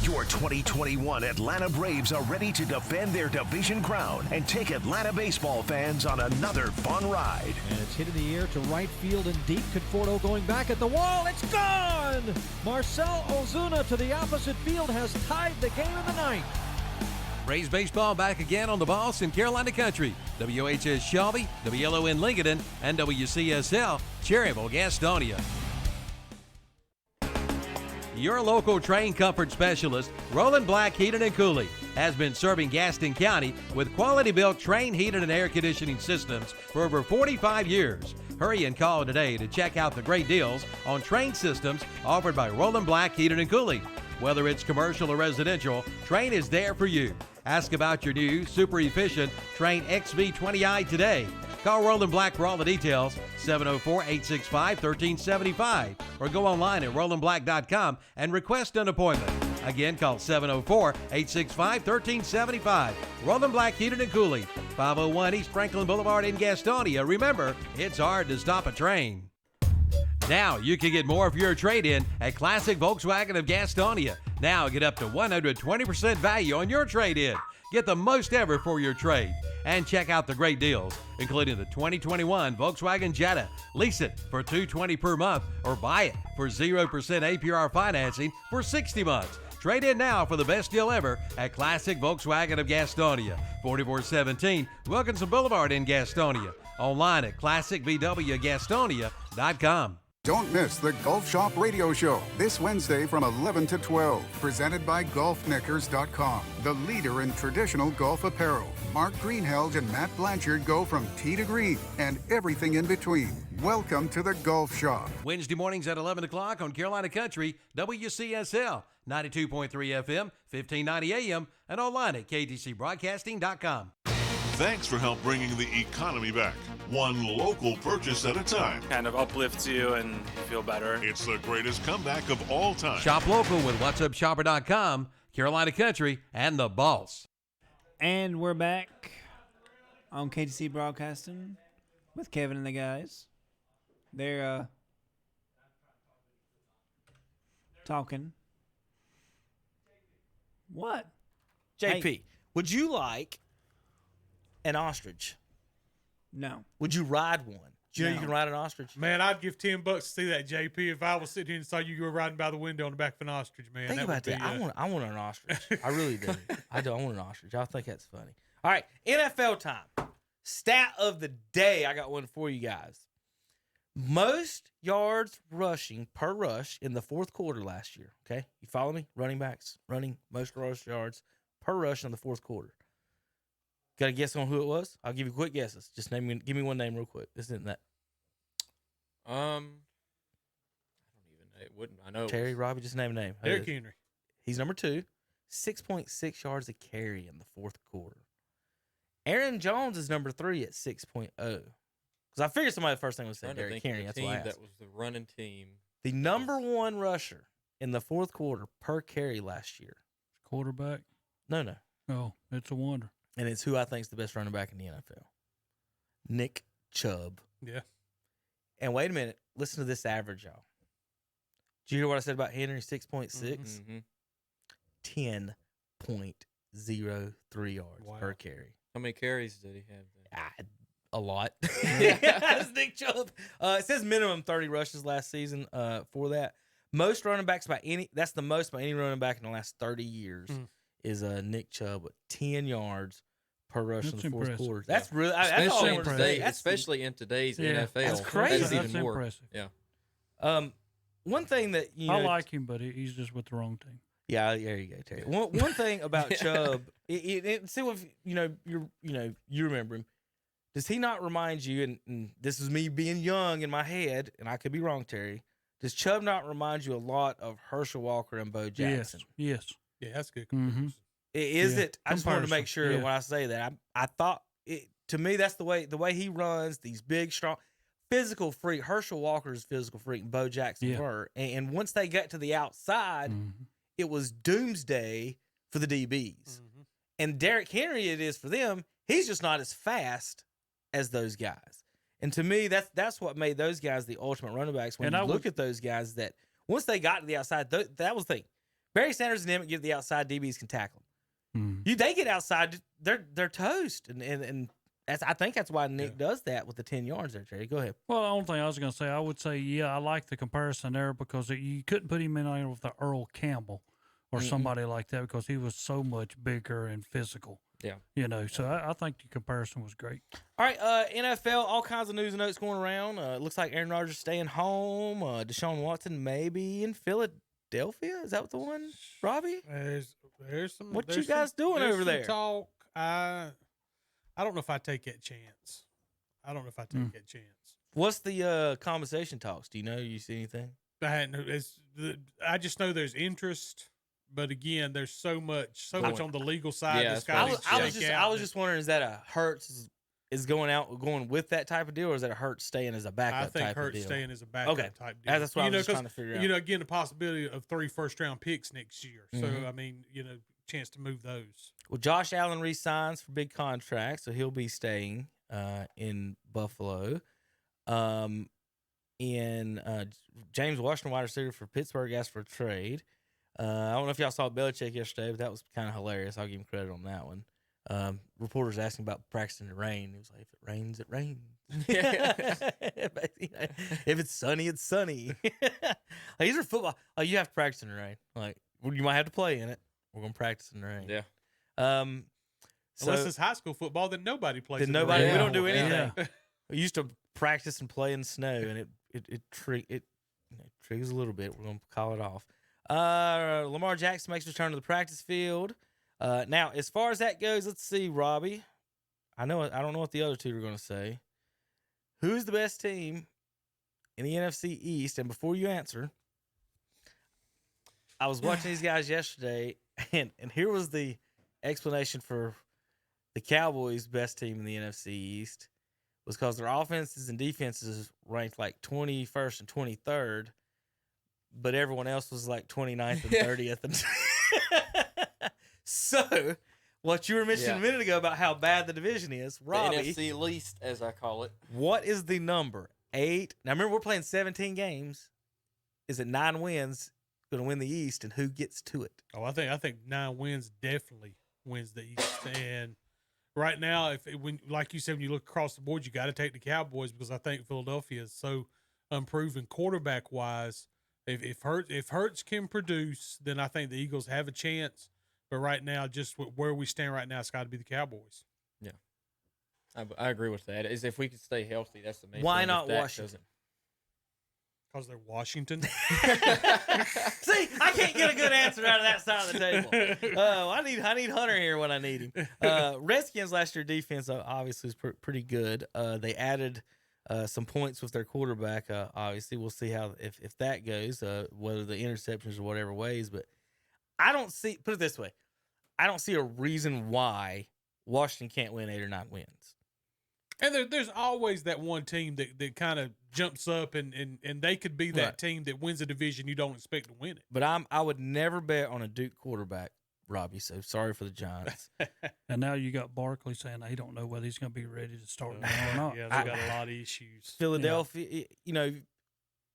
Your 2021 Atlanta Braves are ready to defend their division crown and take Atlanta baseball fans on another fun ride. And it's hit in the air to right field and deep. Conforto going back at the wall. It's gone! Marcell Ozuna to the opposite field has tied the game in the ninth. Braves baseball back again on the Boss in Carolina Country. WHS Shelby, WLON Lincoln, and WCSL Cherryville, Gastonia. Your local train comfort specialist, Roland Black Heating and Cooling, has been serving Gaston County with quality-built train heating and air conditioning systems for over 45 years. Hurry and call today to check out the great deals on train systems offered by Roland Black Heating and Cooling. Whether it's commercial or residential, Train is there for you. Ask about your new, super efficient Train XV20i today. Call Roland Black for all the details, 704-865-1375, or go online at rolandblack.com and request an appointment. Again, call 704-865-1375. Roland Black Heating and Cooling, 501 East Franklin Boulevard in Gastonia. Remember, it's hard to stop a train. Now you can get more for your trade-in at Classic Volkswagen of Gastonia. Now get up to 120% value on your trade-in. Get the most ever for your trade. And check out the great deals, including the 2021 Volkswagen Jetta. Lease it for $220 per month or buy it for 0% APR financing for 60 months. Trade in now for the best deal ever at Classic Volkswagen of Gastonia, 4417 Wilkinson Boulevard in Gastonia. Online at classicvwgastonia.com. Don't miss the Golf Shop Radio Show this Wednesday from 11 to 12, presented by GolfKnickers.com, the leader in traditional golf apparel. Mark Greenheld and Matt Blanchard go from tee to green and everything in between. Welcome to the Golf Shop. Wednesday mornings at 11 o'clock on Carolina Country, WCSL, 92.3 FM, 1590 AM, and online at ktcbroadcasting.com. Thanks for help bringing the economy back, one local purchase at a time. Kind of uplifts you and you feel better. It's the greatest comeback of all time. Shop local with whatsupshopper.com, Carolina Country, and the Boss. And we're back on KTC Broadcasting with Kevin and the guys. They're talking. What? JP, Hey. would you like an ostrich? No. Would you ride one? Do you know No. you can ride an ostrich? Man, I'd give $10 to see that, JP. If I was sitting here and saw you go riding by the window on the back of an ostrich, man. Think about that. I want an ostrich. I really do. I want an ostrich. I think that's funny. All right, NFL time. Stat of the day. I got one for you guys. Most yards rushing per rush in the fourth quarter last year. Okay, you follow me? Running backs running most rush yards per rush in the fourth quarter. Got a guess on who it was? I'll give you quick guesses. Just give me one name real quick. This isn't that. I don't even know. It wouldn't. I know. Terry, Robbie, just name a name. Derrick Henry. He's number 2. 6.6 yards a carry in the fourth quarter. Aaron Jones is number 3 at 6.0. Because I figured somebody the first thing was saying Derrick Henry. That's why I asked. That was the running team. The number 1 rusher in the fourth quarter per carry last year. Quarterback? No. Oh, it's a wonder. And it's who I think is the best running back in the NFL. Nick Chubb. Yeah. And wait a minute. Listen to this average, y'all. Did you hear what I said about Henry? 6.6? Mm-hmm. 10.03 yards per carry. How many carries did he have then? A lot. That's Nick Chubb. It says minimum 30 rushes last season for that. Most running backs that's the most by any running back in the last 30 years is Nick Chubb with 10 yards per rush in the fourth quarter. That's really especially in today's NFL. That's crazy. That's even That's more. impressive. Yeah. One thing that I like him, but he's just with the wrong team. Yeah, there you go, Terry. One thing about Chubb, see if you remember him. Does he not remind you? And this is me being young in my head, and I could be wrong, Terry. Does Chubb not remind you a lot of Herschel Walker and Bo Jackson? Yes. Yeah, that's good. Mm-hmm. Is it? I just wanted to make sure when I say that. I thought to me that's the way he runs. These big, strong, physical freak. Herschel Walker's physical freak, and Bo Jackson were. And once they got to the outside, it was doomsday for the DBs. And Derrick Henry, it is for them. He's just not as fast as those guys. And to me, that's what made those guys the ultimate running backs. When you look at those guys, that once they got to the outside, that was the thing. Barry Sanders and Emmett get to the outside, DBs can tackle them. They get outside, they're toast. And I think that's why Nick does that with the 10 yards there, Terry. Go ahead. Well, the only thing I was going to say, I would say, I like the comparison there because you couldn't put him in there with the Earl Campbell or somebody like that because he was so much bigger and physical. Yeah. So I think the comparison was great. All right, NFL, all kinds of news and notes going around. It looks like Aaron Rodgers staying home. Deshaun Watson maybe in Philadelphia. Is that what the one, Robbie? There's some. What you guys doing over there? Talk. I don't know if I take that chance. What's the compensation talks? Do you know? You see anything? I just know there's interest. But again, there's so much on the legal side. Yeah, I was just wondering, is that a Hurts is going with that type of deal, or is that a Hurts staying as a backup? I think Hurts staying as a backup type deal. That's what I was just trying to figure out. Again, the possibility of 3 first-round picks next year. So I mean, chance to move those. Well, Josh Allen re-signs for big contract, so he'll be staying in Buffalo. James Washington, wide receiver for Pittsburgh, asked for a trade. I don't know if y'all saw Belichick yesterday, but that was kind of hilarious. I'll give him credit on that one. Reporters asking about practicing in the rain. He was like, if it rains, it rains. If it's sunny, it's sunny. These are football. You have to practice in the rain. You might have to play in it. We're going to practice in the rain. Yeah. Unless it's high school football, then nobody plays in the rain. Yeah. We don't do anything. We used to practice and play in snow, and it triggers a little bit. We're going to call it off. Lamar Jackson makes return to the practice field. Now, as far as that goes, let's see, Robbie. I don't know what the other two are going to say. Who's the best team in the NFC East? And before you answer, I was watching these guys yesterday, and here was the explanation for the Cowboys' best team in the NFC East was because their offenses and defenses ranked like 21st and 23rd. But everyone else was like 29th and 30th. So, what you were mentioning a minute ago about how bad the division is, Robbie. The NFC least, as I call it. What is the number? 8. Now, remember, we're playing 17 games. Is it 9 wins going to win the East, and who gets to it? Oh, I think 9 wins definitely wins the East. And right now, like you said, when you look across the board, you got to take the Cowboys because I think Philadelphia is so unproven quarterback-wise. If Hurts can produce, then I think the Eagles have a chance. But right now, just where we stand right now, it's got to be the Cowboys. Yeah, I agree with that. Is if we could stay healthy, that's the main. Why thing. not Washington? Because they're Washington. See, I can't get a good answer out of that side of the table. I need Hunter here when I need him. Redskins last year defense obviously is pretty good. They added some points with their quarterback. Obviously, we'll see how if that goes, whether the interceptions or whatever ways. But I don't see. Put it this way, I don't see a reason why Washington can't win 8 or 9 wins. And there's always that one team that kind of jumps up and they could be that team that wins a division you don't expect to win it. But I would never bet on a Duke quarterback, Robbie. So sorry for the Giants. And now you got Barkley saying they don't know whether he's going to be ready to start now or not. Yeah, they got a lot of issues. Philadelphia,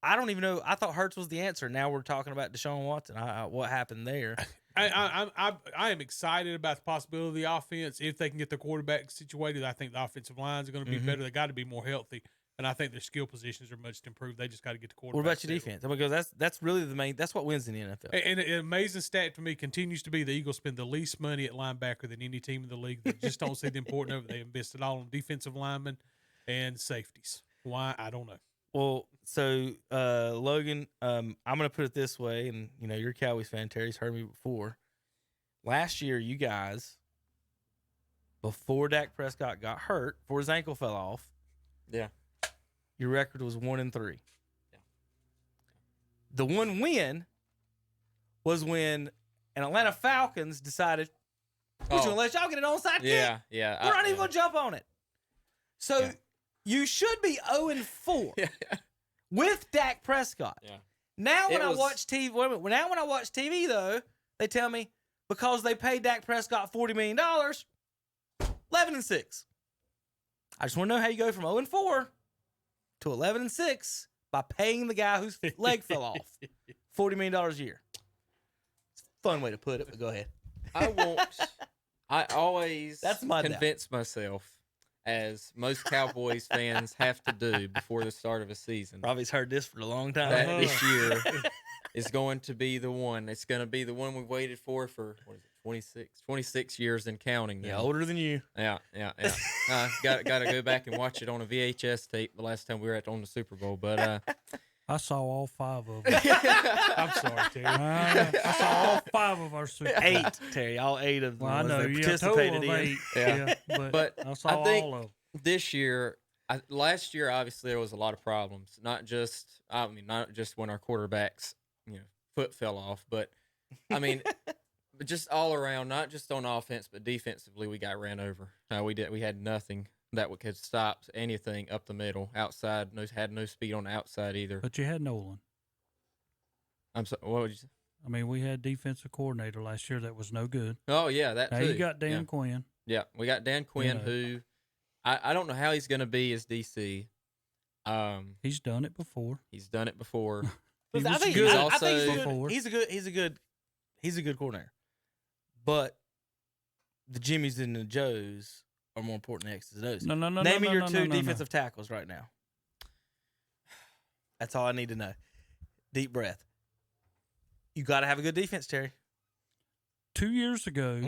I don't even know. I thought Hurts was the answer. Now we're talking about Deshaun Watson. What happened there? I am excited about the possibility of the offense if they can get the quarterback situated. I think the offensive lines are going to be better. They got to be more healthy, and I think their skill positions are much improved. They just got to get the quarterback. What about your defense? Because that's really the main. That's what wins in the NFL. And an amazing stat for me continues to be the Eagles spend the least money at linebacker than any team in the league. They just don't see the importance of it. They invested all on defensive linemen and safeties. Why? I don't know. Well, so Logan, I'm going to put it this way, and you're a Cowboys fan. Terry's heard me before. Last year, you guys, before Dak Prescott got hurt, before his ankle fell off, your record was 1-3. Yeah. The one win was when an Atlanta Falcons decided we're going to let y'all get an onside kick. Yeah. We're not even going to jump on it. So you should be 0-4 with Dak Prescott. Yeah. Now when I watch TV, though, they tell me because they paid Dak Prescott $40 million, 11-6. I just want to know how you go from 0-4 to 11-6 by paying the guy whose leg fell off $40 million a year. It's a fun way to put it, but go ahead. I always convince doubt. myself, as most Cowboys fans have to do before the start of a season. Robbie's heard this for a long time. That this year is going to be the one. It's going to be the one we waited for what is it, 26 years and counting now. Yeah, older than you. Yeah. Got to go back and watch it on a VHS tape the last time we were on the Super Bowl. But I saw all 5 of them. I'm sorry, Terry. I saw all 5 of our Super Bowls. 8, Terry. All 8 of them. Well, I know. You participated in. 8. Yeah. But I saw all of them. This year, last year, obviously there was a lot of problems. Not just when our quarterbacks, foot fell off, but but just all around, not just on offense, but defensively, we got ran over. We had nothing that could stop anything up the middle. Outside, had no speed on the outside either. But you had Nolan. I'm sorry, what would you say? I mean, we had defensive coordinator last year that was no good. Oh, yeah, that now too. You got Dan Quinn. Yeah, we got Dan Quinn, who I don't know how he's going to be as DC. He's done it before. He's done it before. I think he's a good coordinator. But the Jimmies and the Joes are more important than X's and O's. No. Name me your 2 defensive tackles right now. That's all I need to know. Deep breath. You got to have a good defense, Terry. 2 years ago,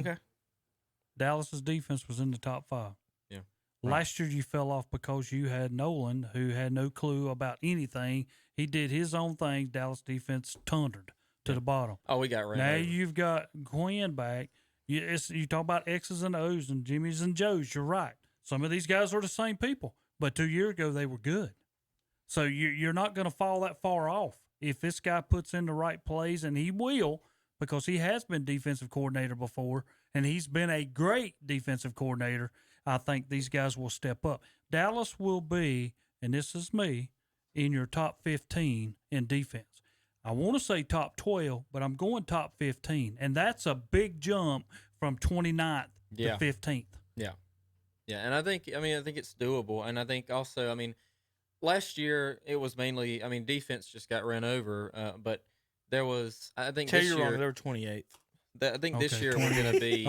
Dallas's defense was in the top 5. Yeah. Last year you fell off because you had Nolan, who had no clue about anything. He did his own thing. Dallas defense tundered to the bottom. Oh, we got ran Now over. you've got Quinn back. You talk about X's and O's and Jimmys and Joes. You're right. Some of these guys are the same people, but 2 years ago they were good. So you're not going to fall that far off if this guy puts in the right plays, and he will, because he has been defensive coordinator before, and he's been a great defensive coordinator. I think these guys will step up. Dallas will be, and this is me, in your top 15 in defense. I want to say top 12, but I'm going top 15, and that's a big jump from 29th to 15th. Yeah, and I think it's doable, and I think also, last year it was mainly, defense just got run over, but there was, I think Tell this you year wrong, they were 28th. I think this year we're going to be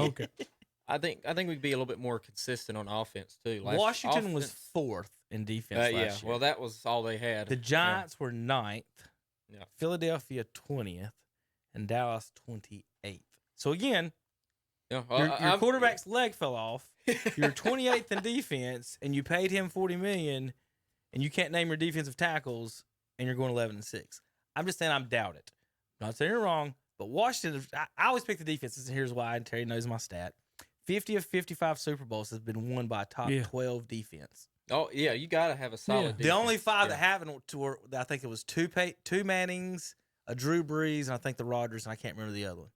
I think we'd be a little bit more consistent on offense too. Washington was 4th in defense last year. Well, that was all they had. The Giants were 9th. Yeah. Philadelphia 20th, and Dallas 28th. So again, your quarterback's leg fell off. You're 28th in defense, and you paid him $40 million, and you can't name your defensive tackles, and you're going 11-6. I'm just saying I doubt it. I'm not saying you're wrong, but Washington. I always pick the defenses, and here's why. And Terry knows my stat: 50 of 55 Super Bowls has been won by a top 12 defense. Oh, yeah, you got to have a solid defense. The only 5 that haven't, I think it was two Mannings, a Drew Brees, and I think the Rodgers, and I can't remember the other one.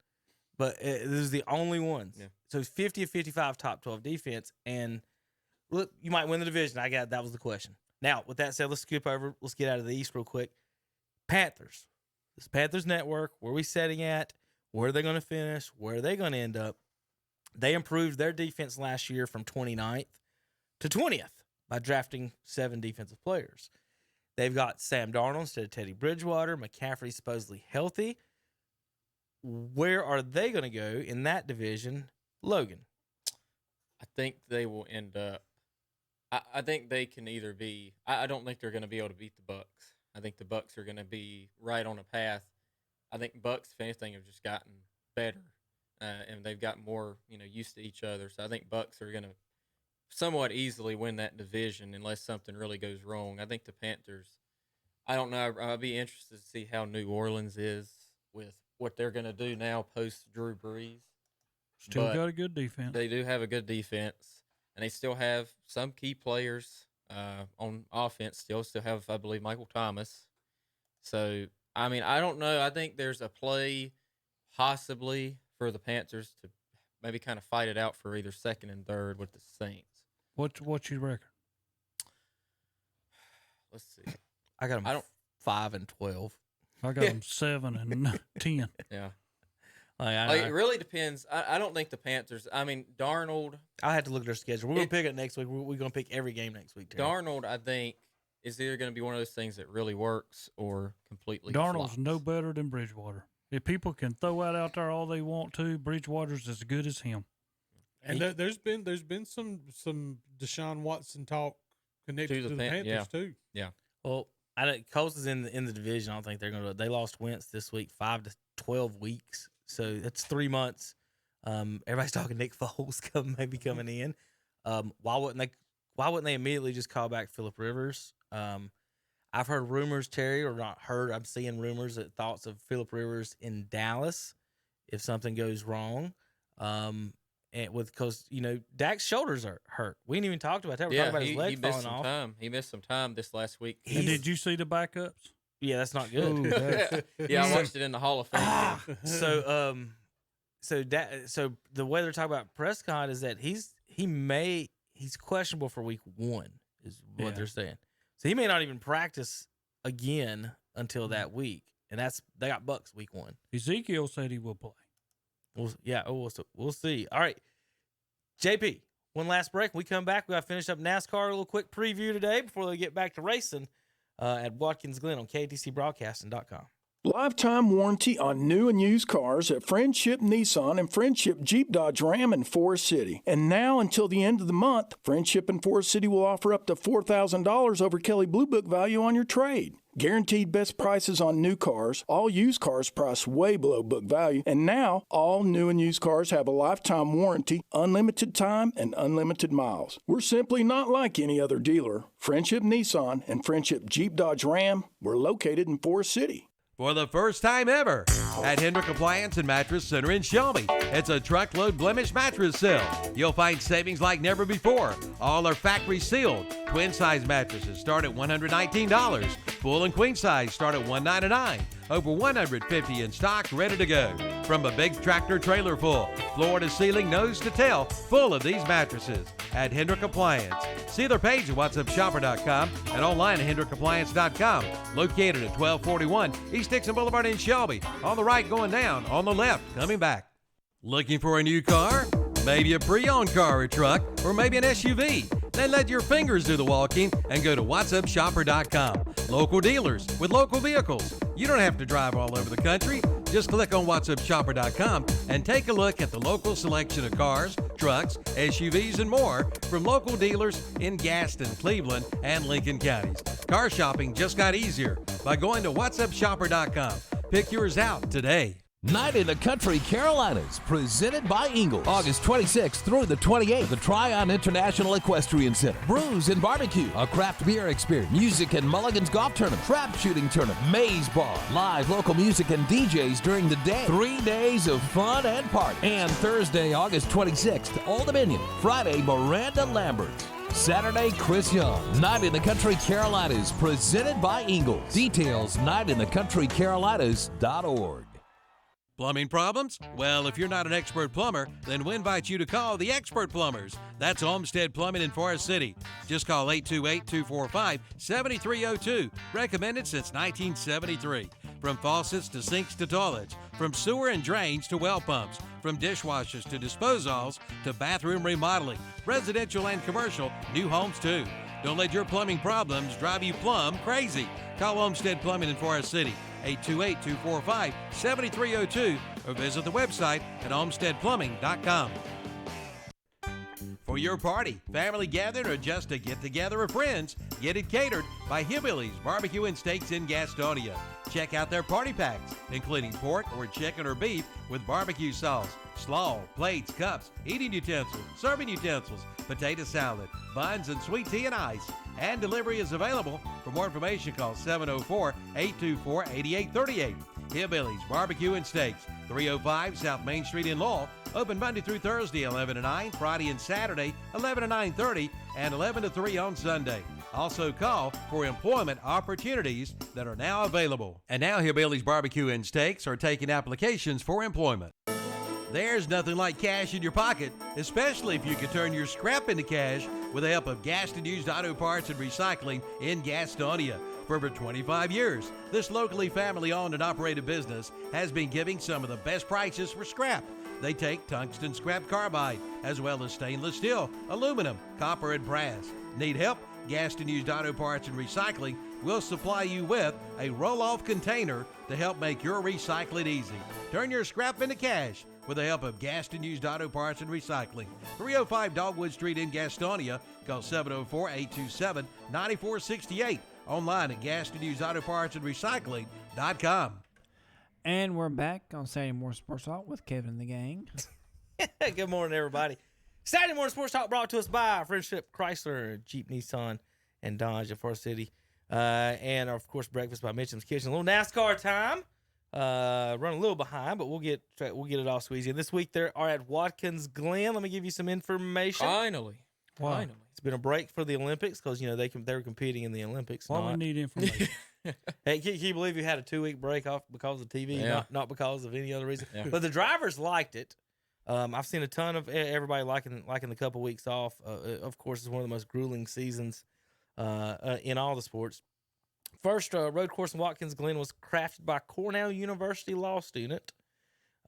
but this is the only ones. Yeah. So it's 50 of 55 top 12 defense, and look, you might win the division. That was the question. Now, with that said, let's skip over. Let's get out of the East real quick. Panthers. This Panthers network, where are we setting at? Where are they going to finish? Where are they going to end up? They improved their defense last year from 29th to 20th by drafting 7 defensive players. They've got Sam Darnold instead of Teddy Bridgewater. McCaffrey supposedly healthy. Where are they going to go in that division? Logan. I think they will end up. I think they can either be. I don't think they're going to be able to beat the Bucks. I think the Bucks are going to be right on a path. I think Bucks, if anything, have just gotten better, and they've gotten more, used to each other. So I think Bucks are going to somewhat easily win that division unless something really goes wrong. I think the Panthers. I don't know. I'll be interested to see how New Orleans is with what they're going to do now post Drew Brees. Still got a good defense. They do have a good defense, and they still have some key players on offense. Still have, I believe, Michael Thomas. So, I mean, I don't know. I think there's a play possibly for the Panthers to maybe kind of fight it out for either second and third with the Saints. What you reckon? Let's see. I got them 5 and 12. I got them 7 and 10. Yeah. It really depends. I don't think the Panthers. I mean, Darnold. I had to look at their schedule. We're going to pick it next week. We're going to pick every game next week. Terry. Darnold, I think, is either going to be one of those things that really works or completely Darnold's flops. no better than Bridgewater. If people can throw it out there all they want to, Bridgewater's as good as him. And there's been some Deshaun Watson talk connected to the Panthers too. Yeah. Well, Colts is in the division. I don't think they're going to. They lost Wentz this week, 5 to 12 weeks. So that's 3 months. Everybody's talking Nick Foles maybe coming in. Why wouldn't they immediately just call back Phillip Rivers? I've heard rumors, Terry, or not heard. I'm seeing rumors that thoughts of Phillip Rivers in Dallas if something goes wrong. Because Dak's shoulders are hurt. We ain't even talked about that. We're talking about his leg falling off. He missed some time this last week. And did you see the backups? Yeah, that's not good. Ooh, yeah, I watched it in the Hall of Fame. So the way they're talking about Prescott is that he's questionable for week 1 is what they're saying. So he may not even practice again until that week, and they got Bucks week 1. Ezekiel said he will play. We'll see. All right, JP. One last break. When we come back, we got to finish up NASCAR. A little quick preview today before they get back to racing at Watkins Glen on KTCBroadcasting.com. Lifetime warranty on new and used cars at Friendship Nissan and Friendship Jeep Dodge Ram in Forest City. And now until the end of the month, Friendship in Forest City will offer up to $4,000 over Kelley Blue Book value on your trade. Guaranteed best prices on new cars, all used cars priced way below book value, and now all new and used cars have a lifetime warranty, unlimited time, and unlimited miles. We're simply not like any other dealer. Friendship Nissan and Friendship Jeep Dodge Ram, we're located in Forest City. For the first time ever at Hendrick Appliance and Mattress Center in Shelby, it's a truckload blemish mattress sale. You'll find savings like never before. All are factory sealed. Twin size mattresses start at $119. Full and queen size start at $199. Over 150 in stock, ready to go. From a big tractor trailer full, floor to ceiling, nose to tail, full of these mattresses at Hendrick Appliance. See their page at whatsupshopper.com and online at hendrickappliance.com. Located at 1241 East Dixon Boulevard in Shelby. On the right going down, on the left coming back. Looking for a new car? Maybe a pre-owned car or truck, or maybe an SUV. Then let your fingers do the walking and go to whatsupshopper.com. Local dealers with local vehicles. You don't have to drive all over the country. Just click on whatsupshopper.com and take a look at the local selection of cars, trucks, SUVs, and more from local dealers in Gaston, Cleveland, and Lincoln counties. Car shopping just got easier by going to whatsupshopper.com. Pick yours out today. Night in the Country Carolinas, presented by Ingles. August 26th through the 28th, the Tryon International Equestrian Center. Brews and barbecue, a craft beer experience, music and Mulligan's Golf Tournament, trap shooting tournament, maze bar, live local music and DJs during the day. 3 days of fun and party. And Thursday, August 26th, Old Dominion. Friday, Miranda Lambert. Saturday, Chris Young. Night in the Country Carolinas, presented by Ingles. Details, nightinthecountrycarolinas.org. Plumbing problems? Well, if you're not an expert plumber, then we invite you to call the Expert Plumbers. That's Olmsted Plumbing in Forest City. Just call 828-245-7302. Recommended since 1973. From faucets to sinks to toilets, from sewer and drains to well pumps, from dishwashers to disposals to bathroom remodeling, residential and commercial, new homes too. Don't let your plumbing problems drive you plumb crazy. Call Olmsted Plumbing in Forest City, 828-245-7302, or visit the website at olmstedplumbing.com. For your party, family gathering, or just a get-together of friends, get it catered by Hillbillies Barbecue and Steaks in Gastonia. Check out their party packs, including pork or chicken or beef with barbecue sauce, slaw, plates, cups, eating utensils, serving utensils, potato salad, buns, and sweet tea and ice. And delivery is available. For more information, call 704-824-8838. Hillbillies Barbecue and Steaks, 305 South Main Street in Lowell. Open Monday through Thursday, 11 to 9, Friday and Saturday, 11 to 9:30, and 11 to 3 on Sunday. Also call for employment opportunities that are now available. And now Hillbillies Barbecue and Steaks are taking applications for employment. There's nothing like cash in your pocket, especially if you can turn your scrap into cash with the help of Gaston Used Auto Parts and Recycling in Gastonia. For over 25 years, this locally family-owned and operated business has been giving some of the best prices for scrap. They take tungsten scrap carbide, as well as stainless steel, aluminum, copper, and brass. Need help? Gaston Used Auto Parts and Recycling will supply you with a roll-off container to help make your recycling easy. Turn your scrap into cash with the help of Gaston Used Auto Parts and Recycling. 305 Dogwood Street in Gastonia. Call 704-827-9468. Online at GastonUsedAutoPartsAndRecycling.com. And we're back on Saturday Morning Sports Talk with Kevin and the gang. Good morning, everybody. Saturday Morning Sports Talk brought to us by Friendship Chrysler, Jeep, Nissan, and Dodge of Forest City. And, of course, breakfast by Mitchem's Kitchn. A little NASCAR time. Run a little behind, but we'll get it all squeezed in. This week they are at Watkins Glen. Let me give you some information. Finally. It's been a break for the Olympics because, they were competing in the Olympics. Why we need information? Hey, can you believe you had a 2-week break off because of TV, Yeah. not because of any other reason? Yeah. But the drivers liked it. I've seen a ton of everybody liking the couple weeks off. Of course, it's one of the most grueling seasons in all the sports. First road course in Watkins Glen was crafted by Cornell University law student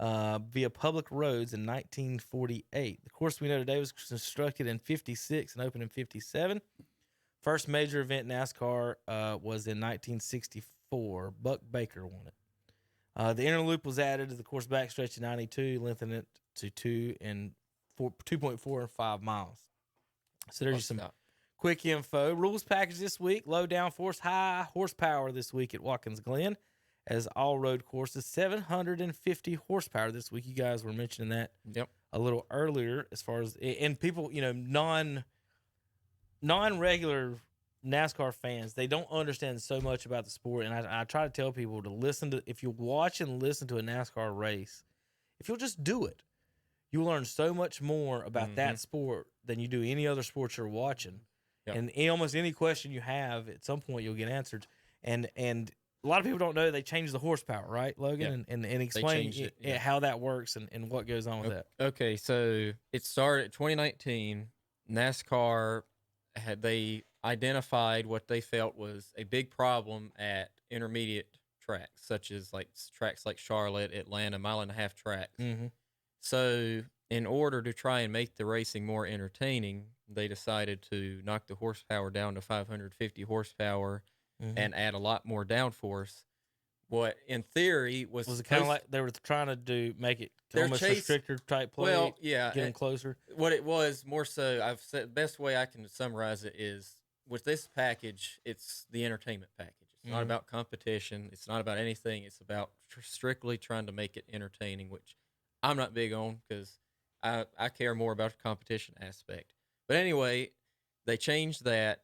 via public roads in 1948. The course we know today was constructed in 56 and opened in 57. First major event in NASCAR was in 1964. Buck Baker won it. The inner loop was added to the course backstretch in 92, lengthening it to 2.4 and 5 miles. So there's some quick info. Rules package this week. Low downforce, high horsepower this week at Watkins Glen. As all road courses, 750 horsepower this week. You guys were mentioning that a little earlier as far as, and people, non-regular NASCAR fans, they don't understand so much about the sport. And I try to tell people to listen to, if you watch and listen to a NASCAR race, if you'll just do it, you'll learn so much more about that sport than you do any other sport you're watching. Yep. And almost any question you have, at some point you'll get answered. And a lot of people don't know they changed the horsepower, right, Logan? Yeah. And explain how that works and what goes on with that. Okay, so it started 2019. NASCAR they identified what they felt was a big problem at intermediate tracks, such as tracks like Charlotte, Atlanta, mile-and-a-half tracks. Mm-hmm. So in order to try and make the racing more entertaining, they decided to knock the horsepower down to 550 horsepower and add a lot more downforce. What in theory was it kind of like they were trying to make it almost a stricter type play? Well, yeah, getting closer. What it was more so, I've said the best way I can summarize it is with this package, it's the entertainment package. It's not about competition. It's not about anything. It's about strictly trying to make it entertaining, which I'm not big on because I care more about the competition aspect. But anyway, they changed that,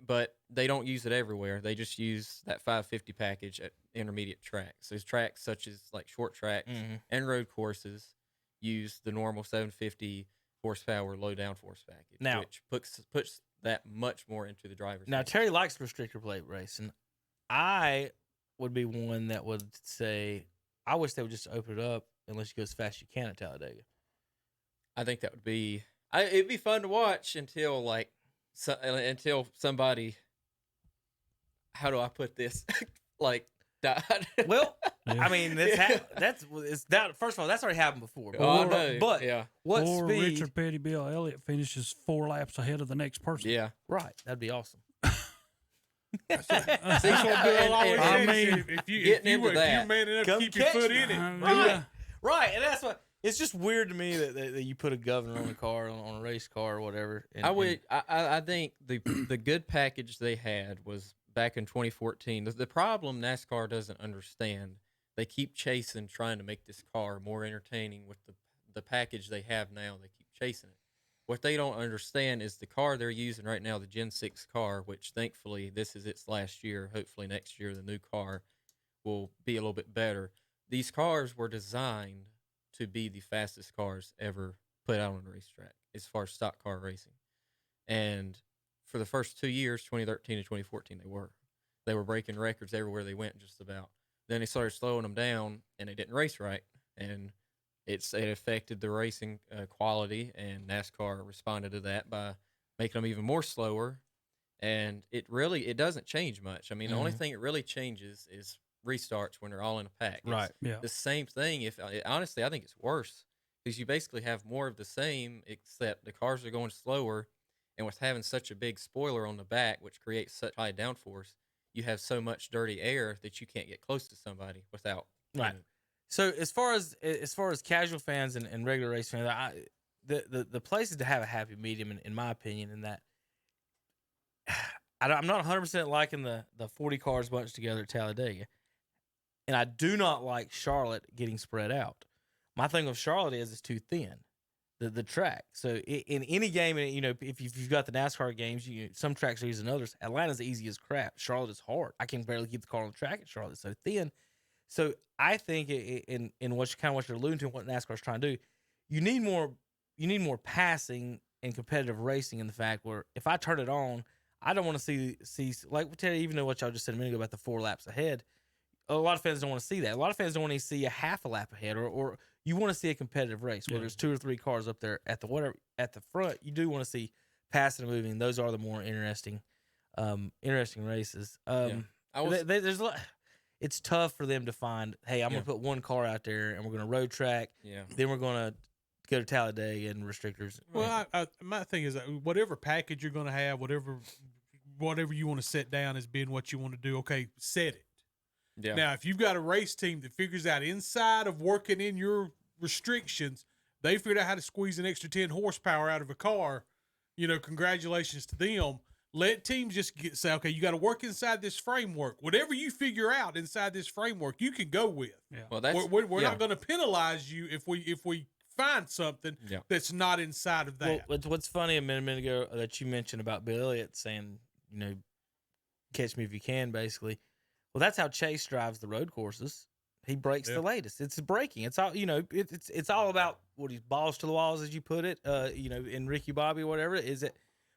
but they don't use it everywhere. They just use that 550 package at intermediate tracks. There's tracks such as like short tracks and road courses use the normal 750 horsepower low downforce package, now, which puts that much more into the driver's Now, hand. Terry likes restrictor plate racing. I would be one that would say I wish they would just open it up and let you go as fast as you can at Talladega. I think that would be. It'd be fun to watch until until somebody. How do I put this? Like died. Well, I mean, first of all, that's already happened before. But what or speed? Richard Petty Bill Elliott finishes 4 laps ahead of the next person. Yeah, right. That'd be awesome. That's what Bill always said. If you're man enough to keep your foot in it, right, and that's what. It's just weird to me that you put a governor on a car, on a race car or whatever. I think the good package they had was back in 2014. The problem NASCAR doesn't understand, they keep trying to make this car more entertaining with the package they have now. They keep chasing it. What they don't understand is the car they're using right now, the Gen 6 car, which thankfully this is its last year. Hopefully next year the new car will be a little bit better. These cars were designed to be the fastest cars ever put out on a racetrack as far as stock car racing. And for the first 2 years, 2013 and 2014, they were breaking records everywhere they went just about. Then they started slowing them down, and they didn't race right. And it affected the racing quality, and NASCAR responded to that by making them even more slower. And it doesn't change much. I mean, the only thing it really changes is restarts when they're all in a pack. Right. It's the same thing. Honestly, I think it's worse because you basically have more of the same, except the cars are going slower, and with having such a big spoiler on the back, which creates such high downforce, you have so much dirty air that you can't get close to somebody without. Right. So as far as casual fans and regular race fans, the place is to have a happy medium, in my opinion, in that I'm not 100% liking the 40 cars bunched together at Talladega. And I do not like Charlotte getting spread out. My thing with Charlotte is it's too thin, the track. So in any game, if you've got the NASCAR games, some tracks are easier than others. Atlanta's easy as crap. Charlotte is hard. I can barely keep the car on the track at Charlotte. It's so thin. So I think in what you're alluding to, what NASCAR's trying to do, you need more passing and competitive racing in the fact where if I turn it on, I don't want to see like Terry, even though what y'all just said a minute ago about the 4 laps ahead. A lot of fans don't want to see that. A lot of fans don't want to see a half a lap ahead, or you want to see a competitive race where there's 2 or 3 cars up there at the front. You do want to see passing and moving. Those are the more interesting races. There's a lot. It's tough for them to find. Hey, I'm gonna put one car out there, and we're gonna road track. Yeah. Then we're gonna go to Talladega and restrictors. Well, my thing is that whatever package you're gonna have, whatever you want to set down as being what you want to do, okay, set it. Yeah. Now, if you've got a race team that figures out inside of working in your restrictions, they figured out how to squeeze an extra 10 horsepower out of a car, congratulations to them. Let teams just say, okay, you got to work inside this framework. Whatever you figure out inside this framework, you can go with. Yeah. Well, we're not going to penalize you if we find something that's not inside of that. Well, what's funny a minute ago that you mentioned about Bill Elliott saying, catch me if you can, basically. Well, that's how Chase drives the road courses. He breaks the latest. It's breaking. It's all it's all about what he's balls to the walls, as you put it. In Ricky Bobby or whatever. Is it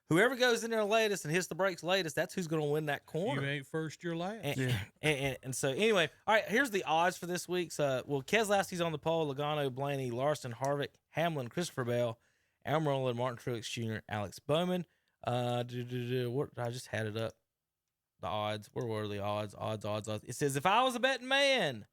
whoever goes in there latest and hits the brakes latest? That's who's going to win that corner. You ain't first, you're last. And so anyway, all right. Here's the odds for this week's. Keselowski's on the pole. Logano, Blaney, Larson, Harvick, Hamlin, Christopher Bell, Almirola, Martin Truex Jr., Alex Bowman. I just had it up. The odds. Where were the odds? Odds. It says, if I was a betting man,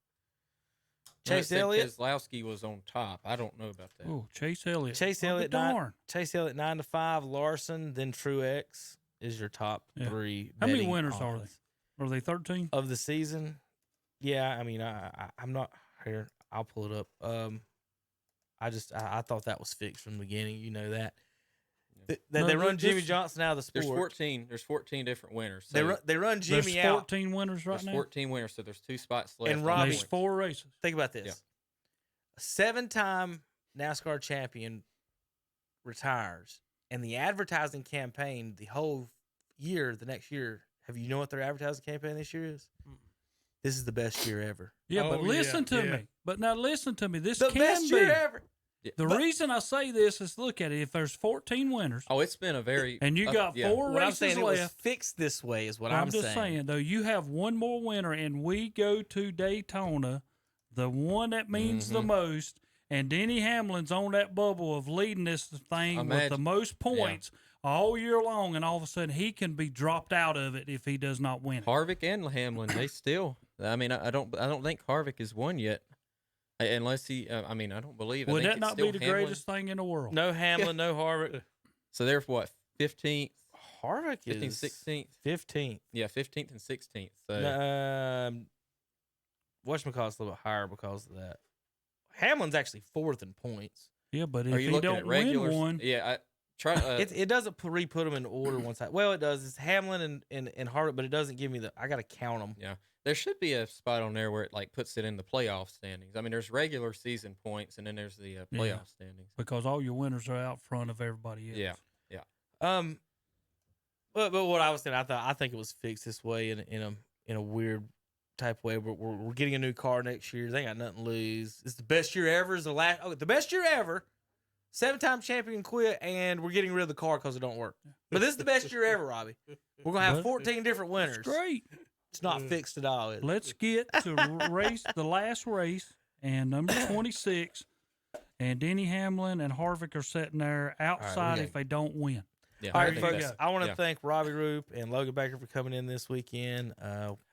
Chase Elliott. Keselowski was on top. I don't know about that. Oh, Chase Elliott. Chase Elliott 9-5. Larson, then Truex is your top 3. How many winners are they? Are they 13 of the season? Yeah, I mean, I'm not here. I'll pull it up. I thought that was fixed from the beginning. You know that. They run Jimmy Johnson out of the sport. There's 14 different winners. So they run Jimmy out. There's 14 winners right now. There's 14 winners, so there's 2 spots left. And Robbie, there's 4 races. Think about this: a 7-time NASCAR champion retires, and the advertising campaign the whole year, the next year. Have you know what their advertising campaign this year is? This is the best year ever. Yeah, but listen to me. But now listen to me. This the can best be year ever. The reason I say this is look at it. If there's 14 winners, it's been a very and you got 4 what races I'm saying, left. It was fixed this way is what I'm just saying though. You have one more winner, and we go to Daytona the one that means the most. And Denny Hamlin's on that bubble of leading this thing with the most points all year long, and all of a sudden he can be dropped out of it if he does not win it. Harvick and Hamlin, they still. I mean, I don't think Harvick has won yet, unless he. I mean, I don't believe. Would that not be the greatest thing in the world? No Hamlin, no Harvick. So they're what, 15th? Harvick 15th, is 16th. 15th. Yeah, 15th and 16th. So whatchamacallit's a little bit higher because of that. Hamlin's actually 4th in points. Yeah, but if he don't win one, yeah, it doesn't put them in order one side. Well, it does. It's Hamlin and Harvick, but it doesn't give me I got to count them. Yeah, there should be a spot on there where it like puts it in the playoff standings. I mean, there's regular season points, and then there's the playoff standings because all your winners are out front of everybody else. Yeah. But what I was saying, I think it was fixed this way in a weird type way. We're getting a new car next year. They ain't got nothing to lose. It's the best year ever. Is the best year ever. 7-time champion quit, and we're getting rid of the car because it don't work. But this is the best year ever, Robbie. We're gonna have 14 different winners. That's great. It's not fixed at all. Let's get to the last race, and number 26, and Denny Hamlin and Harvick are sitting there outside if they don't win. Yeah, all right, folks. I want to thank Robbie Ruppe and Logan Baker for coming in this weekend.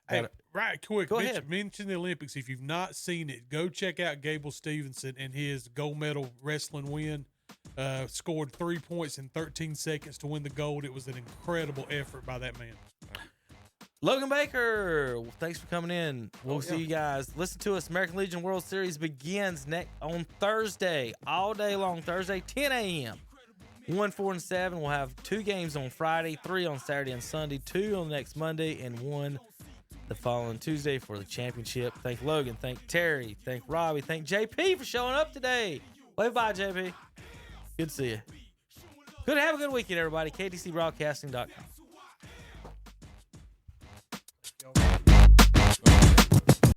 Hey, right, quick. Go ahead. Mention the Olympics. If you've not seen it, go check out Gable Stevenson and his gold medal wrestling win. Scored 3 points in 13 seconds to win the gold. It was an incredible effort by that man. Logan Baker, thanks for coming in. We'll see you guys. Listen to us. American Legion World Series begins on Thursday, all day long. Thursday, 10 a.m. 1, 4, and 7. We'll have 2 games on Friday, 3 on Saturday and Sunday, 2 on next Monday, and 1 the following Tuesday for the championship. Thank Logan. Thank Terry. Thank Robbie. Thank JP for showing up today. Wave bye, JP. Good to see you. Good to have a good weekend, everybody. KTCBroadcasting.com.